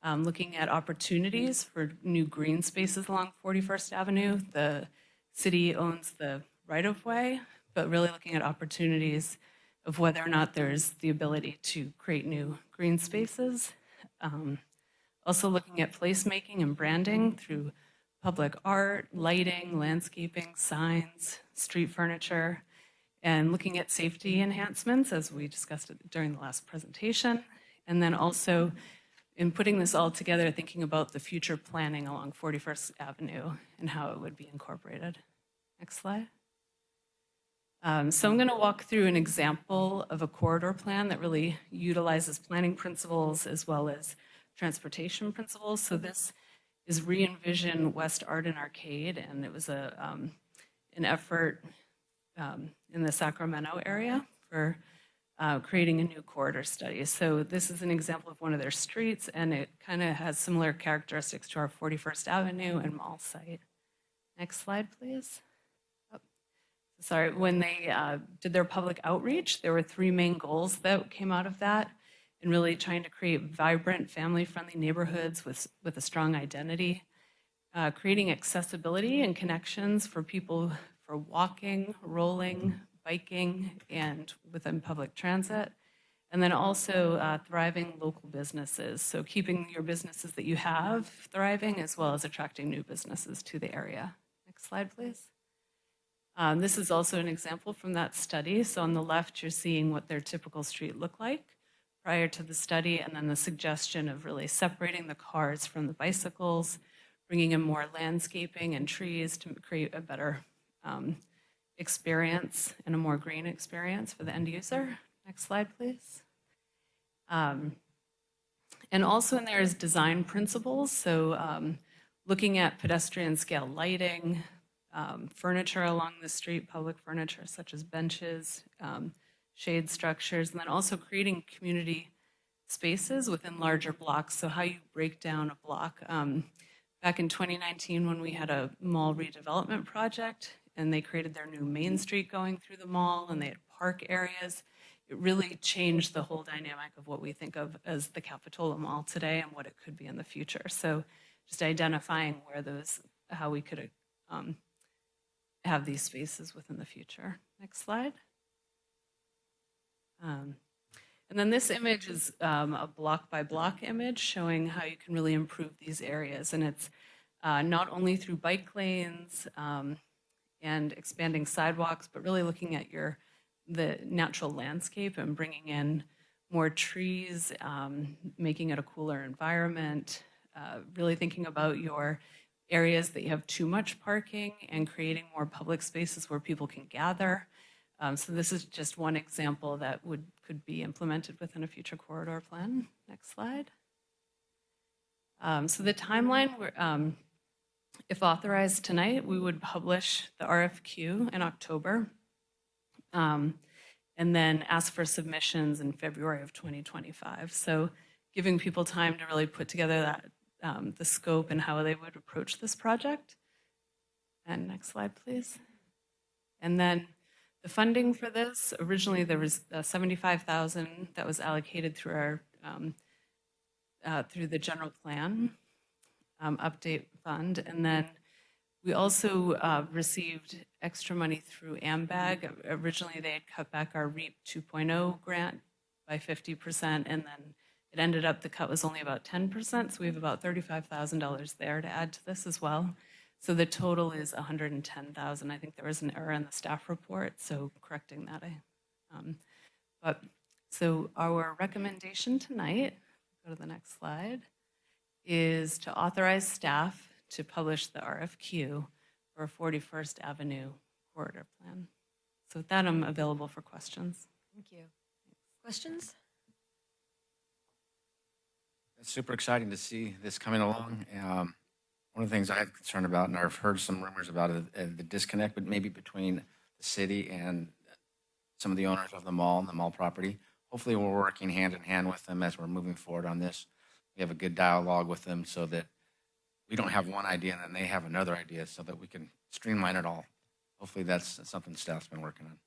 looking at opportunities for new green spaces along 41st Avenue. The city owns the right-of-way, but really looking at opportunities of whether or not there's the ability to create new green spaces. Also looking at placemaking and branding through public art, lighting, landscaping, signs, street furniture, and looking at safety enhancements, as we discussed during the last presentation. And then also, in putting this all together, thinking about the future planning along 41st Avenue and how it would be incorporated. Next slide. So I'm going to walk through an example of a corridor plan that really utilizes planning principles as well as transportation principles. So this is Re-Envision West Arden Arcade, and it was an effort in the Sacramento area for creating a new corridor study. So this is an example of one of their streets, and it kind of has similar characteristics to our 41st Avenue and Mall site. Next slide, please. Sorry, when they did their public outreach, there were 3 main goals that came out of that, and really trying to create vibrant, family-friendly neighborhoods with a strong identity, creating accessibility and connections for people for walking, rolling, biking, and within public transit, and then also thriving local businesses. So keeping your businesses that you have thriving, as well as attracting new businesses to the area. Next slide, please. This is also an example from that study. So on the left, you're seeing what their typical street looked like prior to the study, and then the suggestion of really separating the cars from the bicycles, bringing in more landscaping and trees to create a better experience and a more green experience for the end user. Next slide, please. And also in there is design principles. So looking at pedestrian scale lighting, furniture along the street, public furniture such as benches, shade structures, and then also creating community spaces within larger blocks. So how you break down a block. Back in 2019, when we had a mall redevelopment project, and they created their new Main Street going through the mall, and they had park areas, it really changed the whole dynamic of what we think of as the Capitola Mall today and what it could be in the future. So just identifying how we could have these spaces within the future. Next slide. And then this image is a block by block image showing how you can really improve these areas. And it's not only through bike lanes and expanding sidewalks, but really looking at the natural landscape and bringing in more trees, making it a cooler environment, really thinking about your areas that you have too much parking and creating more public spaces where people can gather. So this is just one example that could be implemented within a future corridor plan. Next slide. So the timeline, if authorized tonight, we would publish the RFQ in October, and then ask for submissions in February of 2025. So giving people time to really put together the scope and how they would approach this project. And next slide, please. And then the funding for this, originally there was 75,000 that was allocated through our through the general plan update fund, and then we also received extra money through AMBAG. Originally, they had cut back our REAP 2.0 grant by 50%, and then it ended up the cut was only about 10%, so we have about $35,000 there to add to this as well. So the total is 110,000. I think there was an error in the staff report, so correcting that. So our recommendation tonight, go to the next slide, is to authorize staff to publish the RFQ for a 41st Avenue corridor plan. So with that, I'm available for questions. Thank you. Questions? It's super exciting to see this coming along. One of the things I have concern about, and I've heard some rumors about it, the disconnect, but maybe between the city and some of the owners of the mall and the mall property. Hopefully, we're working hand in hand with them as we're moving forward on this. We have a good dialogue with them so that we don't have one idea and then they have another idea, so that we can streamline it all. Hopefully, that's something staff's been working on.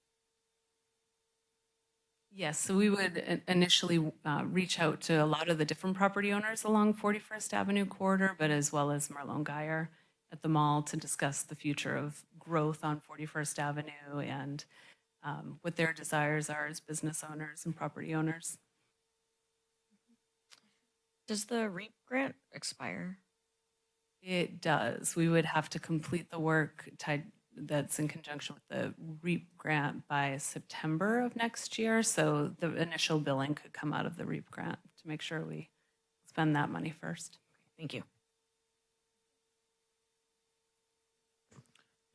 Yes, so we would initially reach out to a lot of the different property owners along 41st Avenue corridor, but as well as Marlon Geyer at the mall to discuss the future of growth on 41st Avenue and what their desires are as business owners and property owners. Does the REAP grant expire? It does. We would have to complete the work that's in conjunction with the REAP grant by September of next year. So the initial billing could come out of the REAP grant to make sure we spend that money first. Thank you.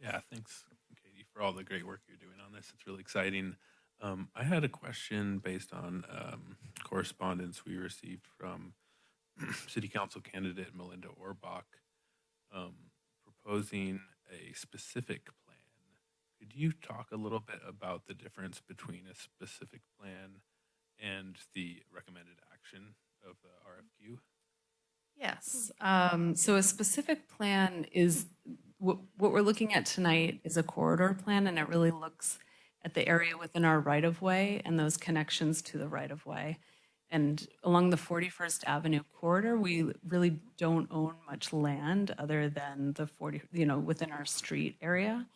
Yeah, thanks, Katie, for all the great work you're doing on this. It's really exciting. I had a question based on correspondence we received from City Council candidate Melinda Orbach proposing a specific plan. Could you talk a little bit about the difference between a specific plan and the recommended action of the RFQ? Yes. So a specific plan is what we're looking at tonight is a corridor plan, and it really looks at the area within our right-of-way and those connections to the right-of-way. And along the 41st Avenue corridor, we really don't own much land other than the within our street area.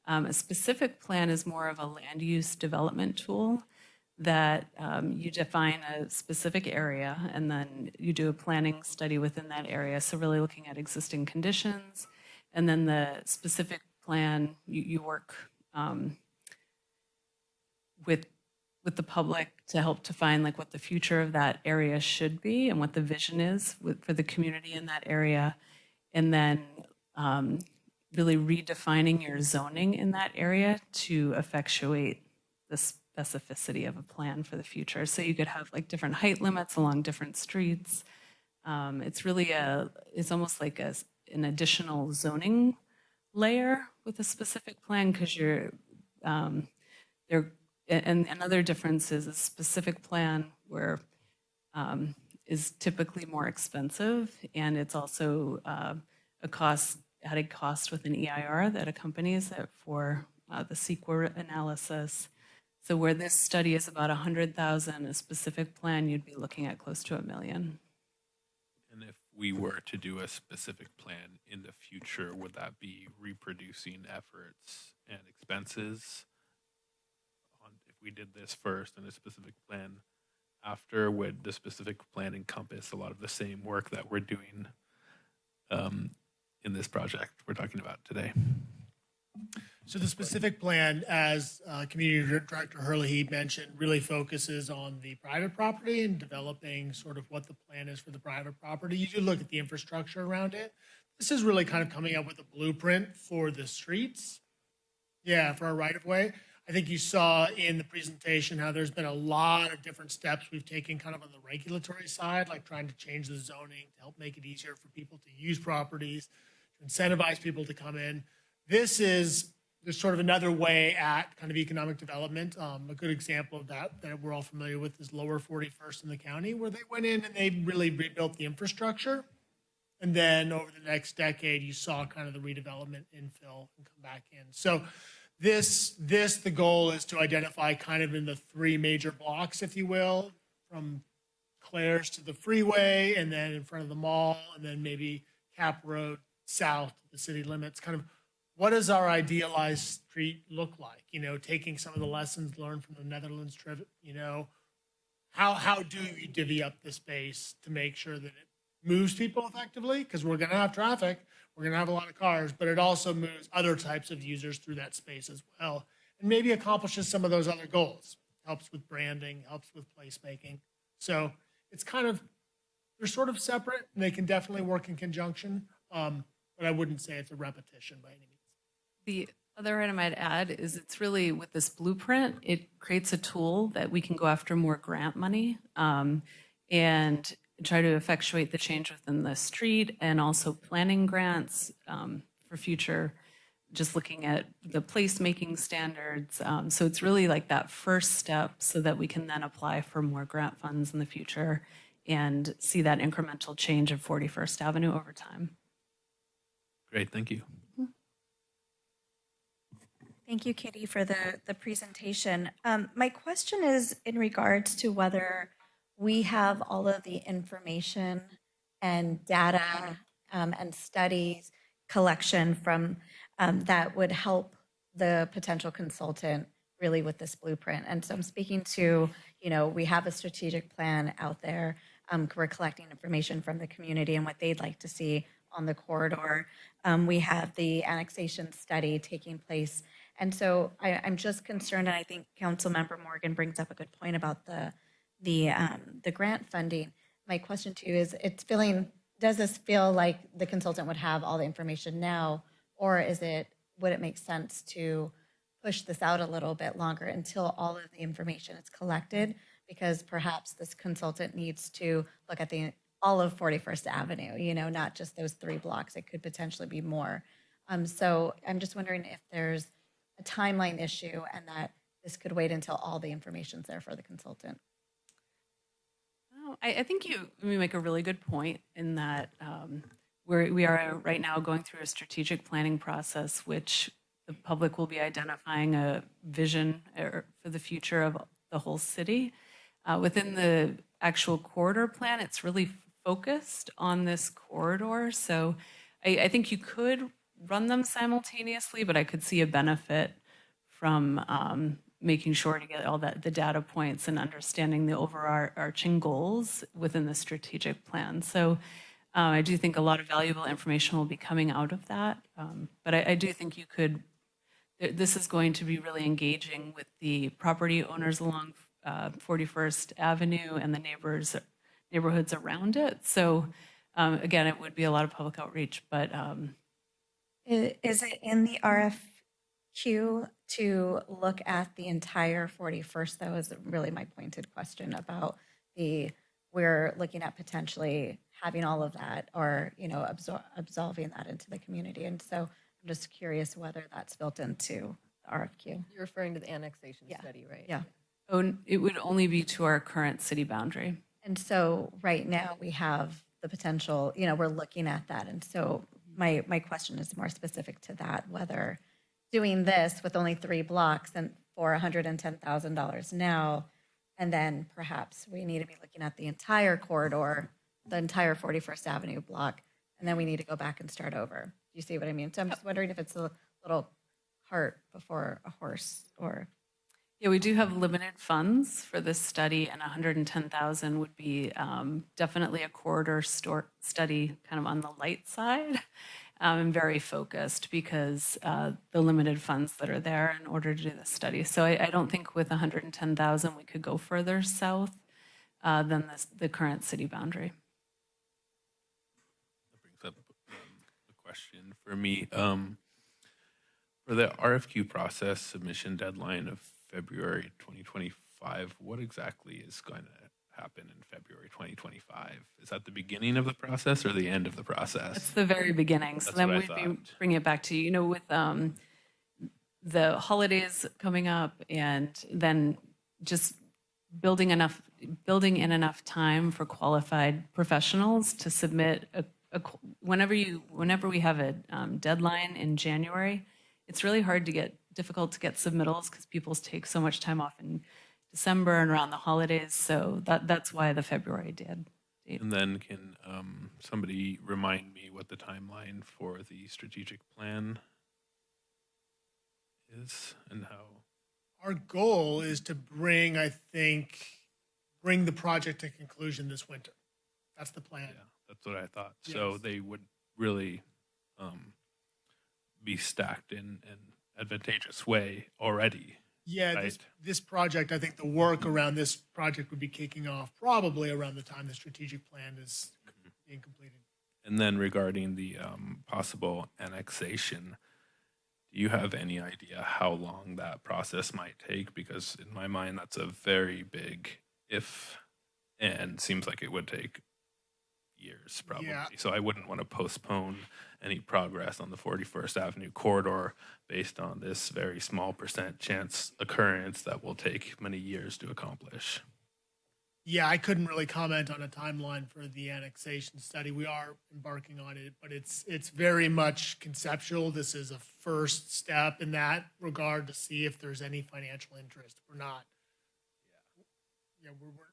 A specific plan is more of a land use development tool that you define a specific area and then you do a planning study within that area. So really looking at existing conditions, and then the specific plan, you work with the public to help define like what the future of that area should be and what the vision is for the community in that area. And then really redefining your zoning in that area to effectuate the specificity of a plan for the future. So you could have like different height limits along different streets. It's really it's almost like an additional zoning layer with a specific plan, because you're and another difference is a specific plan where is typically more expensive, and it's also added cost with an EIR that accompanies it for the CEQA analysis. So where this study is about 100,000, a specific plan, you'd be looking at close to $1 million. And if we were to do a specific plan in the future, would that be reproducing efforts and expenses? If we did this first and a specific plan after, would the specific plan encompass a lot of the same work that we're doing in this project we're talking about today? So the specific plan, as Community Director Hurley mentioned, really focuses on the private property and developing sort of what the plan is for the private property. You do look at the infrastructure around it. This is really kind of coming up with a blueprint for the streets. Yeah, for our right-of-way. I think you saw in the presentation how there's been a lot of different steps we've taken kind of on the regulatory side, like trying to change the zoning to help make it easier for people to use properties, to incentivize people to come in. There's sort of another way at kind of economic development. A good example of that we're all familiar with is Lower 41st in the county, where they went in and they really rebuilt the infrastructure. And then over the next decade, you saw kind of the redevelopment infill and come back in. So the goal is to identify kind of in the three major blocks, if you will, from Claire's to the freeway, and then in front of the mall, and then maybe Cap Road south to the city limits. Kind of what does our idealized street look like? You know, taking some of the lessons learned from the Netherlands trip, you know, how do you divvy up the space to make sure that it moves people effectively? Because we're going to have traffic, we're going to have a lot of cars, but it also moves other types of users through that space as well, and maybe accomplishes some of those other goals. Helps with branding, helps with placemaking. So it's kind of, they're sort of separate, and they can definitely work in conjunction, but I wouldn't say it's a repetition by any means. The other item I'd add is it's really with this blueprint, it creates a tool that we can go after more grant money and try to effectuate the change within the street, and also planning grants for future, just looking at the placemaking standards. So it's really like that first step so that we can then apply for more grant funds in the future and see that incremental change of 41st Avenue over time. Great, thank you. Thank you, Kitty, for the presentation. My question is in regards to whether we have all of the information and data and studies collection from that would help the potential consultant really with this blueprint. And so I'm speaking to, you know, we have a strategic plan out there. We're collecting information from the community and what they'd like to see on the corridor. We have the annexation study taking place. And so I'm just concerned, and I think Councilmember Morgan brings up a good point about the grant funding. My question to you is, does this feel like the consultant would have all the information now, or would it make sense to push this out a little bit longer until all of the information is collected? Because perhaps this consultant needs to look at all of 41st Avenue, you know, not just those 3 blocks. It could potentially be more. So I'm just wondering if there's a timeline issue and that this could wait until all the information's there for the consultant. I think you make a really good point in that we are right now going through a strategic planning process, which the public will be identifying a vision for the future of the whole city. Within the actual corridor plan, it's really focused on this corridor. So I think you could run them simultaneously, but I could see a benefit from making sure to get all the data points and understanding the overarching goals within the strategic plan. So I do think a lot of valuable information will be coming out of that. But I do think you could, this is going to be really engaging with the property owners along 41st Avenue and the neighborhoods around it. So again, it would be a lot of public outreach, but is it in the RFQ to look at the entire 41st? That was really my pointed question about we're looking at potentially having all of that, or, you know, absolving that into the community. And so I'm just curious whether that's built into the RFQ. You're referring to the annexation study, right? Yeah. oh, it would only be to our current city boundary. And so right now we have the potential, you know, we're looking at that. And so my question is more specific to that, whether doing this with only 3 blocks and for $110,000 now, and then perhaps we need to be looking at the entire corridor, the entire 41st Avenue block, and then we need to go back and start over. Do you see what I mean? So I'm just wondering if it's a little cart before a horse, or... Yeah, we do have limited funds for this study, and 110,000 would be definitely a corridor study, kind of on the light side, and very focused because the limited funds that are there in order to do the study. So I don't think with 110,000 we could go further south than the current city boundary. That brings up a question for me. For the RFQ process submission deadline of February 2025, what exactly is going to happen in February 2025? Is that the beginning of the process or the end of the process? It's the very beginning. So then we'd be bringing it back to you, know, with the holidays coming up, and then just building in enough time for qualified professionals to submit a whenever we have a deadline in January, it's really difficult to get submittals because people take so much time off in December and around the holidays. So that's why the February date. And then can somebody remind me what the timeline for the strategic plan is and how? Our goal is to bring the project to conclusion this winter. That's the plan. Yeah, that's what I thought. So Yes. they would really be stacked in an advantageous way already. Yeah, right? this project, I think the work around this project would be kicking off probably around the time the strategic plan is being completed. And then regarding the possible annexation, do you have any idea how long that process might take? Because in my mind, that's a very big if, and seems like it would take years probably. Yeah. So I wouldn't want to postpone any progress on the 41st Avenue corridor based on this very small % chance occurrence that will take many years to accomplish. Yeah, I couldn't really comment on a timeline for the annexation study. We are embarking on it, but it's very much conceptual. This is a first step in that regard to see if there's any financial interest. We're not. Yeah,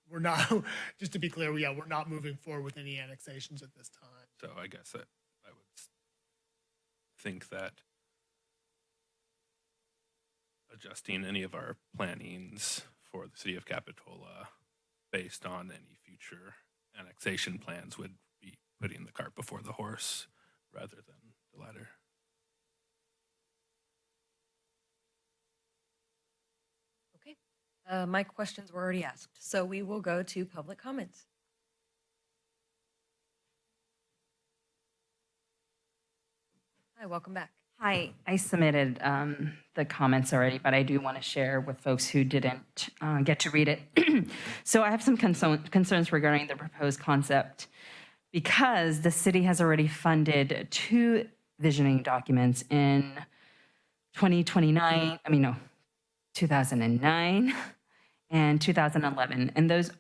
we're not. Just to be clear, we're not moving forward with any annexations at this time. So I guess that I would think that adjusting any of our plannings for the city of Capitola based on any future annexation plans would be putting the cart before the horse rather than the latter. Okay. My questions were already asked, so we will go to public comments. Hi, welcome back. Hi, I submitted the comments already, but I do want to share with folks who didn't get to read it. So I have some concerns regarding the proposed concept because the city has already funded 2 visioning documents in 2009 and 2011, and those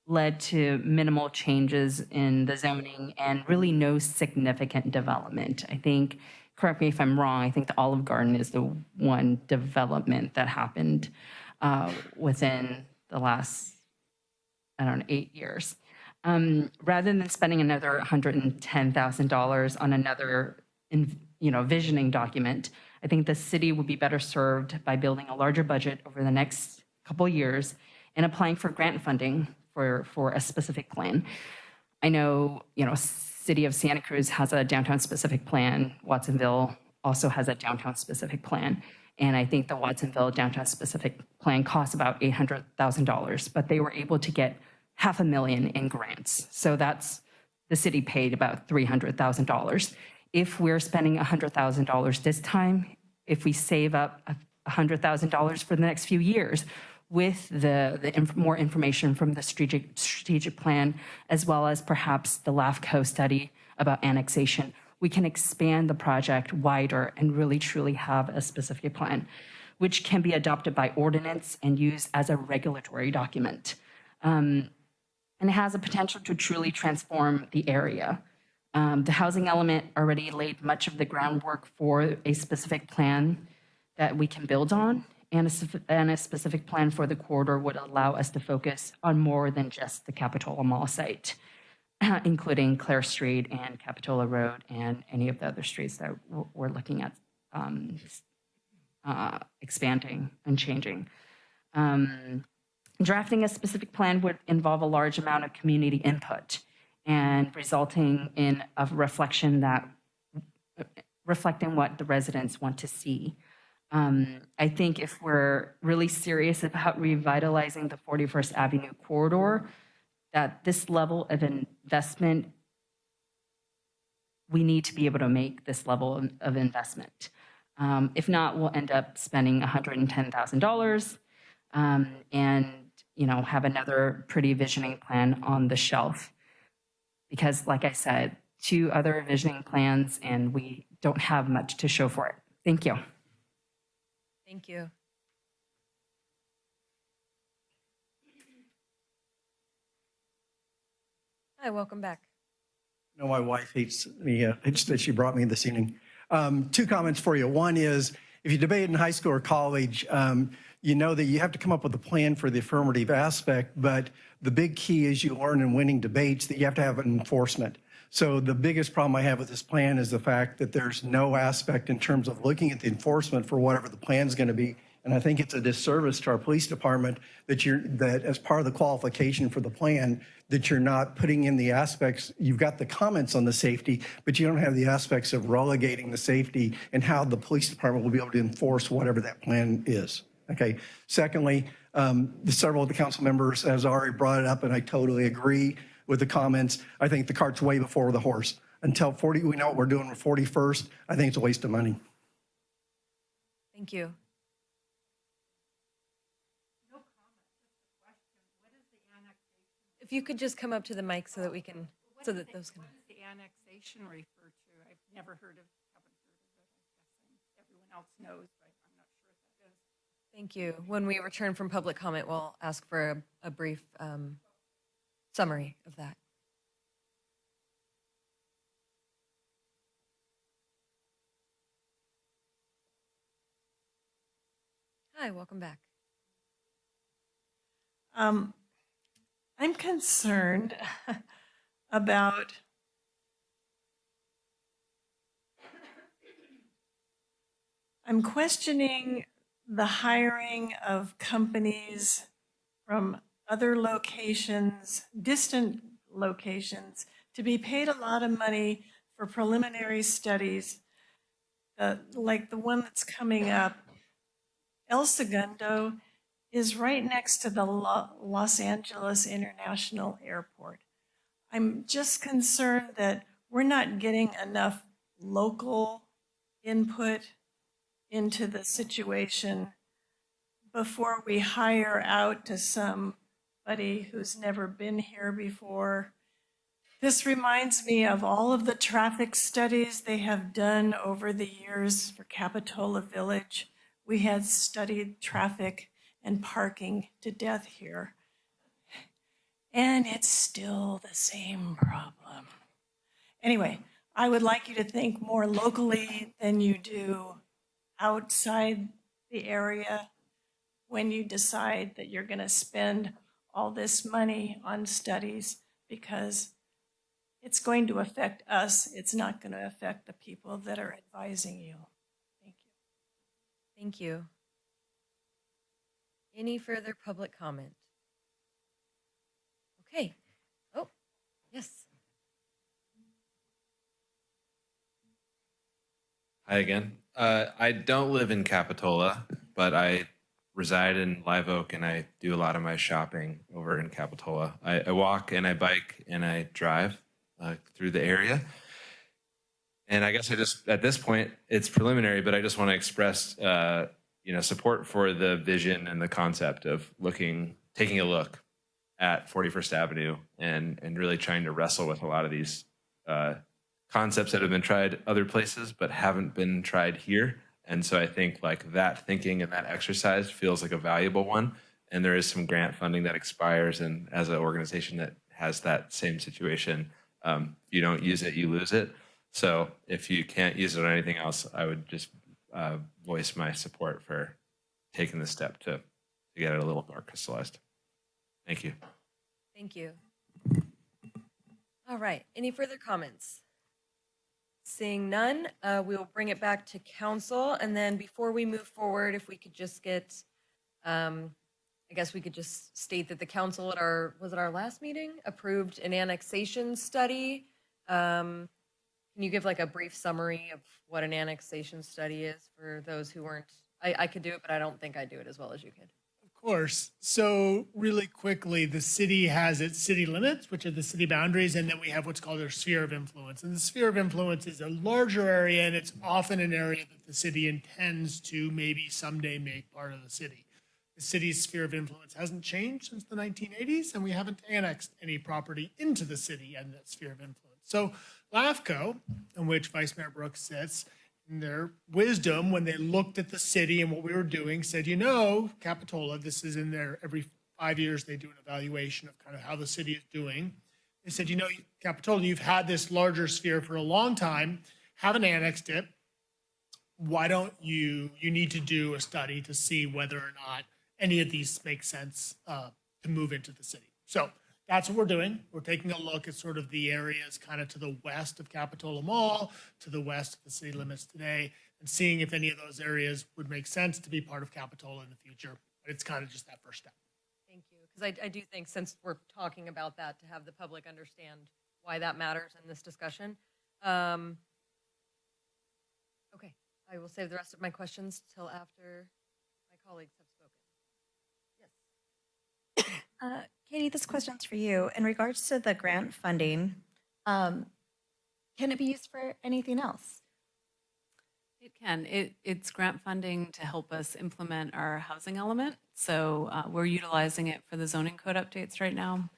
led to minimal changes in the zoning and really no significant development. I think, correct me if I'm wrong, I think the Olive Garden is the one development that happened within the last, 8 years. Rather than spending another $110,000 on another, visioning document, I think the city would be better served by building a larger budget over the next couple of years and applying for grant funding for a specific plan. I know, City of Santa Cruz has a downtown specific plan. Watsonville also has a downtown specific plan. And I think the Watsonville downtown specific plan costs about $800,000, but they were able to get $500,000 in grants. So the city paid about $300,000. If we're spending $100,000 this time, if we save up $100,000 for the next few years, with the more information from the strategic plan, as well as perhaps the LAFCO study about annexation, we can expand the project wider and really truly have a specific plan, which can be adopted by ordinance and used as a regulatory document. And it has a potential to truly transform the area. The housing element already laid much of the groundwork for a specific plan that we can build on. And a specific plan for the corridor would allow us to focus on more than just the Capitola Mall site, including Clare Street and Capitola Road and any of the other streets that we're looking at expanding and changing. Drafting a specific plan would involve a large amount of community input and resulting in a reflecting what the residents want to see. I think if we're really serious about revitalizing the 41st Avenue corridor, that this level of investment, we need to be able to make this level of investment. If not, we'll end up spending $110,000 and have another pretty visioning plan on the shelf. Because like I said, 2 other visioning plans and we don't have much to show for it. Thank you. Thank you. Hi, welcome back. No, my wife hates me, hates that she brought me this evening. Two comments for you. One is, if you debate in high school or college, you know that you have to come up with a plan for the affirmative aspect, but the big key is you learn in winning debates that you have to have enforcement. So the biggest problem I have with this plan is the fact that there's no aspect in terms of looking at the enforcement for whatever the plan is going to be. And I think it's a disservice to our police department that as part of the qualification for the plan, that you're not putting in the aspects. You've got the comments on the safety, but you don't have the aspects of relegating the safety and how the police department will be able to enforce whatever that plan is. Okay. Secondly, several of the council members has already brought it up, and I totally agree with the comments. I think the cart's way before the horse. Until we know what we're doing with 41st, I think it's a waste of money. Thank you. If you could just come up to the mic so that we can, so that those can. What does the annexation refer to? I've never heard of, haven't heard of it. I'm guessing everyone else knows, but I'm not sure what that is. Thank you. When we return from public comment, we'll ask for a brief summary of that. Hi, welcome back. I'm concerned about I'm questioning the hiring of companies from other locations, distant locations, to be paid a lot of money for preliminary studies, like the one that's coming up. El Segundo is right next to the Los Angeles International Airport. I'm just concerned that we're not getting enough local input into the situation before we hire out to somebody who's never been here before. This reminds me of all of the traffic studies they have done over the years for Capitola Village. We had studied traffic and parking to death here. And it's still the same problem. Anyway, I would like you to think more locally than you do outside the area when you decide that you're going to spend all this money on studies, because it's going to affect us. It's not going to affect the people that are advising you. Thank you. Thank you. Any further public comment? Okay. Oh, yes. Hi again. I don't live in Capitola, but I reside in Live Oak, and I do a lot of my shopping over in Capitola. I walk and I bike and I drive through the area. And I guess at this point, it's preliminary, but I just want to express support for the vision and the concept of taking a look at 41st Avenue and really trying to wrestle with a lot of these concepts that have been tried other places but haven't been tried here. And so I think like that thinking and that exercise feels like a valuable one. And there is some grant funding that expires, and as an organization that has that same situation, you don't use it, you lose it. So if you can't use it on anything else, I would just voice my support for taking the step to get it a little more crystallized. Thank you. Thank you. All right. Any further comments? Seeing none, we will bring it back to council. And then before we move forward, if we could just get, I guess we could just state that the council at was it our last meeting, approved an annexation study. Can you give like a brief summary of what an annexation study is for those who weren't? I could do it, but I don't think I do it as well as you could. Of course. So really quickly, the city has its city limits, which are the city boundaries, and then we have what's called our sphere of influence. And the sphere of influence is a larger area, and it's often an area that the city intends to maybe someday make part of the city. The city's sphere of influence hasn't changed since the 1980s, and we haven't annexed any property into the city and that sphere of influence. So LAFCO, in which Vice Mayor Brooks sits, in their wisdom, when they looked at the city and what we were doing, said, Capitola, this is in there every 5 years, they do an evaluation of kind of how the city is doing. They said, you know, Capitola, you've had this larger sphere for a long time, haven't annexed it. Why don't you need to do a study to see whether or not any of these make sense to move into the city. So that's what we're doing. We're taking a look at sort of the areas kind of to the west of Capitola Mall, to the west of the city limits today, and seeing if any of those areas would make sense to be part of Capitola in the future. But it's kind of just that first step. Thank you. Because I do think since we're talking about that, to have the public understand why that matters in this discussion. Okay, I will save the rest of my questions till after my colleagues have spoken. Katie, this question's for you. In regards to the grant funding, can it be used for anything else? It can. It's grant funding to help us implement our housing element. So we're utilizing it for the zoning code updates right now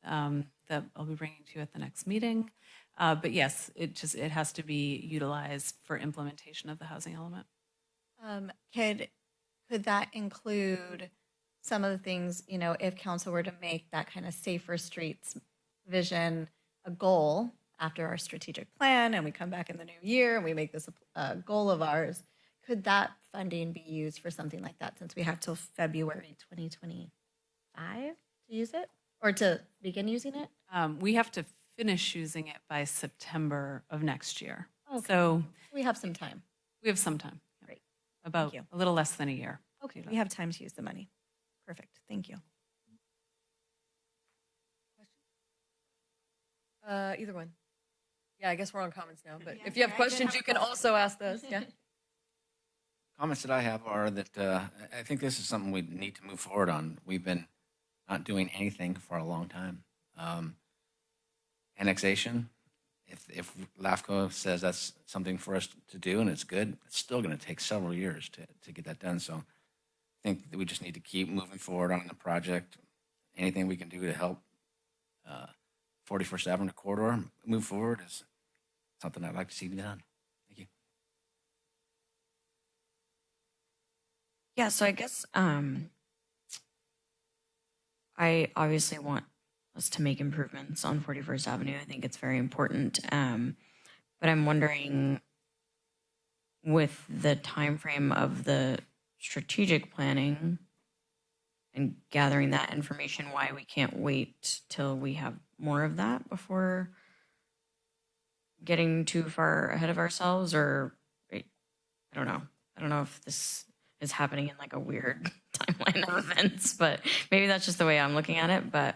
that I'll be bringing to you at the next meeting. But yes, it has to be utilized for implementation of the housing element. Could that include some of the things, you know, if council were to make that kind of safer streets vision a goal after our strategic plan and we come back in the new year and we make this a goal of ours, could that funding be used for something like that since we have till February 2025 to use it or to begin using it? We have to finish using it by September of next year. Okay. So we have some time. We have some time. Great. About a little less than a year. Okay, we have time to use the money. Perfect. Thank you. Either one. Yeah, I guess we're on comments now, but Yeah, if you have sorry, I did questions, have you a can question. also ask those. Yeah. Comments that I have are that I think this is something we need to move forward on. We've been not doing anything for a long time. Annexation, if LAFCO says that's something for us to do and it's good, it's still going to take several years to get that done. So I think that we just need to keep moving forward on the project. Anything we can do to help 41st Avenue corridor move forward is something I'd like to see done. Thank you. Yeah, so I guess I obviously want us to make improvements on 41st Avenue. I think it's very important. But I'm wondering, with the time frame of the strategic planning and gathering that information, why we can't wait till we have more of that before getting too far ahead of ourselves, or I don't know. I don't know if this is happening in like a weird timeline of events, but maybe that's just the way I'm looking at it. But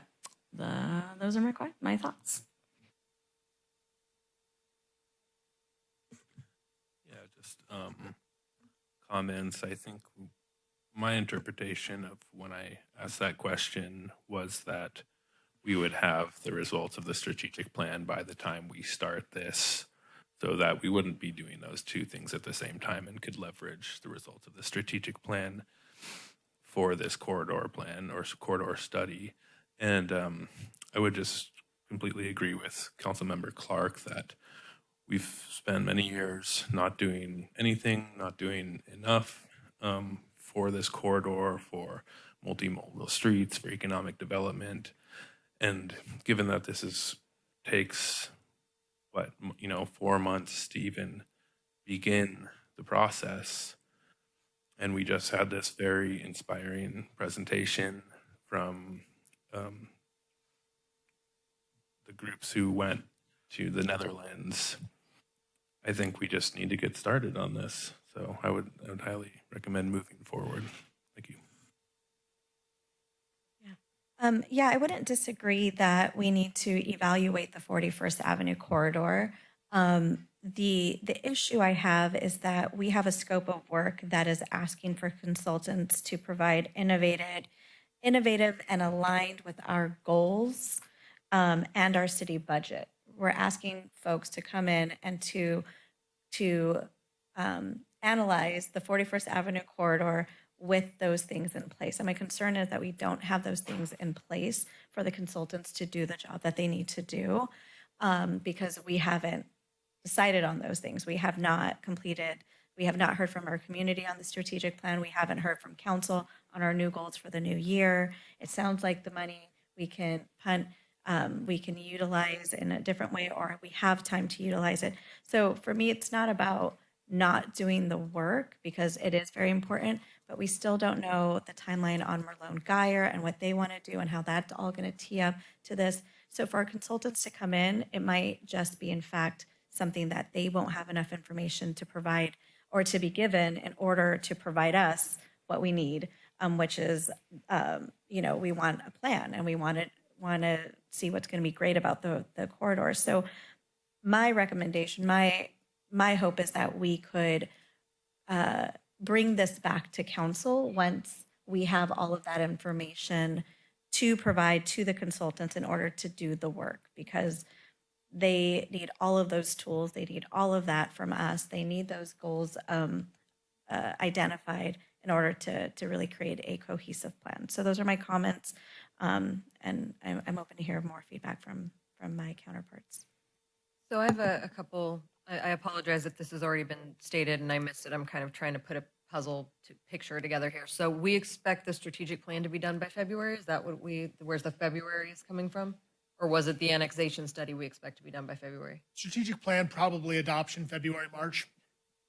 those are my thoughts. Yeah, just comments. I think my interpretation of when I asked that question was that we would have the results of the strategic plan by the time we start this, so that we wouldn't be doing those two things at the same time and could leverage the results of the strategic plan for this corridor plan or corridor study. And I would just completely agree with Councilmember Clark that we've spent many years not doing anything, not doing enough for this corridor, for multimodal streets, for economic development. And given that this takes 4 months to even begin the process, and we just had this very inspiring presentation from the groups who went to the Netherlands, I think we just need to get started on this. So I would highly recommend moving forward. Thank you. Yeah, I wouldn't disagree that we need to evaluate the 41st Avenue corridor. The issue I have is that we have a scope of work that is asking for consultants to provide innovative and aligned with our goals and our city budget. We're asking folks to come in and to analyze the 41st Avenue corridor with those things in place. And my concern is that we don't have those things in place for the consultants to do the job that they need to do because we haven't decided on those things. We have not heard from our community on the strategic plan. We haven't heard from council on our new goals for the new year. It sounds like the money we can punt we can utilize in a different way, or we have time to utilize it. So for me, it's not about not doing the work because it is very important, but we still don't know the timeline on Merlone Geyer and what they want to do and how that's all going to tee up to this. So for our consultants to come in, it might just be, in fact, something that they won't have enough information to provide or to be given in order to provide us what we need, which is, we want a plan and we want to see what's going to be great about the corridor. So my recommendation, my hope is that we could bring this back to council once we have all of that information to provide to the consultants in order to do the work, because they need all of those tools. They need all of that from us. They need those goals identified in order to really create a cohesive plan. So those are my comments, and I'm open to hear more feedback from my counterparts. So I have a couple, I apologize if this has already been stated and I missed it. I'm kind of trying to put a puzzle picture together here. So we expect the strategic plan to be done by February? Is that where's the February is coming from? Or was it the annexation study we expect to be done by February? Strategic plan, probably adoption February, March.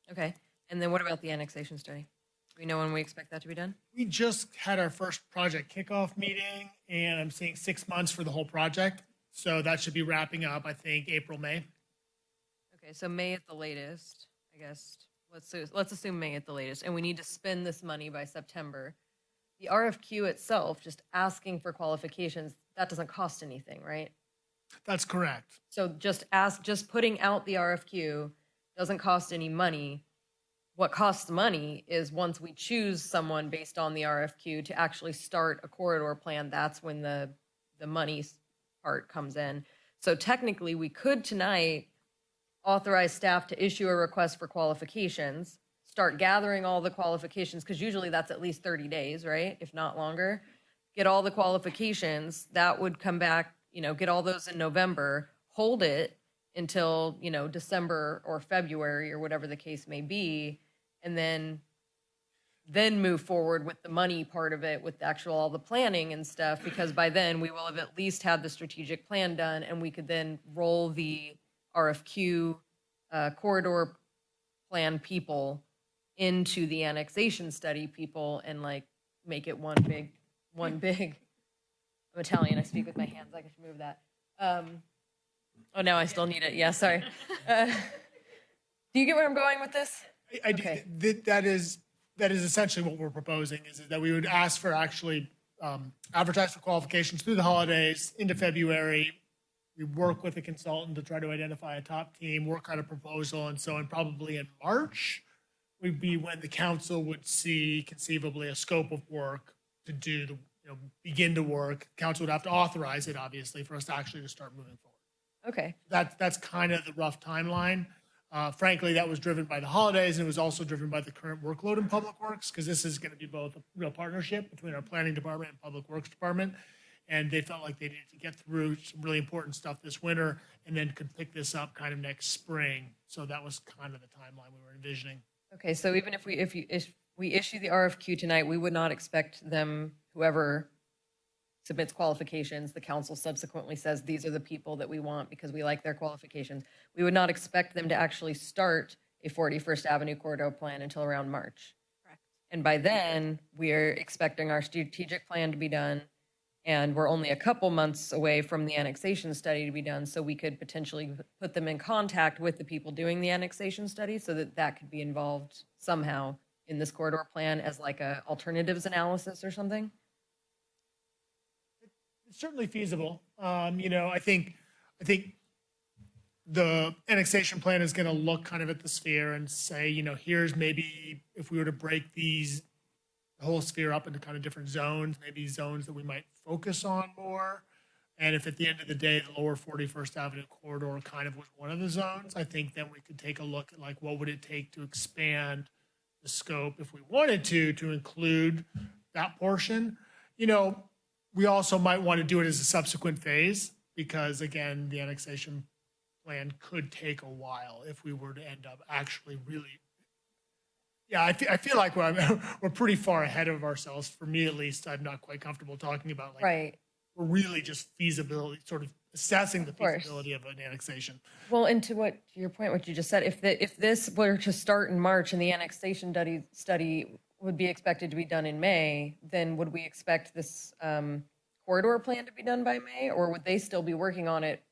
Okay. And then what about the annexation study? Do we know when we expect that to be done? We just had our first project kickoff meeting, and I'm seeing 6 months for the whole project. So that should be wrapping up, I think, April, May. Okay, so May at the latest, I guess. Let's assume May at the latest, and we need to spend this money by September. The RFQ itself, just asking for qualifications, that doesn't cost anything, right? That's correct. So just putting out the RFQ doesn't cost any money. What costs money is once we choose someone based on the RFQ to actually start a corridor plan, that's when the money part comes in. So technically, we could tonight authorize staff to issue a request for qualifications, start gathering all the qualifications, because usually that's at least 30 days, right? If not longer. Get all the qualifications, that would come back, get all those in November, hold it until, December or February or whatever the case may be, and then move forward with the money part of it, with all the planning and stuff, because by then we will have at least had the strategic plan done, and we could then roll the RFQ corridor plan people into the annexation study people and make it one big. I'm Italian, I speak with my hands, I can move that. Oh, now I still need it. Yeah, sorry. Do you get where I'm going with this? I do. That is essentially what we're proposing, is that we would ask for actually advertise for qualifications through the holidays into February. We work with a consultant to try to identify a top team, work on a proposal, and so on. Probably in March would be when the council would see conceivably a scope of work to do begin to work. Council would have to authorize it, obviously, for us to actually start moving forward. Okay. That's kind of the rough timeline. Frankly, that was driven by the holidays, and it was also driven by the current workload in Public Works, because this is going to be both a real partnership between our planning department and Public Works department. And they felt like they needed to get through some really important stuff this winter and then could pick this up kind of next spring. So that was kind of the timeline we were envisioning. Okay, so even if we issue the RFQ tonight, we would not expect them, whoever submits qualifications, the council subsequently says, these are the people that we want because we like their qualifications. We would not expect them to actually start a 41st Avenue corridor plan until around March. Correct. And by then, we're expecting our strategic plan to be done, and we're only a couple months away from the annexation study to be done, so we could potentially put them in contact with the people doing the annexation study so that could be involved somehow in this corridor plan as like a alternatives analysis or something. It's certainly feasible. I think the annexation plan is going to look kind of at the sphere and say, here's maybe if we were to break the whole sphere up into kind of different zones, maybe zones that we might focus on more. And if at the end of the day, the lower 41st Avenue corridor kind of was one of the zones, I think then we could take a look at what would it take to expand the scope if we wanted to include that portion. We also might want to do it as a subsequent phase because, again, the annexation plan could take a while if we were to end up actually really. Yeah, I feel like we're pretty far ahead of ourselves. For me, at least, I'm not quite comfortable talking about Right. we're really just feasibility, sort of assessing the course. feasibility of an annexation. Well, and to your point, what you just said, if this were to start in March and the annexation study would be expected to be done in May, then would we expect this corridor plan to be done by May, or would they still be working on it?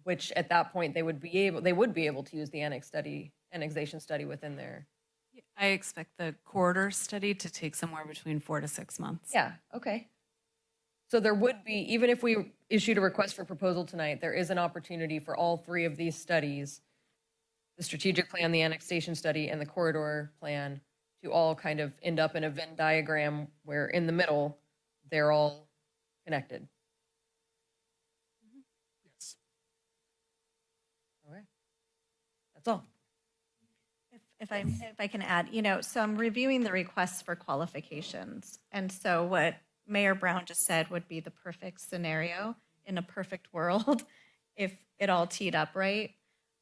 Which at that point they would be able to use the annexation study within their. I expect the corridor study to take somewhere between 4 to 6 months. Yeah. Okay. So there would be, even if we issued a request for proposal tonight, there is an opportunity for all three of these studies, the strategic plan, the annexation study, and the corridor plan, to all kind of end up in a Venn diagram where in the middle, they're all connected. Yes. Okay. That's all. If I can add, so I'm reviewing the requests for qualifications. And so what Mayor Brown just said would be the perfect scenario in a perfect world if it all teed up right.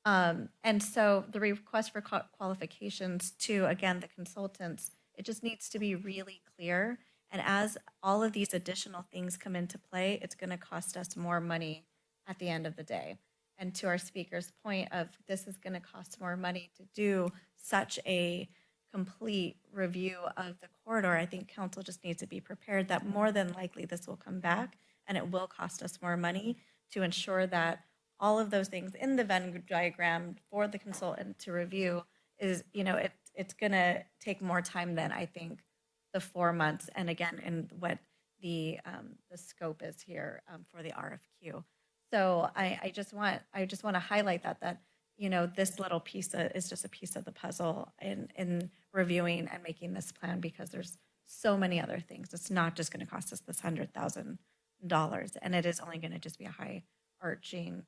And so the request for qualifications to, again, the consultants, it just needs to be really clear. And as all of these additional things come into play, it's going to cost us more money at the end of the day. And to our speaker's point of this is going to cost more money to do such a complete review of the corridor, I think council just needs to be prepared that more than likely this will come back and it will cost us more money to ensure that all of those things in the Venn diagram for the consultant to review is, it's going to take more time than I think the 4 months. And again, in what the scope is here for the RFQ. So I just want to highlight that this little piece is just a piece of the puzzle in reviewing and making this plan, because there's so many other things. It's not just going to cost us this $100,000, and it is only going to just be a high arching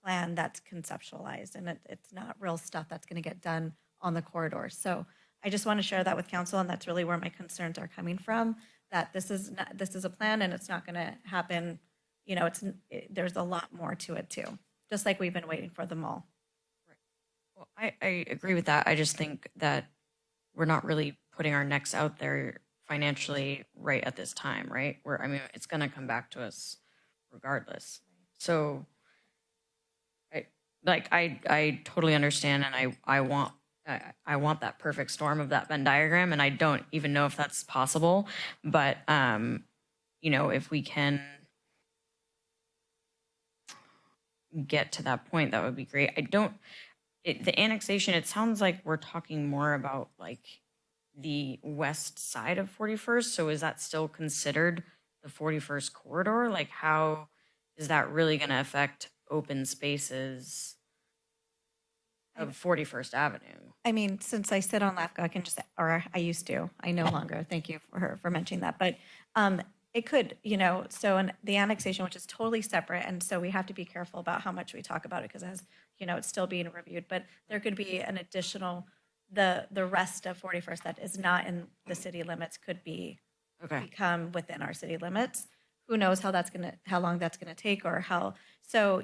plan that's conceptualized, and it's not real stuff that's going to get done on the corridor. So I just want to share that with council, and that's really where my concerns are coming from. That this is a plan, and it's not going to happen. There's a lot more to it too, just like we've been waiting for the mall. Well, I agree with that. I just think that we're not really putting our necks out there financially right at this time, right? It's going to come back to us regardless. So I totally understand, and I want that perfect storm of that Venn diagram, and I don't even know if that's possible, but if we can get to that point, that would be great. The annexation, it sounds like we're talking more about like the west side of 41st. So is that still considered the 41st corridor? Like, how is that really going to affect open spaces of 41st Avenue? I mean, since I sit on LAFCO, I can just, or I used to, I no longer, thank you for mentioning that, but it could, so in the annexation, which is totally separate, and so we have to be careful about how much we talk about it, because as it's still being reviewed, but there could be an additional, the rest of 41st that is not in the city limits could become within our city limits. Who knows how long that's gonna take, or how, so,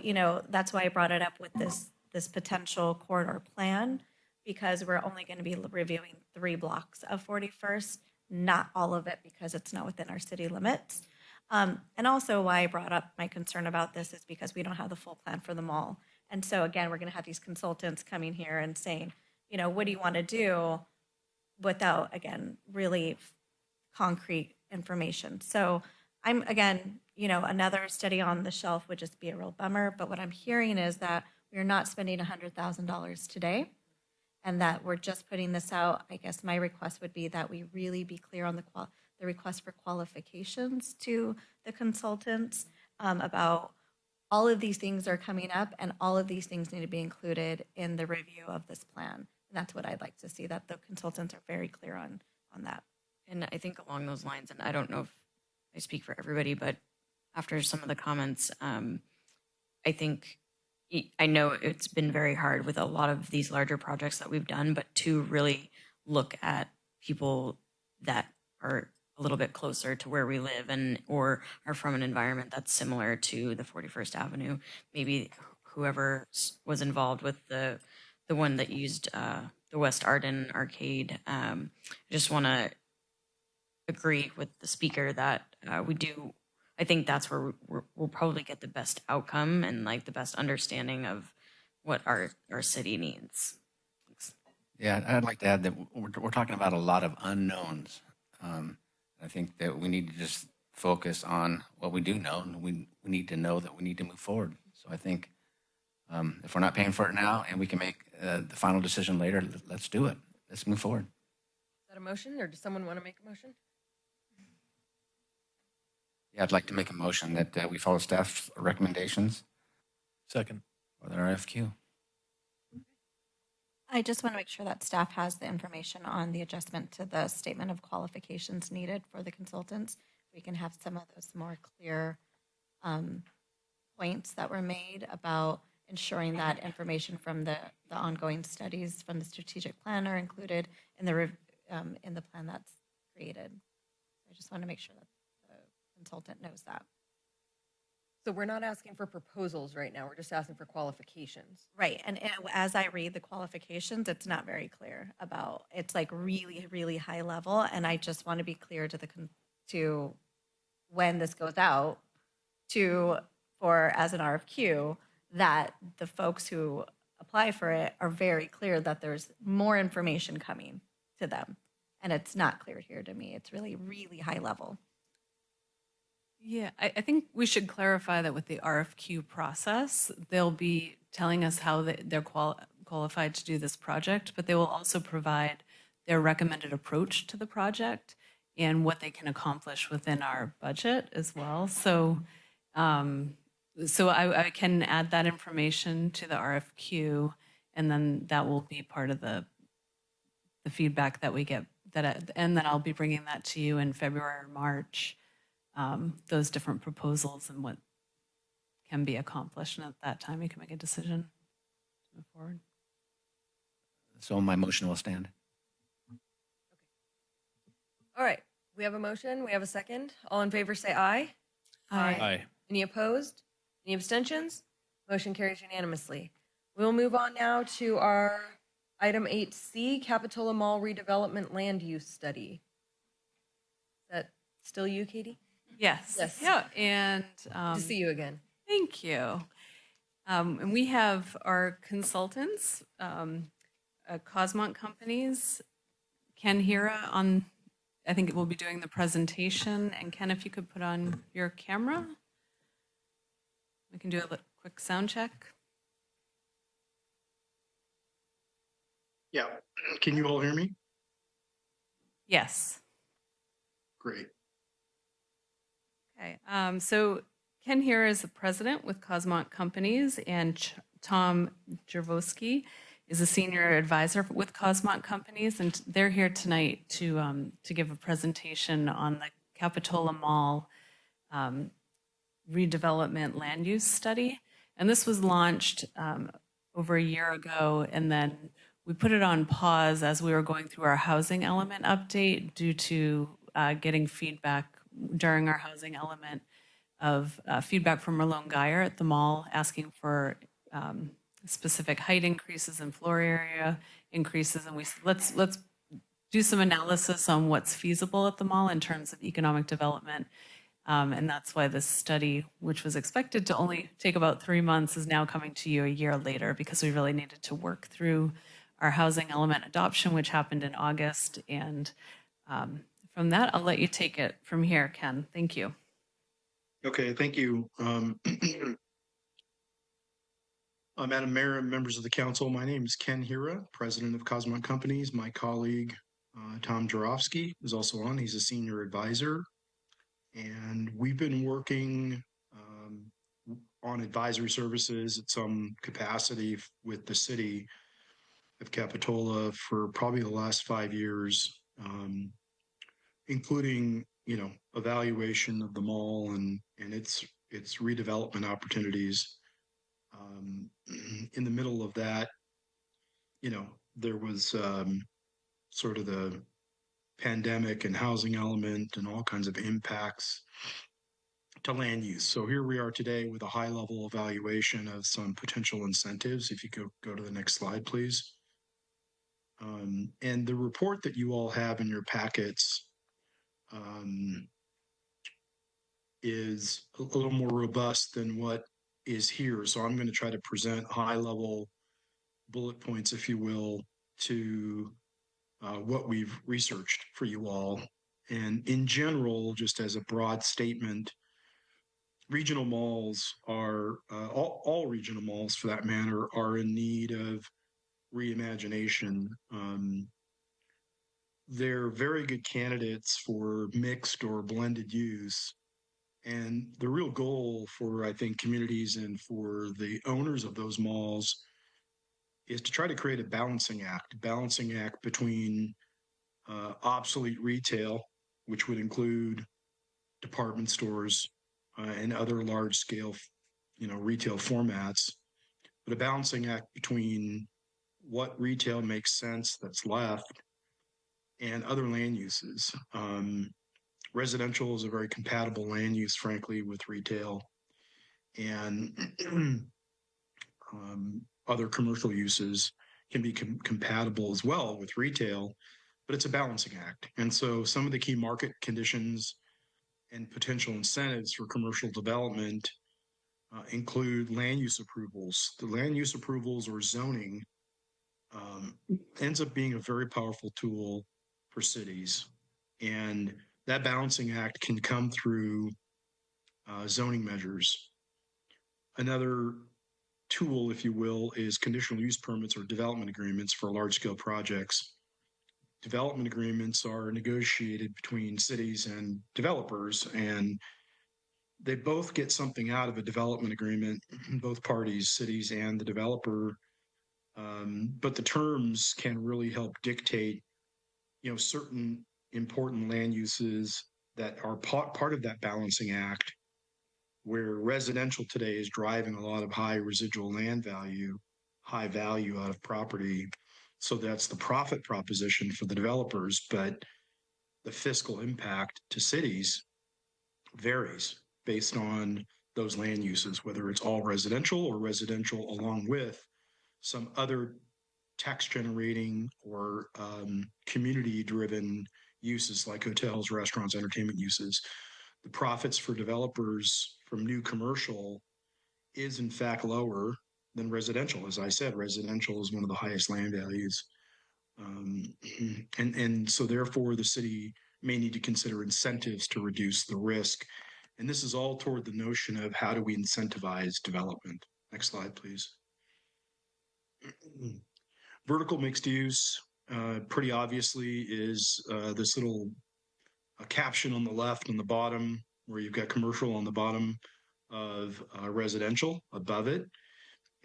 that's why I brought it up with this potential corridor plan, because we're only gonna be reviewing 3 blocks of 41st, not all of it, because it's not within our city limits. And also why I brought up my concern about this is because we don't have the full plan for the mall. And so again, we're gonna have these consultants coming here and saying, what do you wanna do, without, again, really concrete information. So I'm, again, another study on the shelf would just be a real bummer, but what I'm hearing is that we're not spending $100,000 today, and that we're just putting this out. I guess my request would be that we really be clear on the request for qualifications to the consultants about all of these things are coming up, and all of these things need to be included in the review of this plan. And that's what I'd like to see, that the consultants are very clear on that. And I think along those lines, and I don't know if I speak for everybody, but after some of the comments, I know it's been very hard with a lot of these larger projects that we've done, but to really look at people that are a little bit closer to where we live or are from an environment that's similar to the 41st Avenue. Maybe whoever was involved with the one that used the West Arden Arcade. I just want to agree with the speaker that I think that's where we'll probably get the best outcome and like the best understanding of what our city needs. Yeah, I'd like to add that we're talking about a lot of unknowns. I think that we need to just focus on what we do know, and we need to know that we need to move forward. So I think if we're not paying for it now and we can make the final decision later, let's do it. Let's move forward. Is that a motion, or does someone want to make a motion? Yeah, I'd like to make a motion that we follow staff's recommendations. Second. For the RFQ. I just want to make sure that staff has the information on the adjustment to the statement of qualifications needed for the consultants. We can have some of those more clear points that were made about ensuring that information from the ongoing studies from the strategic plan are included in the plan that's created. I just want to make sure that the consultant knows that. So we're not asking for proposals right now. We're just asking for qualifications. Right. And as I read the qualifications, it's not very clear about, it's like really, really high level. And I just want to be clear to when this goes out for as an RFQ, that the folks who apply for it are very clear that there's more information coming to them. And it's not clear here to me. It's really, really high level. Yeah, I think we should clarify that with the RFQ process, they'll be telling us how they're qualified to do this project, but they will also provide their recommended approach to the project and what they can accomplish within our budget as well. So, I can add that information to the RFQ, and then that will be part of the feedback that we get. And then I'll be bringing that to you in February or March. Those different proposals and what can be accomplished. And at that time, you can make a decision to move forward. So my motion will stand. All right. We have a motion. We have a second. All in favor say aye. Aye. Any opposed? Any abstentions? Motion carries unanimously. We will move on now to our item 8C, Capitola Mall redevelopment land use study. Is that still you, Katie? Yes. Yes. Yeah. And To see you again. thank you. And we have our consultants, Cosmont Companies, Ken Hira I think it will be doing the presentation. And Ken, if you could put on your camera, we can do a quick sound check. Yeah. Can you all hear me? Yes. Great. Okay, so Ken here is the president with Cosmont Companies, and Tom Jervoski is a senior advisor with Cosmont Companies, and they're here tonight to give a presentation on the Capitola Mall redevelopment land use study. And this was launched over a year ago, and then we put it on pause as we were going through our housing element update due to getting feedback during our housing element of feedback from Merlone Geyer at the mall asking for specific height increases and floor area increases, and let's do some analysis on what's feasible at the mall in terms of economic development. And that's why this study, which was expected to only take about 3 months, is now coming to you a year later because we really needed to work through our housing element adoption, which happened in August. And from that, I'll let you take it from here, Ken. Thank you. Okay, thank you. Madam Mayor and members of the council, my name is Ken Hira, president of Cosmont Companies. My colleague, Tom Jarofsky, is also on. He's a senior advisor. And we've been working on advisory services at some capacity with the city of Capitola for probably the last 5 years, including, evaluation of the mall and its redevelopment opportunities. In the middle of that, there was sort of the pandemic and housing element and all kinds of impacts to land use. So here we are today with a high level evaluation of some potential incentives. If you could go to the next slide, please. And the report that you all have in your packets is a little more robust than what is here. So I'm going to try to present high level bullet points, if you will, to what we've researched for you all. And in general, just as a broad statement, regional malls are, all regional malls for that matter, are in need of reimagination. They're very good candidates for mixed or blended use. And the real goal for, I think, communities and for the owners of those malls is to try to create a balancing act between obsolete retail, which would include department stores and other large scale, retail formats, but a balancing act between what retail makes sense that's left and other land uses. Residential is a very compatible land use, frankly, with retail, and other commercial uses can be compatible as well with retail, but it's a balancing act. And so some of the key market conditions and potential incentives for commercial development include land use approvals. The land use approvals or zoning ends up being a very powerful tool for cities. And that balancing act can come through zoning measures. Another tool, if you will, is conditional use permits or development agreements for large scale projects. Development agreements are negotiated between cities and developers, and they both get something out of a development agreement, both parties, cities and the developer. But the terms can really help dictate, certain important land uses that are part of that balancing act, where residential today is driving a lot of high residual land value, high value out of property. So that's the profit proposition for the developers, but the fiscal impact to cities varies based on those land uses, whether it's all residential or residential along with some other tax generating or community driven uses like hotels, restaurants, entertainment uses. The profits for developers from new commercial is in fact lower than residential. As I said, residential is one of the highest land values. And so therefore the city may need to consider incentives to reduce the risk. And this is all toward the notion of how do we incentivize development. Next slide, please. Vertical mixed use, pretty obviously, is this little caption on the left on the bottom, where you've got commercial on the bottom of residential above it.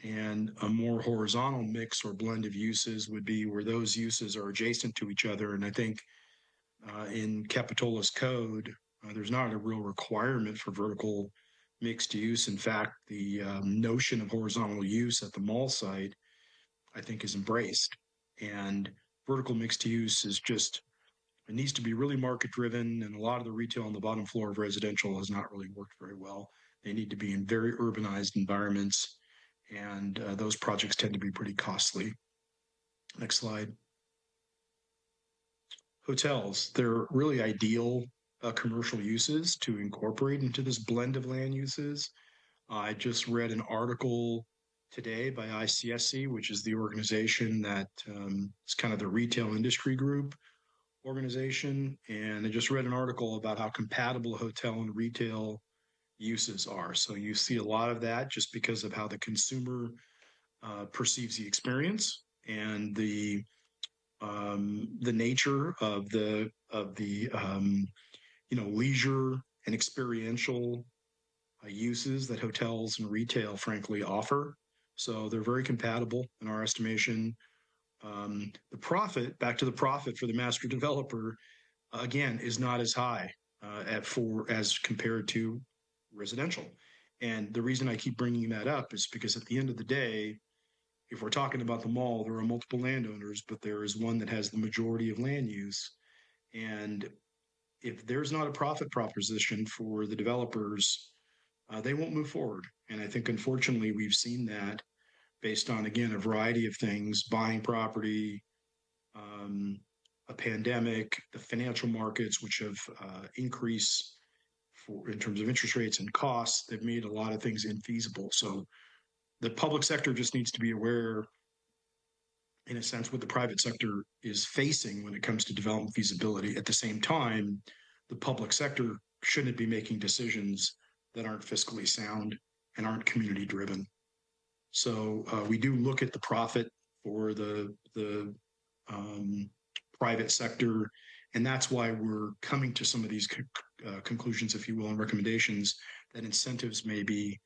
And a more horizontal mix or blend of uses would be where those uses are adjacent to each other. And I think in Capitola's code, there's not a real requirement for vertical mixed use. In fact, the notion of horizontal use at the mall site, I think, is embraced. And vertical mixed use is just, it needs to be really market driven. And a lot of the retail on the bottom floor of residential has not really worked very well. They need to be in very urbanized environments. And those projects tend to be pretty costly. Next slide. Hotels, they're really ideal commercial uses to incorporate into this blend of land uses. I just read an article today by ICSC, which is the organization that is kind of the retail industry group organization. And I just read an article about how compatible hotel and retail uses are. So you see a lot of that just because of how the consumer perceives the experience and the nature of the leisure and experiential uses that hotels and retail frankly offer. So they're very compatible in our estimation. The profit, back to the profit for the master developer, again, is not as high as compared to residential. And the reason I keep bringing that up is because at the end of the day, if we're talking about the mall, there are multiple landowners, but there is one that has the majority of land use. And if there's not a profit proposition for the developers, they won't move forward. And I think, unfortunately, we've seen that based on, again, a variety of things, buying property, a pandemic, the financial markets, which have increased for in terms of interest rates and costs that made a lot of things infeasible. So the public sector just needs to be aware, in a sense, what the private sector is facing when it comes to development feasibility. At the same time, the public sector shouldn't be making decisions that aren't fiscally sound and aren't community driven. So we do look at the profit for the private sector, and that's why we're coming to some of these conclusions, if you will, and recommendations that incentives may be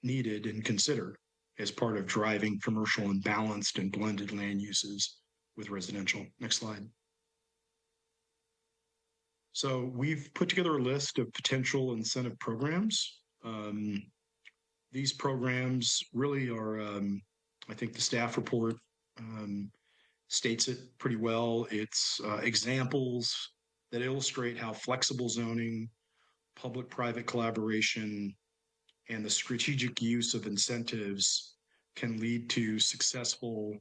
needed and considered as part of driving commercial and balanced and blended land uses with residential. Next slide. So we've put together a list of potential incentive programs. These programs really are, I think the staff report states it pretty well. It's examples that illustrate how flexible zoning, public-private collaboration, and the strategic use of incentives can lead to successful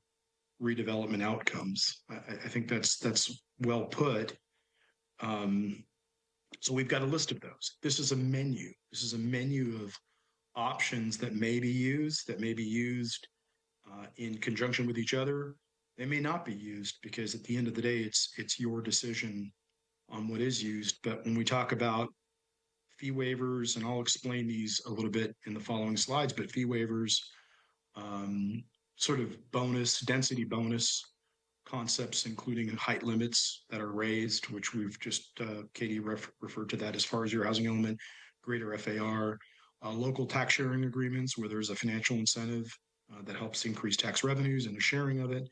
redevelopment outcomes. I think that's well put. So we've got a list of those. This is a menu. This is a menu of options that may be used, in conjunction with each other. They may not be used because at the end of the day, it's your decision on what is used. But when we talk about fee waivers, and I'll explain these a little bit in the following slides, but fee waivers, sort of density bonus concepts, including height limits that are raised, which we've just, Katie referred to that as far as your housing element, greater FAR, local tax sharing agreements where there's a financial incentive that helps increase tax revenues and the sharing of it,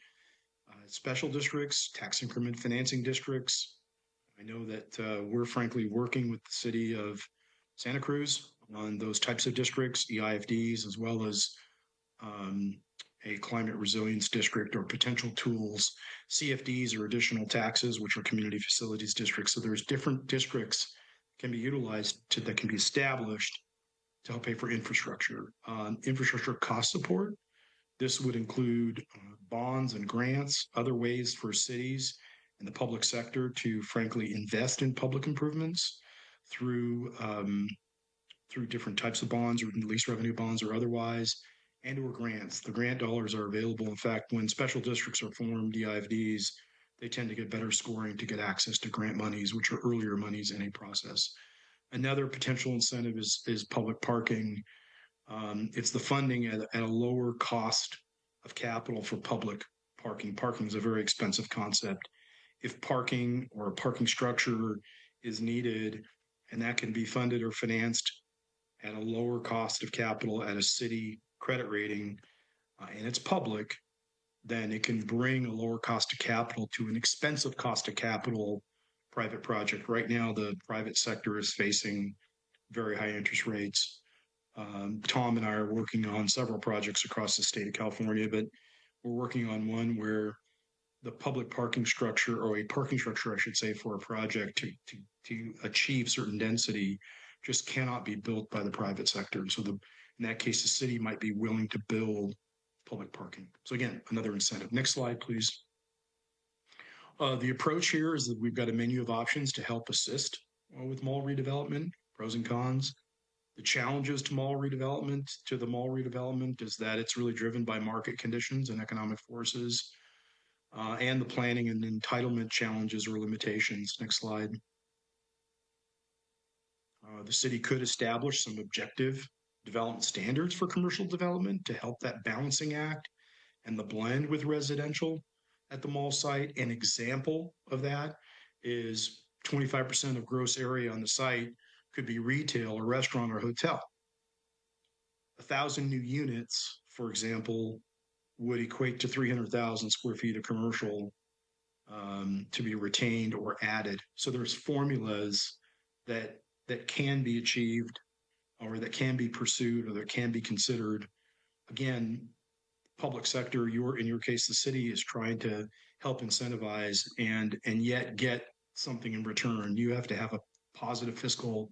special districts, tax increment financing districts. I know that we're frankly working with the city of Santa Cruz on those types of districts, EIFDs, as well as a climate resilience district or potential tools. CFDs are additional taxes, which are community facilities districts. So there's different districts can be utilized that can be established to help pay for infrastructure. Infrastructure cost support. This would include bonds and grants, other ways for cities and the public sector to frankly invest in public improvements through different types of bonds or lease revenue bonds or otherwise, and or grants. The grant dollars are available. In fact, when special districts are formed, DIFDs, they tend to get better scoring to get access to grant monies, which are earlier monies in a process. Another potential incentive is public parking. It's the funding at a lower cost of capital for public parking. Parking is a very expensive concept. If parking or a parking structure is needed, and that can be funded or financed at a lower cost of capital at a city credit rating, and it's public, then it can bring a lower cost of capital to an expensive cost of capital private project. Right now, the private sector is facing very high interest rates. Tom and I are working on several projects across the state of California, but we're working on one where the public parking structure, or a parking structure, I should say, for a project to achieve certain density just cannot be built by the private sector. So in that case, the city might be willing to build public parking. So again, another incentive. Next slide, please. The approach here is that we've got a menu of options to help assist with mall redevelopment, pros and cons. The challenges to the mall redevelopment is that it's really driven by market conditions and economic forces, and the planning and entitlement challenges or limitations. Next slide. The city could establish some objective development standards for commercial development to help that balancing act and the blend with residential at the mall site. An example of that is 25% of gross area on the site could be retail or restaurant or hotel. 1,000 new units, for example, would equate to 300,000 square feet of commercial to be retained or added. So there's formulas that can be achieved, or that can be pursued, or that can be considered. Again, public sector, in your case, the city is trying to help incentivize and yet get something in return. You have to have a positive fiscal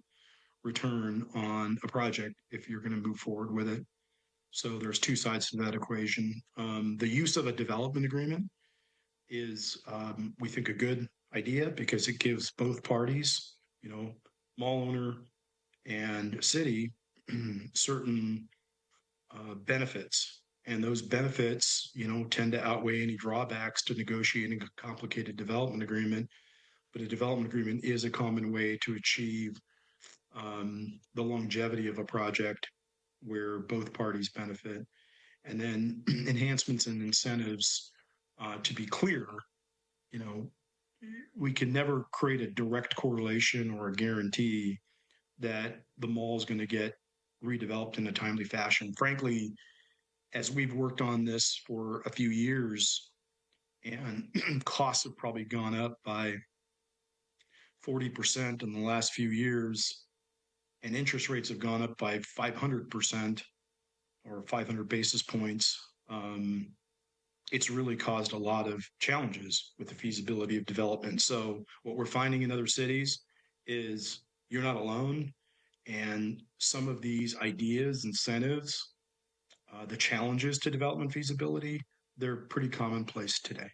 return on a project if you're going to move forward with it. So there's two sides to that equation. The use of a development agreement is, we think, a good idea because it gives both parties, mall owner and city certain benefits. And those benefits, tend to outweigh any drawbacks to negotiating a complicated development agreement. But a development agreement is a common way to achieve the longevity of a project where both parties benefit. And then enhancements and incentives, to be clear, we can never create a direct correlation or a guarantee that the mall is going to get redeveloped in a timely fashion. Frankly, as we've worked on this for a few years and costs have probably gone up by 40% in the last few years, and interest rates have gone up by 500% or 500 basis points, it's really caused a lot of challenges with the feasibility of development. So what we're finding in other cities is you're not alone. And some of these ideas, incentives, the challenges to development feasibility, they're pretty commonplace today.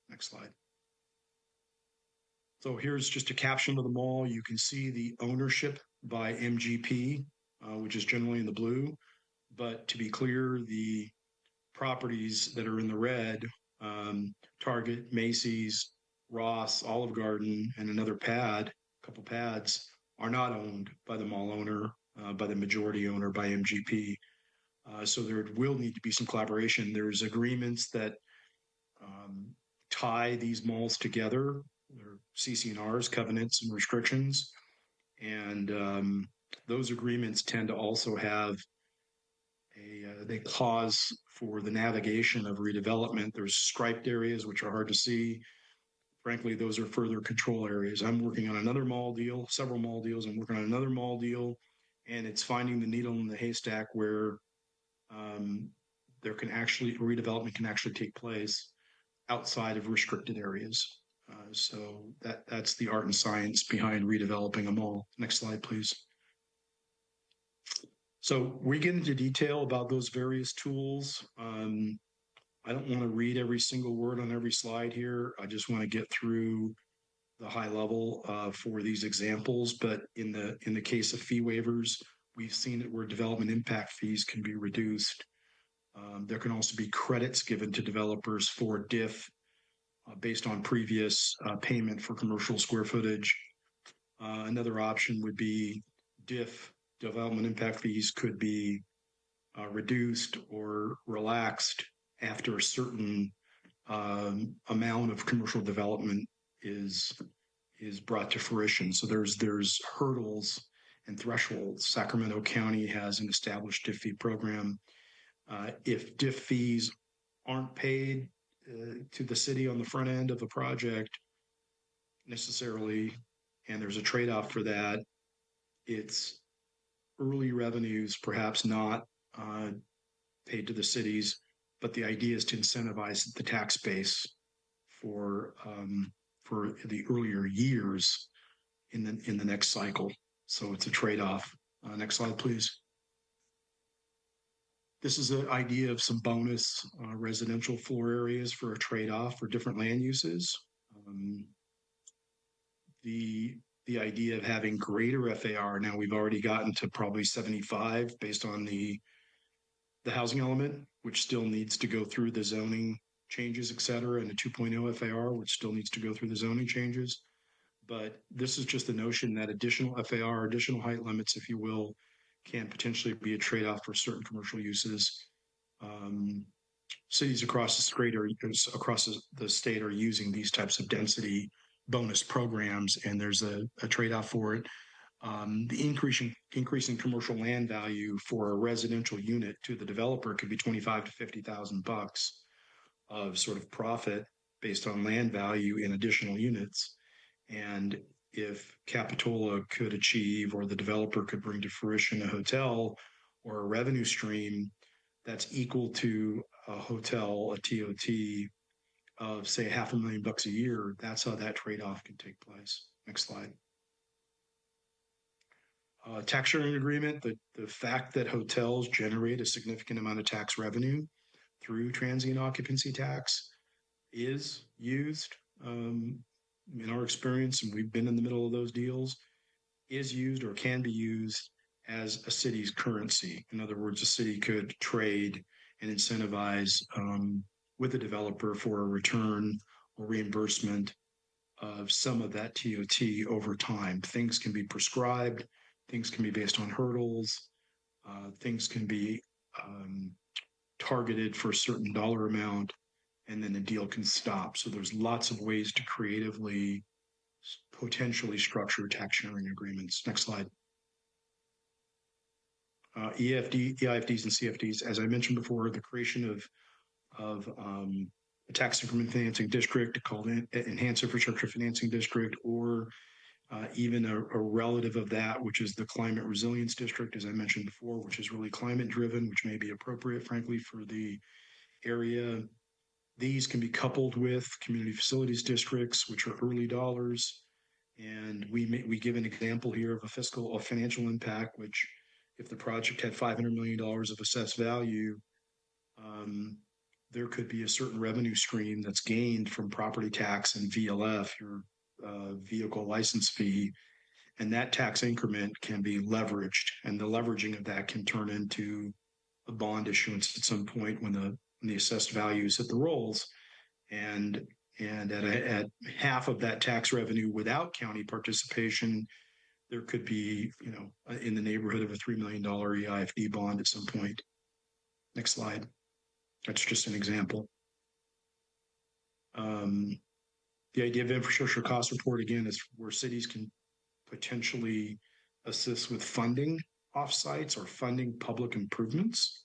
Next slide. So here's just a caption of the mall. You can see the ownership by MGP, which is generally in the blue. But to be clear, the properties that are in the red, Target, Macy's, Ross, Olive Garden, and another pad, a couple pads, are not owned by the mall owner, by the majority owner, by MGP. So there will need to be some collaboration. There's agreements that tie these malls together. There are CC&Rs, covenants and restrictions. And those agreements tend to also have they cause for the navigation of redevelopment. There's striped areas which are hard to see. Frankly, those are further control areas. I'm working on another mall deal, several mall deals. I'm working on another mall deal, and it's finding the needle in the haystack where redevelopment can actually take place outside of restricted areas. So that's the art and science behind redeveloping a mall. Next slide, please. So we get into detail about those various tools. I don't want to read every single word on every slide here. I just want to get through the high level for these examples. But in the case of fee waivers, we've seen it where development impact fees can be reduced. There can also be credits given to developers for DIF based on previous payment for commercial square footage. Another option would be DIF, development impact fees, could be reduced or relaxed after a certain amount of commercial development is brought to fruition. So there's hurdles and thresholds. Sacramento County has an established DIF fee program. If DIF fees aren't paid to the city on the front end of a project necessarily, and there's a trade-off for that, it's early revenues perhaps not paid to the cities, but the idea is to incentivize the tax base for the earlier years in the next cycle. So it's a trade-off. Next slide, please. This is an idea of some bonus residential floor areas for a trade-off for different land uses. The idea of having greater FAR, now we've already gotten to probably 75 based on the housing element, which still needs to go through the zoning changes, et cetera, and the 2.0 FAR, which still needs to go through the zoning changes. But this is just the notion that additional FAR, additional height limits, if you will, can potentially be a trade-off for certain commercial uses. Cities across the state are using these types of density bonus programs, and there's a trade-off for it. The increasing commercial land value for a residential unit to the developer could be $25,000 to $50,000 of sort of profit based on land value in additional units. And if Capitola could achieve, or the developer could bring to fruition, a hotel or a revenue stream that's equal to a hotel, a TOT of say $500,000 a year, that's how that trade-off can take place. Next slide. Tax sharing agreement, the fact that hotels generate a significant amount of tax revenue through transient occupancy tax is used in our experience, and we've been in the middle of those deals. is used or can be used as a city's currency. In other words, a city could trade and incentivize with a developer for a return or reimbursement of some of that TOT over time. Things can be prescribed, things can be based on hurdles, things can be targeted for a certain dollar amount, and then the deal can stop. So there's lots of ways to creatively potentially structure tax sharing agreements. Next slide. EIFDs and CFDs, as I mentioned before, the creation of a tax increment financing district called Enhanced Infrastructure Financing District, or even a relative of that, which is the Climate Resilience District, as I mentioned before, which is really climate driven, which may be appropriate, frankly, for the area. These can be coupled with community facilities districts, which are early dollars. And we give an example here of a financial impact, which if the project had $500 million of assessed value, there could be a certain revenue stream that's gained from property tax and VLF, your vehicle license fee, and that tax increment can be leveraged, and the leveraging of that can turn into a bond issuance at some point when the assessed values hit the rolls, and at half of that tax revenue without county participation, there could be, in the neighborhood of a $3 million EIFD bond at some point. Next slide. That's just an example. The idea of infrastructure cost report, again, is where cities can potentially assist with funding offsites or funding public improvements.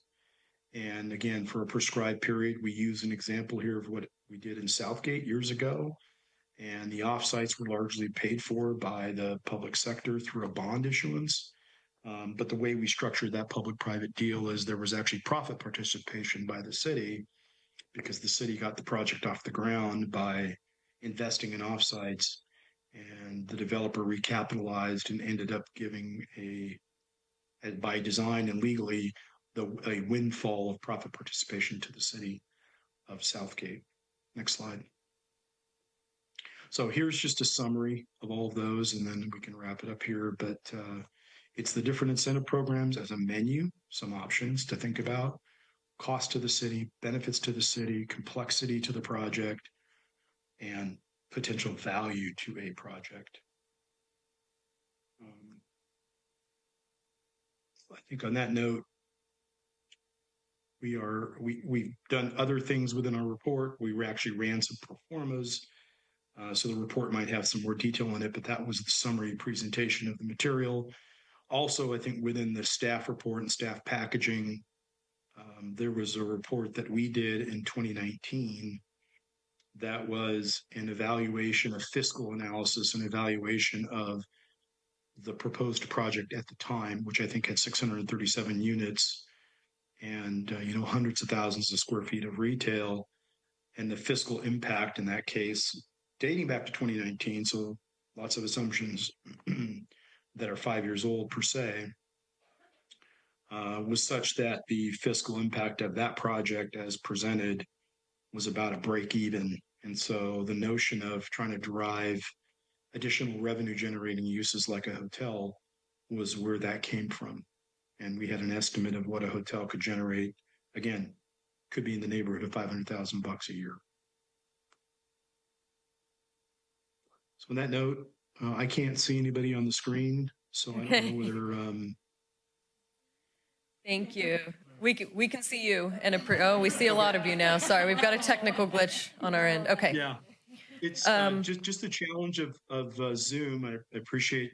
And again, for a prescribed period, we use an example here of what we did in Southgate years ago. And the offsites were largely paid for by the public sector through a bond issuance. But the way we structured that public-private deal is there was actually profit participation by the city, because the city got the project off the ground by investing in offsites, and the developer recapitalized and ended up giving by design and legally, a windfall of profit participation to the city of Southgate. Next slide. So here's just a summary of all of those, and then we can wrap it up here. But it's the different incentive programs as a menu, some options to think about: cost to the city, benefits to the city, complexity to the project, and potential value to a project. I think on that note, we've done other things within our report. We actually ran some pro formas, so the report might have some more detail in it, but that was the summary presentation of the material. Also, I think within the staff report and staff packaging, there was a report that we did in 2019 that was an evaluation, a fiscal analysis, an evaluation of the proposed project at the time, which I think had 637 units and hundreds of thousands of square feet of retail, and the fiscal impact in that case, dating back to 2019, so lots of assumptions that are 5 years old per se, was such that the fiscal impact of that project as presented was about a break even. And so the notion of trying to drive additional revenue generating uses like a hotel was where that came from. And we had an estimate of what a hotel could generate. Again, could be in the neighborhood of $500,000 a year. So on that note, I can't see anybody on the screen, so I don't know whether. Thank you. We can see you, and we see a lot of you now. Sorry, we've got a technical glitch on our end. Okay. Yeah, it's just the challenge of Zoom.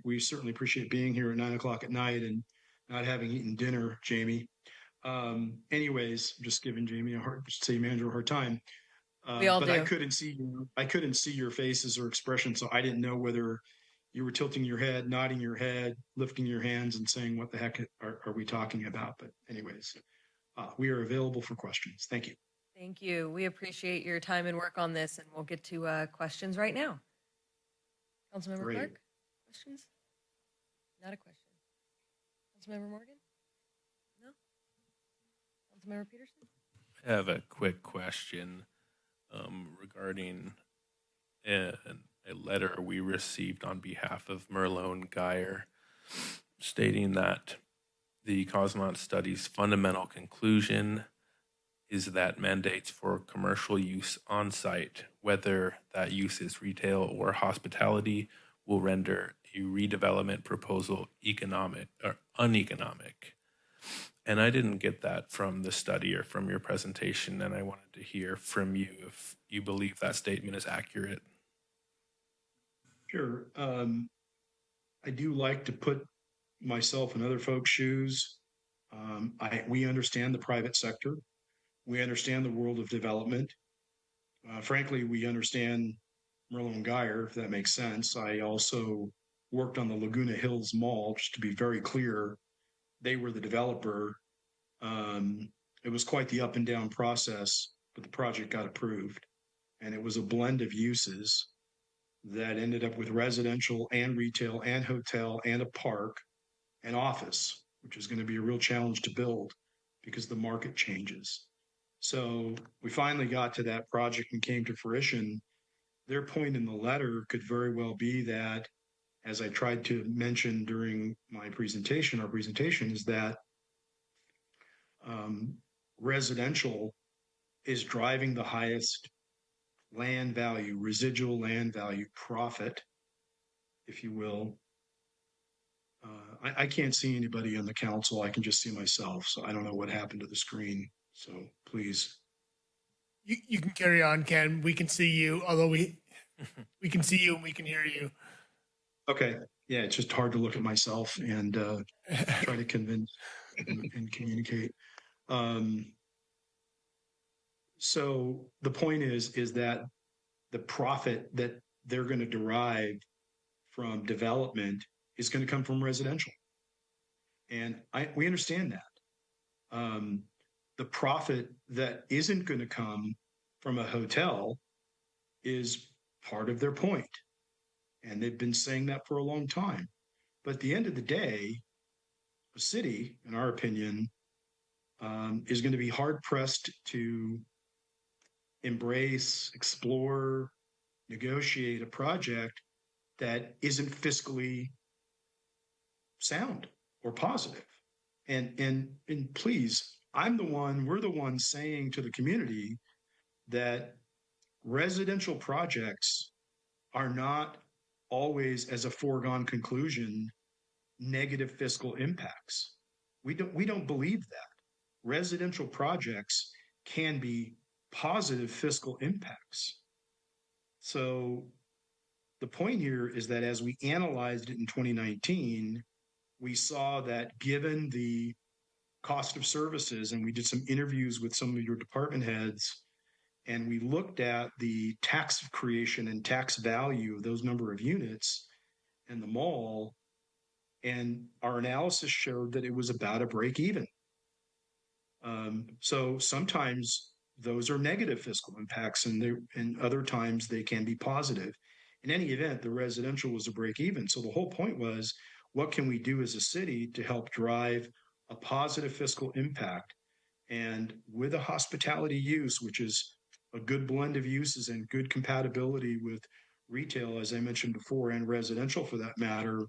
We certainly appreciate being here at 9 o'clock at night and not having eaten dinner, Jamie. Anyways, I'm just giving Jamie city manager a hard time. We all but do. I couldn't see your faces or expressions, so I didn't know whether you were tilting your head, nodding your head, lifting your hands, and saying, "What the heck are we talking about?" But anyways, we are available for questions. Thank you. Thank you. We appreciate your time and work on this, and we'll get to questions right now. Councilmember Great. Clark, questions? Not a question. Councilmember Morgan? No? Councilmember Peterson? I have a quick question regarding a letter we received on behalf of Merlone Geyer stating that the Cosmont study's fundamental conclusion is that mandates for commercial use on site, whether that use is retail or hospitality, will render a redevelopment proposal economic or uneconomic. And I didn't get that from the study or from your presentation, and I wanted to hear from you if you believe that statement is accurate. Sure. I do like to put myself in other folks' shoes. We understand the private sector. We understand the world of development. Frankly, we understand Merlin and Geyer, if that makes sense. I also worked on the Laguna Hills Mall, just to be very clear. They were the developer. It was quite the up and down process, but the project got approved. And it was a blend of uses that ended up with residential and retail and hotel and a park and office, which is going to be a real challenge to build because the market changes. So we finally got to that project and came to fruition. Their point in the letter could very well be that, as I tried to mention during my presentation, our presentation is that residential is driving the highest land value, residual land value profit, if you will. I can't see anybody on the council. I can just see myself. So I don't know what happened to the screen. So please. You can carry on, Ken. We can see you, although we can see you and we can hear you. Okay. Yeah, it's just hard to look at myself and try to convince and communicate. So the point is that the profit that they're going to derive from development is going to come from residential. And we understand that. The profit that isn't going to come from a hotel is part of their point. And they've been saying that for a long time. But at the end of the day, a city, in our opinion, is going to be hard pressed to embrace, explore, negotiate a project that isn't fiscally sound or positive. And please, we're the one saying to the community that residential projects are not always, as a foregone conclusion, negative fiscal impacts. We don't believe that. Residential projects can be positive fiscal impacts. So the point here is that as we analyzed it in 2019, we saw that given the cost of services, and we did some interviews with some of your department heads, and we looked at the tax creation and tax value of those number of units in the mall, and our analysis showed that it was about a break even. So sometimes those are negative fiscal impacts, and other times they can be positive. In any event, the residential was a break even. So the whole point was, what can we do as a city to help drive a positive fiscal impact? And with a hospitality use, which is a good blend of uses and good compatibility with retail, as I mentioned before, and residential for that matter.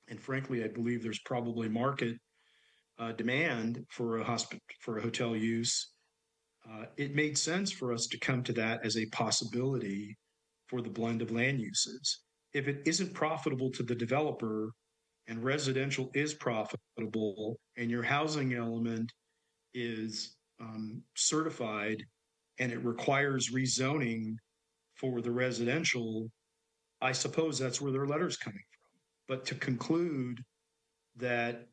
And frankly, I believe there's probably market demand for a hotel use. It made sense for us to come to that as a possibility for the blend of land uses. If it isn't profitable to the developer and residential is profitable and your housing element is certified and it requires rezoning for the residential, I suppose that's where their letter's coming from. But to conclude that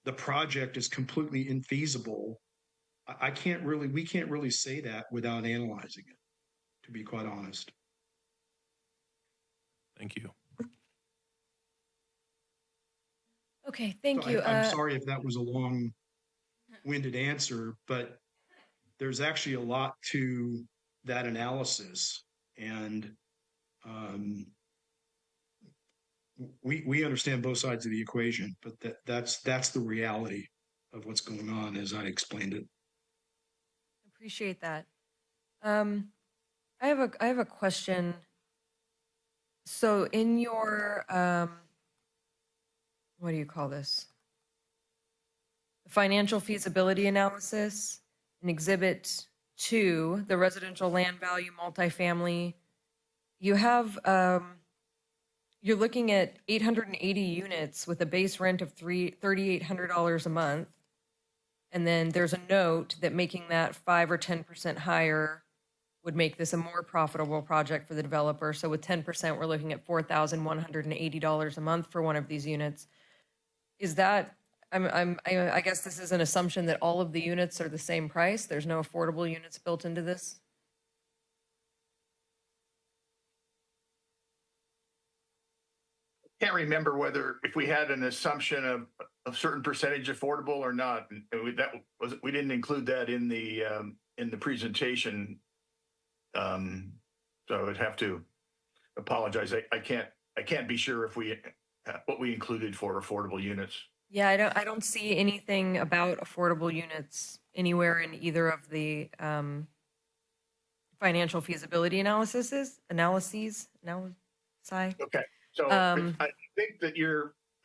the project is completely infeasible, we can't really say that without analyzing it, to be quite honest. Thank you. Okay, thank So you. I'm sorry if that was a long-winded answer, but there's actually a lot to that analysis. And we understand both sides of the equation, but that's the reality of what's going on as I explained it. Appreciate that. I have a question. So in your what do you call this? The financial feasibility analysis in Exhibit 2, the residential land value multifamily, you have, you're looking at 880 units with a base rent of $3,800 a month. And then there's a note that making that 5 or 10% higher would make this a more profitable project for the developer. So with 10%, we're looking at $4,180 a month for one of these units. Is that, I guess this is an assumption that all of the units are the same price? There's no affordable units built into this? Can't remember whether, if we had an assumption of a certain percentage affordable or not. We didn't include that in the presentation. So I'd have to apologize. I can't be sure if what we included for affordable units. Yeah, I don't see anything about affordable units anywhere in either of the financial feasibility analyses. Okay, so I think that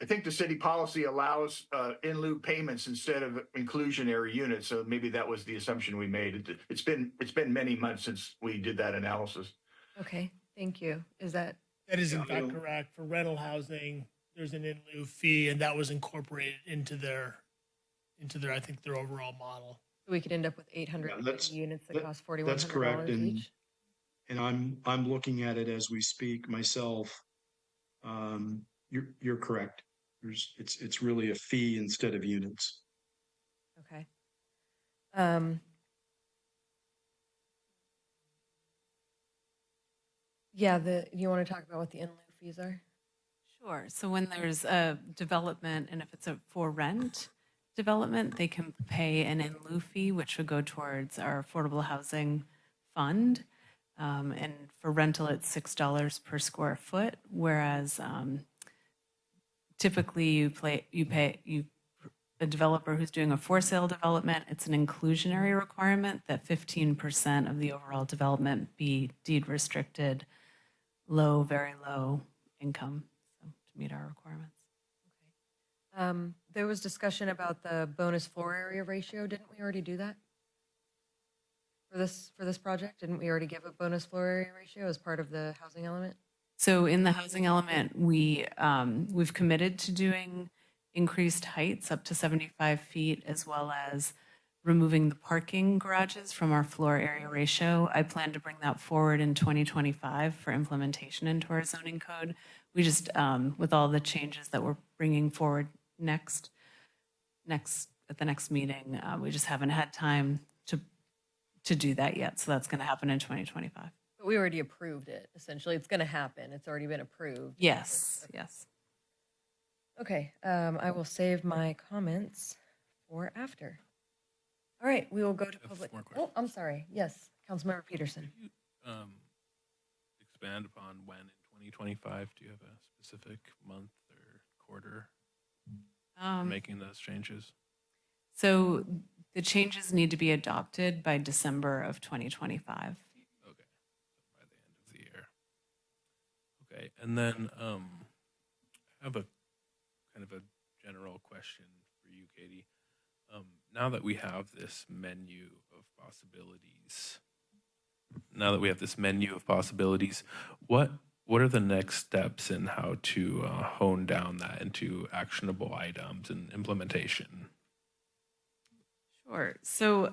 I think the city policy allows in lieu payments instead of inclusionary units. So maybe that was the assumption we made. It's been many months since we did that analysis. Okay, thank you. Is that? That is in fact correct. For rental housing, there's an in lieu fee, and that was incorporated into their, I think, their overall model. So we could end up with 800 units that cost $4,100 That's correct. each. And I'm looking at it as we speak myself. You're correct. It's really a fee instead of units. Okay. Yeah, you want to talk about what the in lieu fees are? Sure. So when there's a development, and if it's a for rent development, they can pay an in lieu fee, which would go towards our affordable housing fund. And for rental, it's $6 per square foot, whereas typically a developer who's doing a for sale development, it's an inclusionary requirement that 15% of the overall development be deed restricted, low, very low income, so to meet our requirements. There was discussion about the bonus floor area ratio. Didn't we already do that? For this project, didn't we already give a bonus floor area ratio as part of the housing element? So in the housing element, we've committed to doing increased heights up to 75 feet, as well as removing the parking garages from our floor area ratio. I plan to bring that forward in 2025 for implementation into our zoning code. We just, with all the changes that we're bringing forward next at the next meeting, we just haven't had time to do that yet. So that's going to happen in 2025. But we already approved it, essentially. It's going to happen. It's already been approved. Yes, yes. Okay, I will save my comments for after. All right, we will go to public. Oh, I'm sorry. Yes, Councilmember Peterson. Could you expand upon when in 2025? Do you have a specific month or quarter making those changes? So the changes need to be adopted by December of 2025. Okay, so by the end of the year. Okay, and then I have a kind of a general question for you, Katie. Now that we have this menu of possibilities, what are the next steps in how to hone down that into actionable items and implementation? Sure. So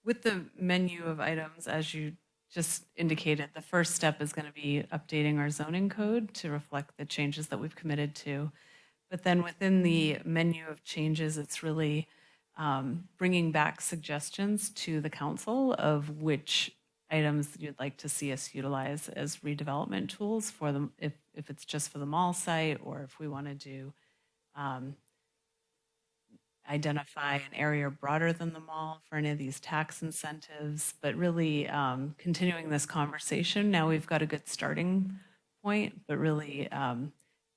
with the menu of items, as you just indicated, the first step is going to be updating our zoning code to reflect the changes that we've committed to. But then within the menu of changes, it's really bringing back suggestions to the council of which items you'd like to see us utilize as redevelopment tools for them, if it's just for the mall site, or if we want to do identify an area broader than the mall for any of these tax incentives, but really continuing this conversation. Now we've got a good starting point, but really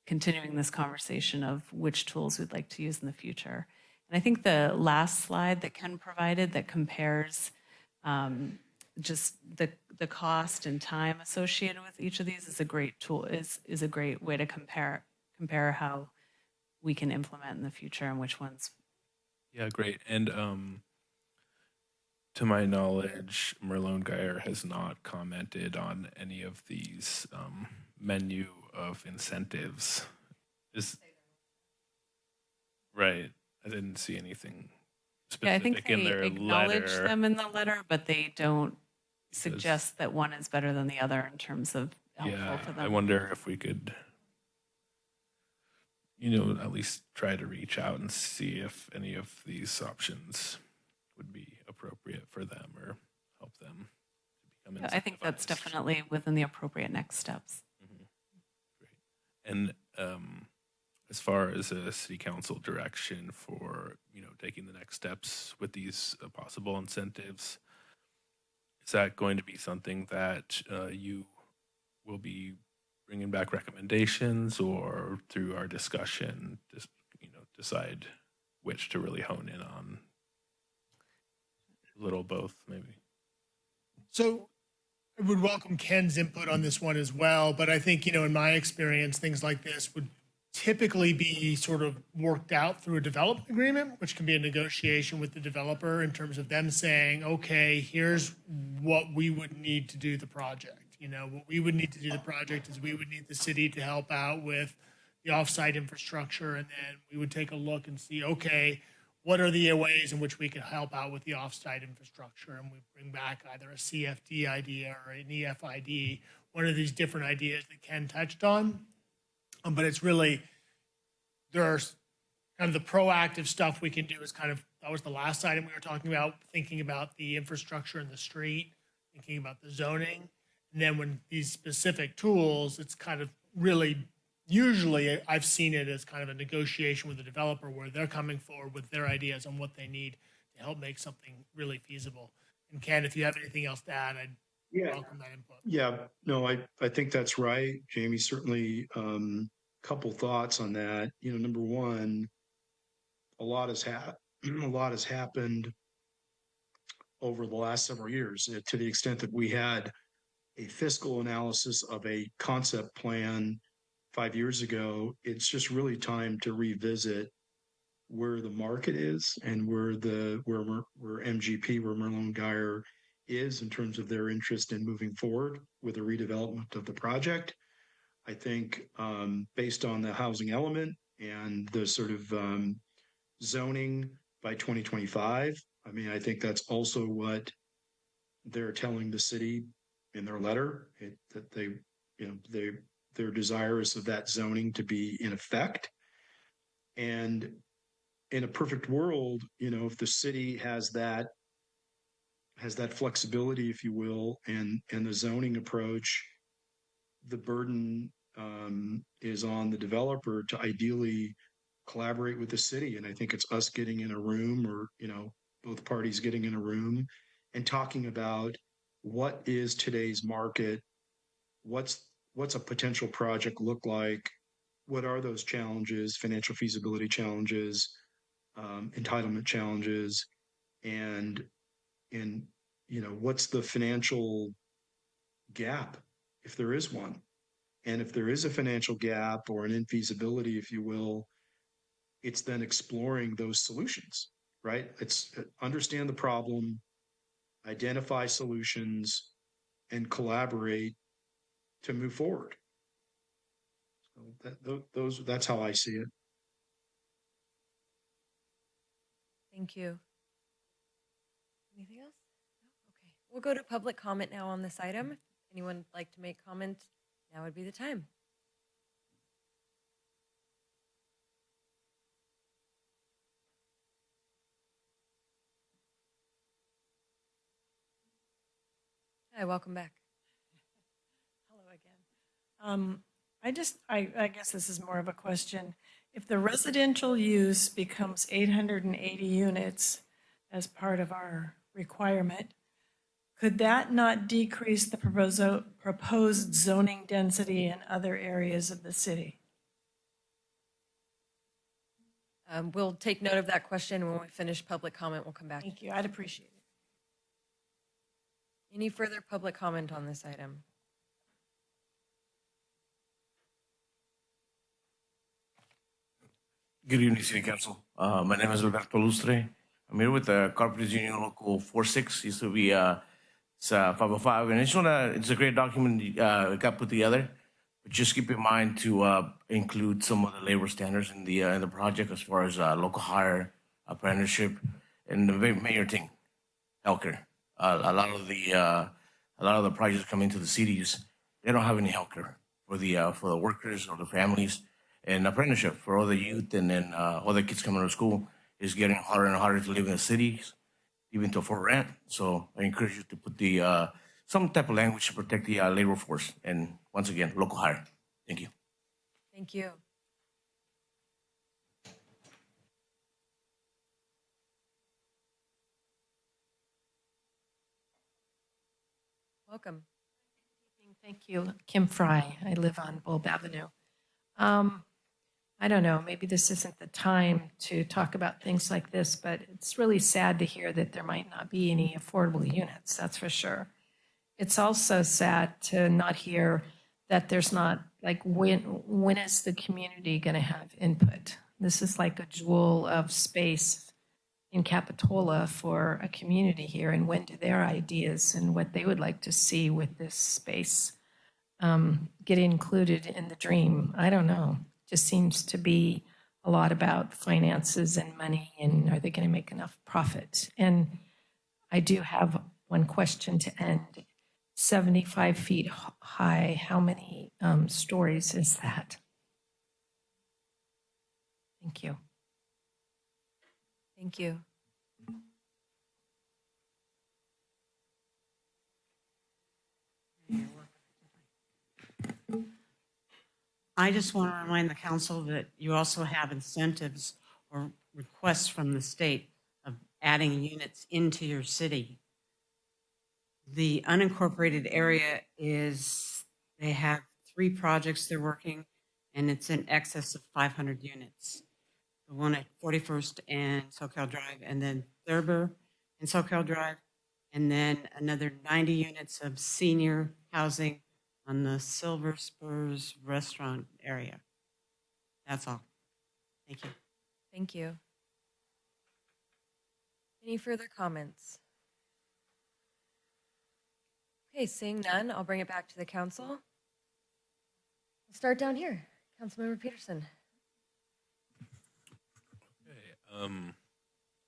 continuing this conversation of which tools we'd like to use in the future. And I think the last slide that Ken provided that compares just the cost and time associated with each of these is a great tool, is a great way to compare how we can implement in the future and which ones. Yeah, great. And to my knowledge, Merlone Geyer has not commented on any of these menu of incentives. Is right. I didn't see anything Yeah, I specific think in they their acknowledge letter. them in the letter, but they don't suggest that one is better than the other in terms of helpful Yeah, to I them. wonder if we could, at least try to reach out and see if any of these options would be appropriate for them or help them to become Yeah, I think that's incentivized. definitely within the appropriate next steps. And as far as a city council direction for, taking the next steps with these possible incentives, is that going to be something that you will be bringing back recommendations, or through our discussion, just, decide which to really hone in on? A little both, maybe. So I would welcome Ken's input on this one as well, but I think, in my experience, things like this would typically be sort of worked out through a development agreement, which can be a negotiation with the developer in terms of them saying, okay, here's what we would need to do the project. What we would need to do the project is we would need the city to help out with the offsite infrastructure, and then we would take a look and see, okay, what are the ways in which we can help out with the offsite infrastructure? And we bring back either a CFD idea or an EFID, one of these different ideas that Ken touched on. But it's really, there's kind of the proactive stuff we can do is that was the last item we were talking about, thinking about the infrastructure in the street, thinking about the zoning. And then when these specific tools, it's kind of really, usually I've seen it as kind of a negotiation with the developer where they're coming forward with their ideas on what they need to help make something really feasible. And Ken, if you have anything else to add, I'd welcome that input. Yeah, no, I think that's right, Jamie. Certainly, couple thoughts on that. Number one, a lot has happened over the last several years, to the extent that we had a fiscal analysis of a concept plan 5 years ago. It's just really time to revisit where the market is and where MGP, where Merlone Geyer is in terms of their interest in moving forward with the redevelopment of the project. I think based on the housing element and the sort of zoning by 2025, I think that's also what they're telling the city in their letter, that their desire is of that zoning to be in effect. And in a perfect world, if the city has that flexibility, if you will, and the zoning approach, the burden is on the developer to ideally collaborate with the city. And I think it's us getting in a room, or both parties getting in a room and talking about what is today's market, what's a potential project look like, what are those challenges, financial feasibility challenges, entitlement challenges, and what's the financial gap, if there is one. And if there is a financial gap or an infeasibility, if you will, it's then exploring those solutions, right? It's understand the problem, identify solutions, and collaborate to move forward. So that's how I see it. Thank you. Anything else? No? Okay. We'll go to public comment now on this item. Anyone would like to make comment? Now would be the time. Hi, welcome back. Hello again. I guess this is more of a question. If the residential use becomes 880 units as part of our requirement, could that not decrease the proposed zoning density in other areas of the city? We'll take note of that question. When we finish public comment, we'll come back. Thank you. I'd appreciate it. Any further public comment on this item? Good evening, City Council. My name is Alberto Lustre. I'm here with the Carpenters Union Local 46. Used to be it's 505, and it's a great document it got put together. But just keep in mind to include some of the labor standards in the project as far as local hire, apprenticeship, and the mayor thing, healthcare. A lot of the projects coming to the cities, they don't have any healthcare for the workers or the families. And apprenticeship for all the youth and then all the kids coming to school is getting harder and harder to live in the cities, even to afford rent. So I encourage you to put the some type of language to protect the labor force. And once again, local hire. Thank you. Thank you. Welcome. Thank you. Kim Fry. I live on Bulb Avenue. I don't know, maybe this isn't the time to talk about things like this, but it's really sad to hear that there might not be any affordable units, that's for sure. It's also sad to not hear that there's not, like, when is the community going to have input? This is like a jewel of space in Capitola for a community here, and when do their ideas and what they would like to see with this space get included in the dream? I don't know. Just seems to be a lot about finances and money, and are they going to make enough profit? And I do have one question to end. 75 feet high, how many stories is that? Thank you. Thank you. I just want to remind the council that you also have incentives or requests from the state of adding units into your city. The unincorporated area they have 3 projects they're working, and it's in excess of 500 units. The one at 41st and SoCal Drive, and then Thurber and SoCal Drive, and then another 90 units of senior housing on the Silver Spurs restaurant area. That's all. Thank you. Thank you. Any further comments? Okay, seeing none, I'll bring it back to the council. We'll start down here. Councilmember Peterson.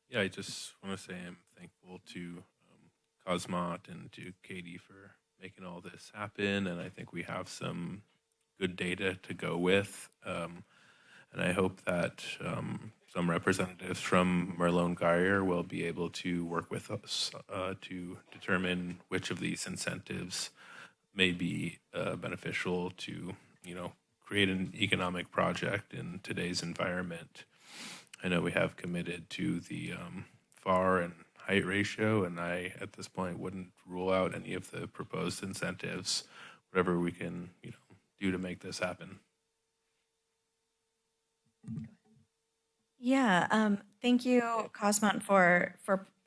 Yeah, I just want to say I'm thankful to Cosmot and to Katie for making all this happen, and I think we have some good data to go with. And I hope that some representatives from Merlone Geyer will be able to work with us to determine which of these incentives may be beneficial to, create an economic project in today's environment. I know we have committed to the FAR and height ratio, and I, at this point, wouldn't rule out any of the proposed incentives, whatever we can, do to make this happen. Yeah, thank you, Cosmont, for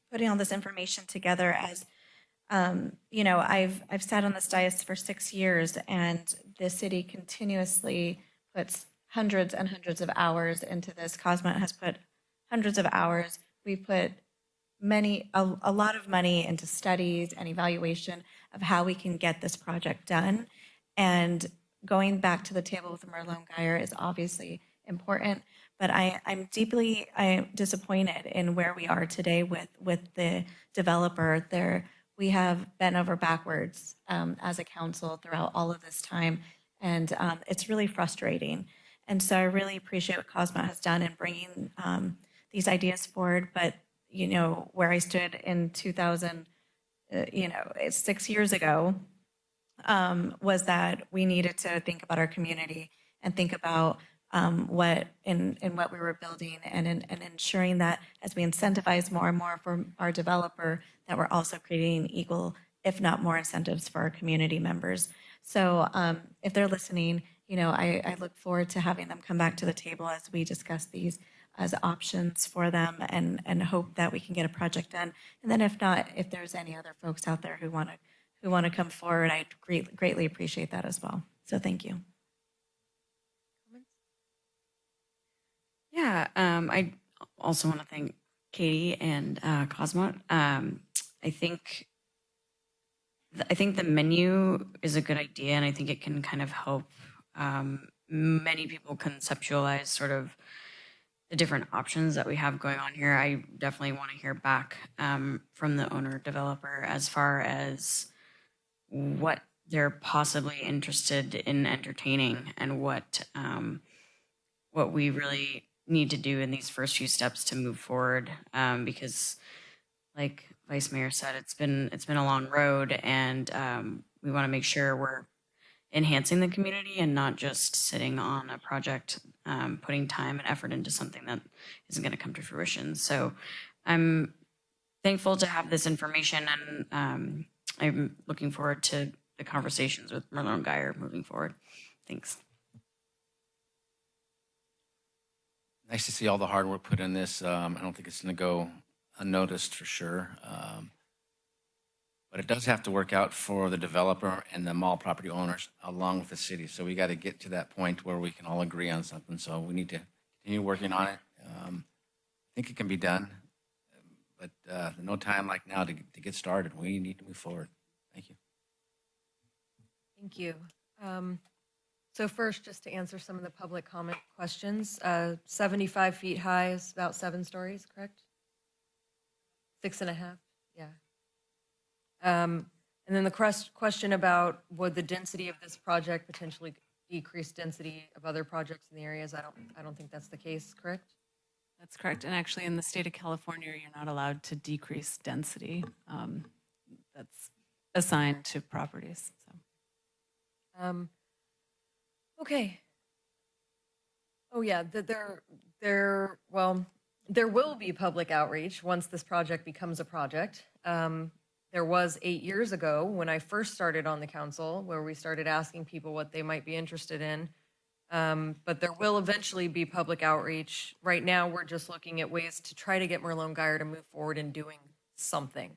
putting all this information together. As I've sat on this dais for 6 years, and the city continuously puts hundreds and hundreds of hours into this. Cosmont has put hundreds of hours. We've put a lot of money into studies and evaluation of how we can get this project done. And going back to the table with Merlone Geyer is obviously important, but I'm deeply disappointed in where we are today with the developer. We have bent over backwards as a council throughout all of this time, and it's really frustrating. And so I really appreciate what Cosmot has done in bringing these ideas forward. But where I stood in 2000, 6 years ago, was that we needed to think about our community and think about what we were building, and ensuring that as we incentivize more and more for our developer, that we're also creating equal, if not more, incentives for our community members. So if they're listening, I look forward to having them come back to the table as we discuss these as options for them, and hope that we can get a project done. And then if not, if there's any other folks out there who want to come forward, I greatly appreciate that as well. So thank you. Yeah, I also want to thank Katie and Cosmo. I think the menu is a good idea, and I think it can kind of help many people conceptualize sort of the different options that we have going on here. I definitely want to hear back from the owner developer as far as what they're possibly interested in entertaining and what we really need to do in these first few steps to move forward. Because, like Vice Mayor said, it's been a long road, and we want to make sure we're enhancing the community and not just sitting on a project, putting time and effort into something that isn't going to come to fruition. So I'm thankful to have this information, and I'm looking forward to the conversations with Merlone Geyer moving forward. Thanks. Nice to see all the hard work put in this. I don't think it's going to go unnoticed for sure. But it does have to work out for the developer and the mall property owners along with the city. So we got to get to that point where we can all agree on something. So we need to continue working on it. I think it can be done, but no time like now to get started. We need to move forward. Thank you. Thank you. So first, just to answer some of the public comment questions, 75 feet high is about 7 stories, correct? 6.5, yeah. And then the question about would the density of this project potentially decrease density of other projects in the areas? I don't think that's the case, correct? That's correct. And actually, in the state of California, you're not allowed to decrease density. That's assigned to properties. So. Okay. Oh yeah, there will be public outreach once this project becomes a project. There was 8 years ago when I first started on the council where we started asking people what they might be interested in. But there will eventually be public outreach. Right now, we're just looking at ways to try to get Merlone Geyer to move forward in doing something.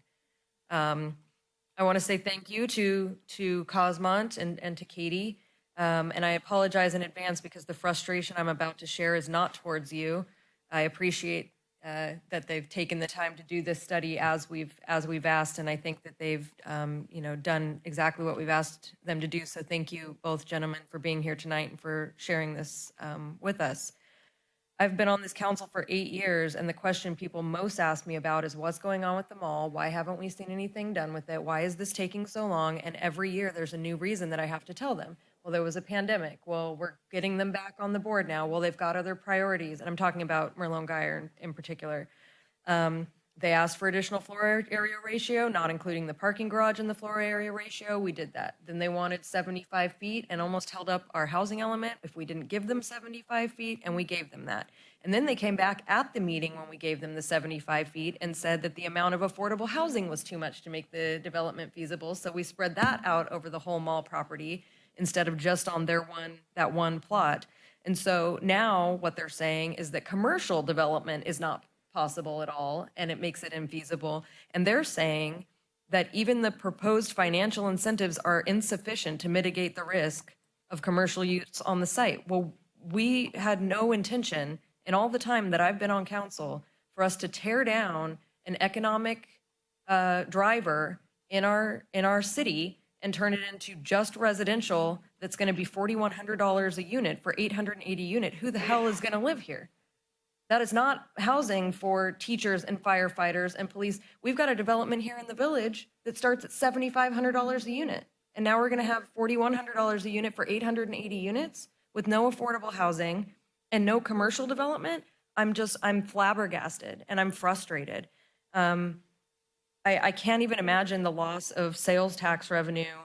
I want to say thank you to Cosmont and to Katie. And I apologize in advance because the frustration I'm about to share is not towards you. I appreciate that they've taken the time to do this study as we've asked, and I think that they've done exactly what we've asked them to do. So thank you both gentlemen for being here tonight and for sharing this with us. I've been on this council for 8 years, and the question people most ask me about is what's going on with the mall? Why haven't we seen anything done with it? Why is this taking so long? And every year there's a new reason that I have to tell them. Well, there was a pandemic. Well, we're getting them back on the board now. Well, they've got other priorities. And I'm talking about Merlone Geyer in particular. They asked for additional floor area ratio, not including the parking garage in the floor area ratio. We did that. Then they wanted 75 feet and almost held up our housing element if we didn't give them 75 feet, and we gave them that. And then they came back at the meeting when we gave them the 75 feet and said that the amount of affordable housing was too much to make the development feasible. So we spread that out over the whole mall property instead of just on that one plot. And so now what they're saying is that commercial development is not possible at all, and it makes it infeasible. And they're saying that even the proposed financial incentives are insufficient to mitigate the risk of commercial use on the site. Well, we had no intention in all the time that I've been on council for us to tear down an economic driver in our city and turn it into just residential that's going to be $4,100 a unit for 880 unit. Who the hell is going to live here? That is not housing for teachers and firefighters and police. We've got a development here in the village that starts at $7,500 a unit. And now we're going to have $4,100 a unit for 880 units with no affordable housing and no commercial development. I'm flabbergasted and I'm frustrated. I can't even imagine the loss of sales tax revenue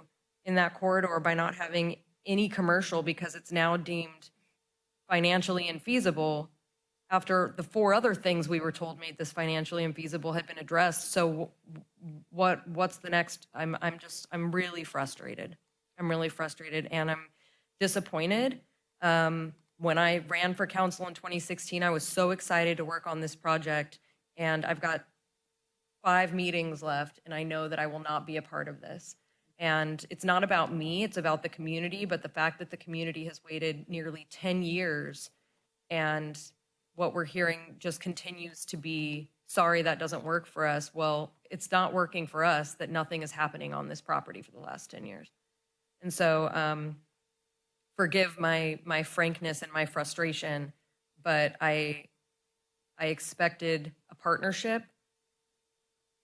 in that corridor by not having any commercial because it's now deemed financially infeasible after the 4 other things we were told made this financially infeasible had been addressed. So what's the next? I'm really frustrated. I'm really frustrated and I'm disappointed. When I ran for council in 2016, I was so excited to work on this project, and I've got 5 meetings left, and I know that I will not be a part of this. And it's not about me, it's about the community, but the fact that the community has waited nearly 10 years and what we're hearing just continues to be, sorry, that doesn't work for us. Well, it's not working for us that nothing is happening on this property for the last 10 years. And so forgive my frankness and my frustration, but I expected a partnership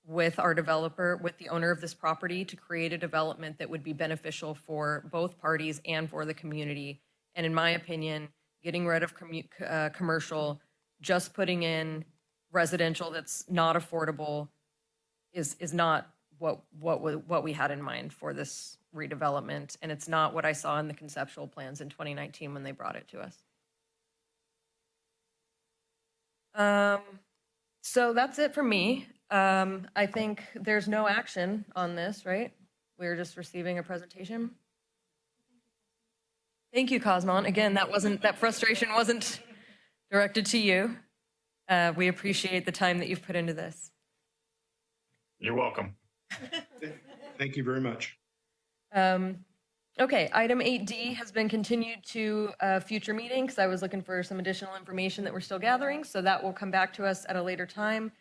with our developer, with the owner of this property, to create a development that would be beneficial for both parties and for the community. And in my opinion, getting rid of commercial, just putting in residential that's not affordable is not what we had in mind for this redevelopment. And it's not what I saw in the conceptual plans in 2019 when they brought it to us. So that's it for me. I think there's no action on this, right? We're just receiving a presentation. Thank you, Cosmon. Again, that frustration wasn't directed to you. We appreciate the time that you've put into this. You're welcome. Thank you very much. Okay, item 8D has been continued to a future meeting because I was looking for some additional information that we're still gathering, so that will come back to us at a later time.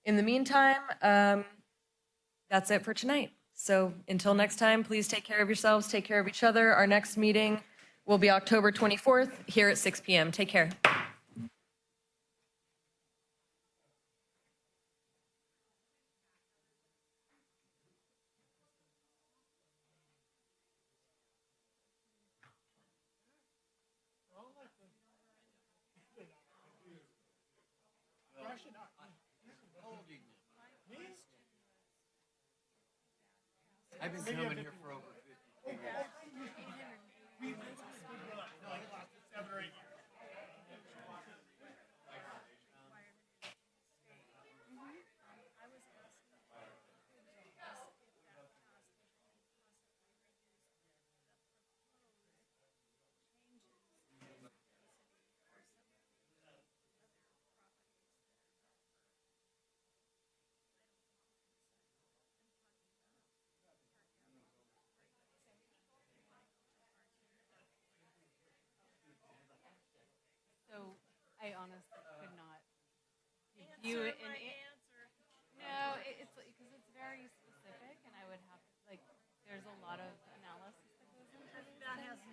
In the meantime, that's it for tonight. So until next time, please take care of yourselves, take care of each other. Our next meeting will be October 24th here at 6 p.m. Take care. I've been coming here for over 50 years. So I honestly could not give you an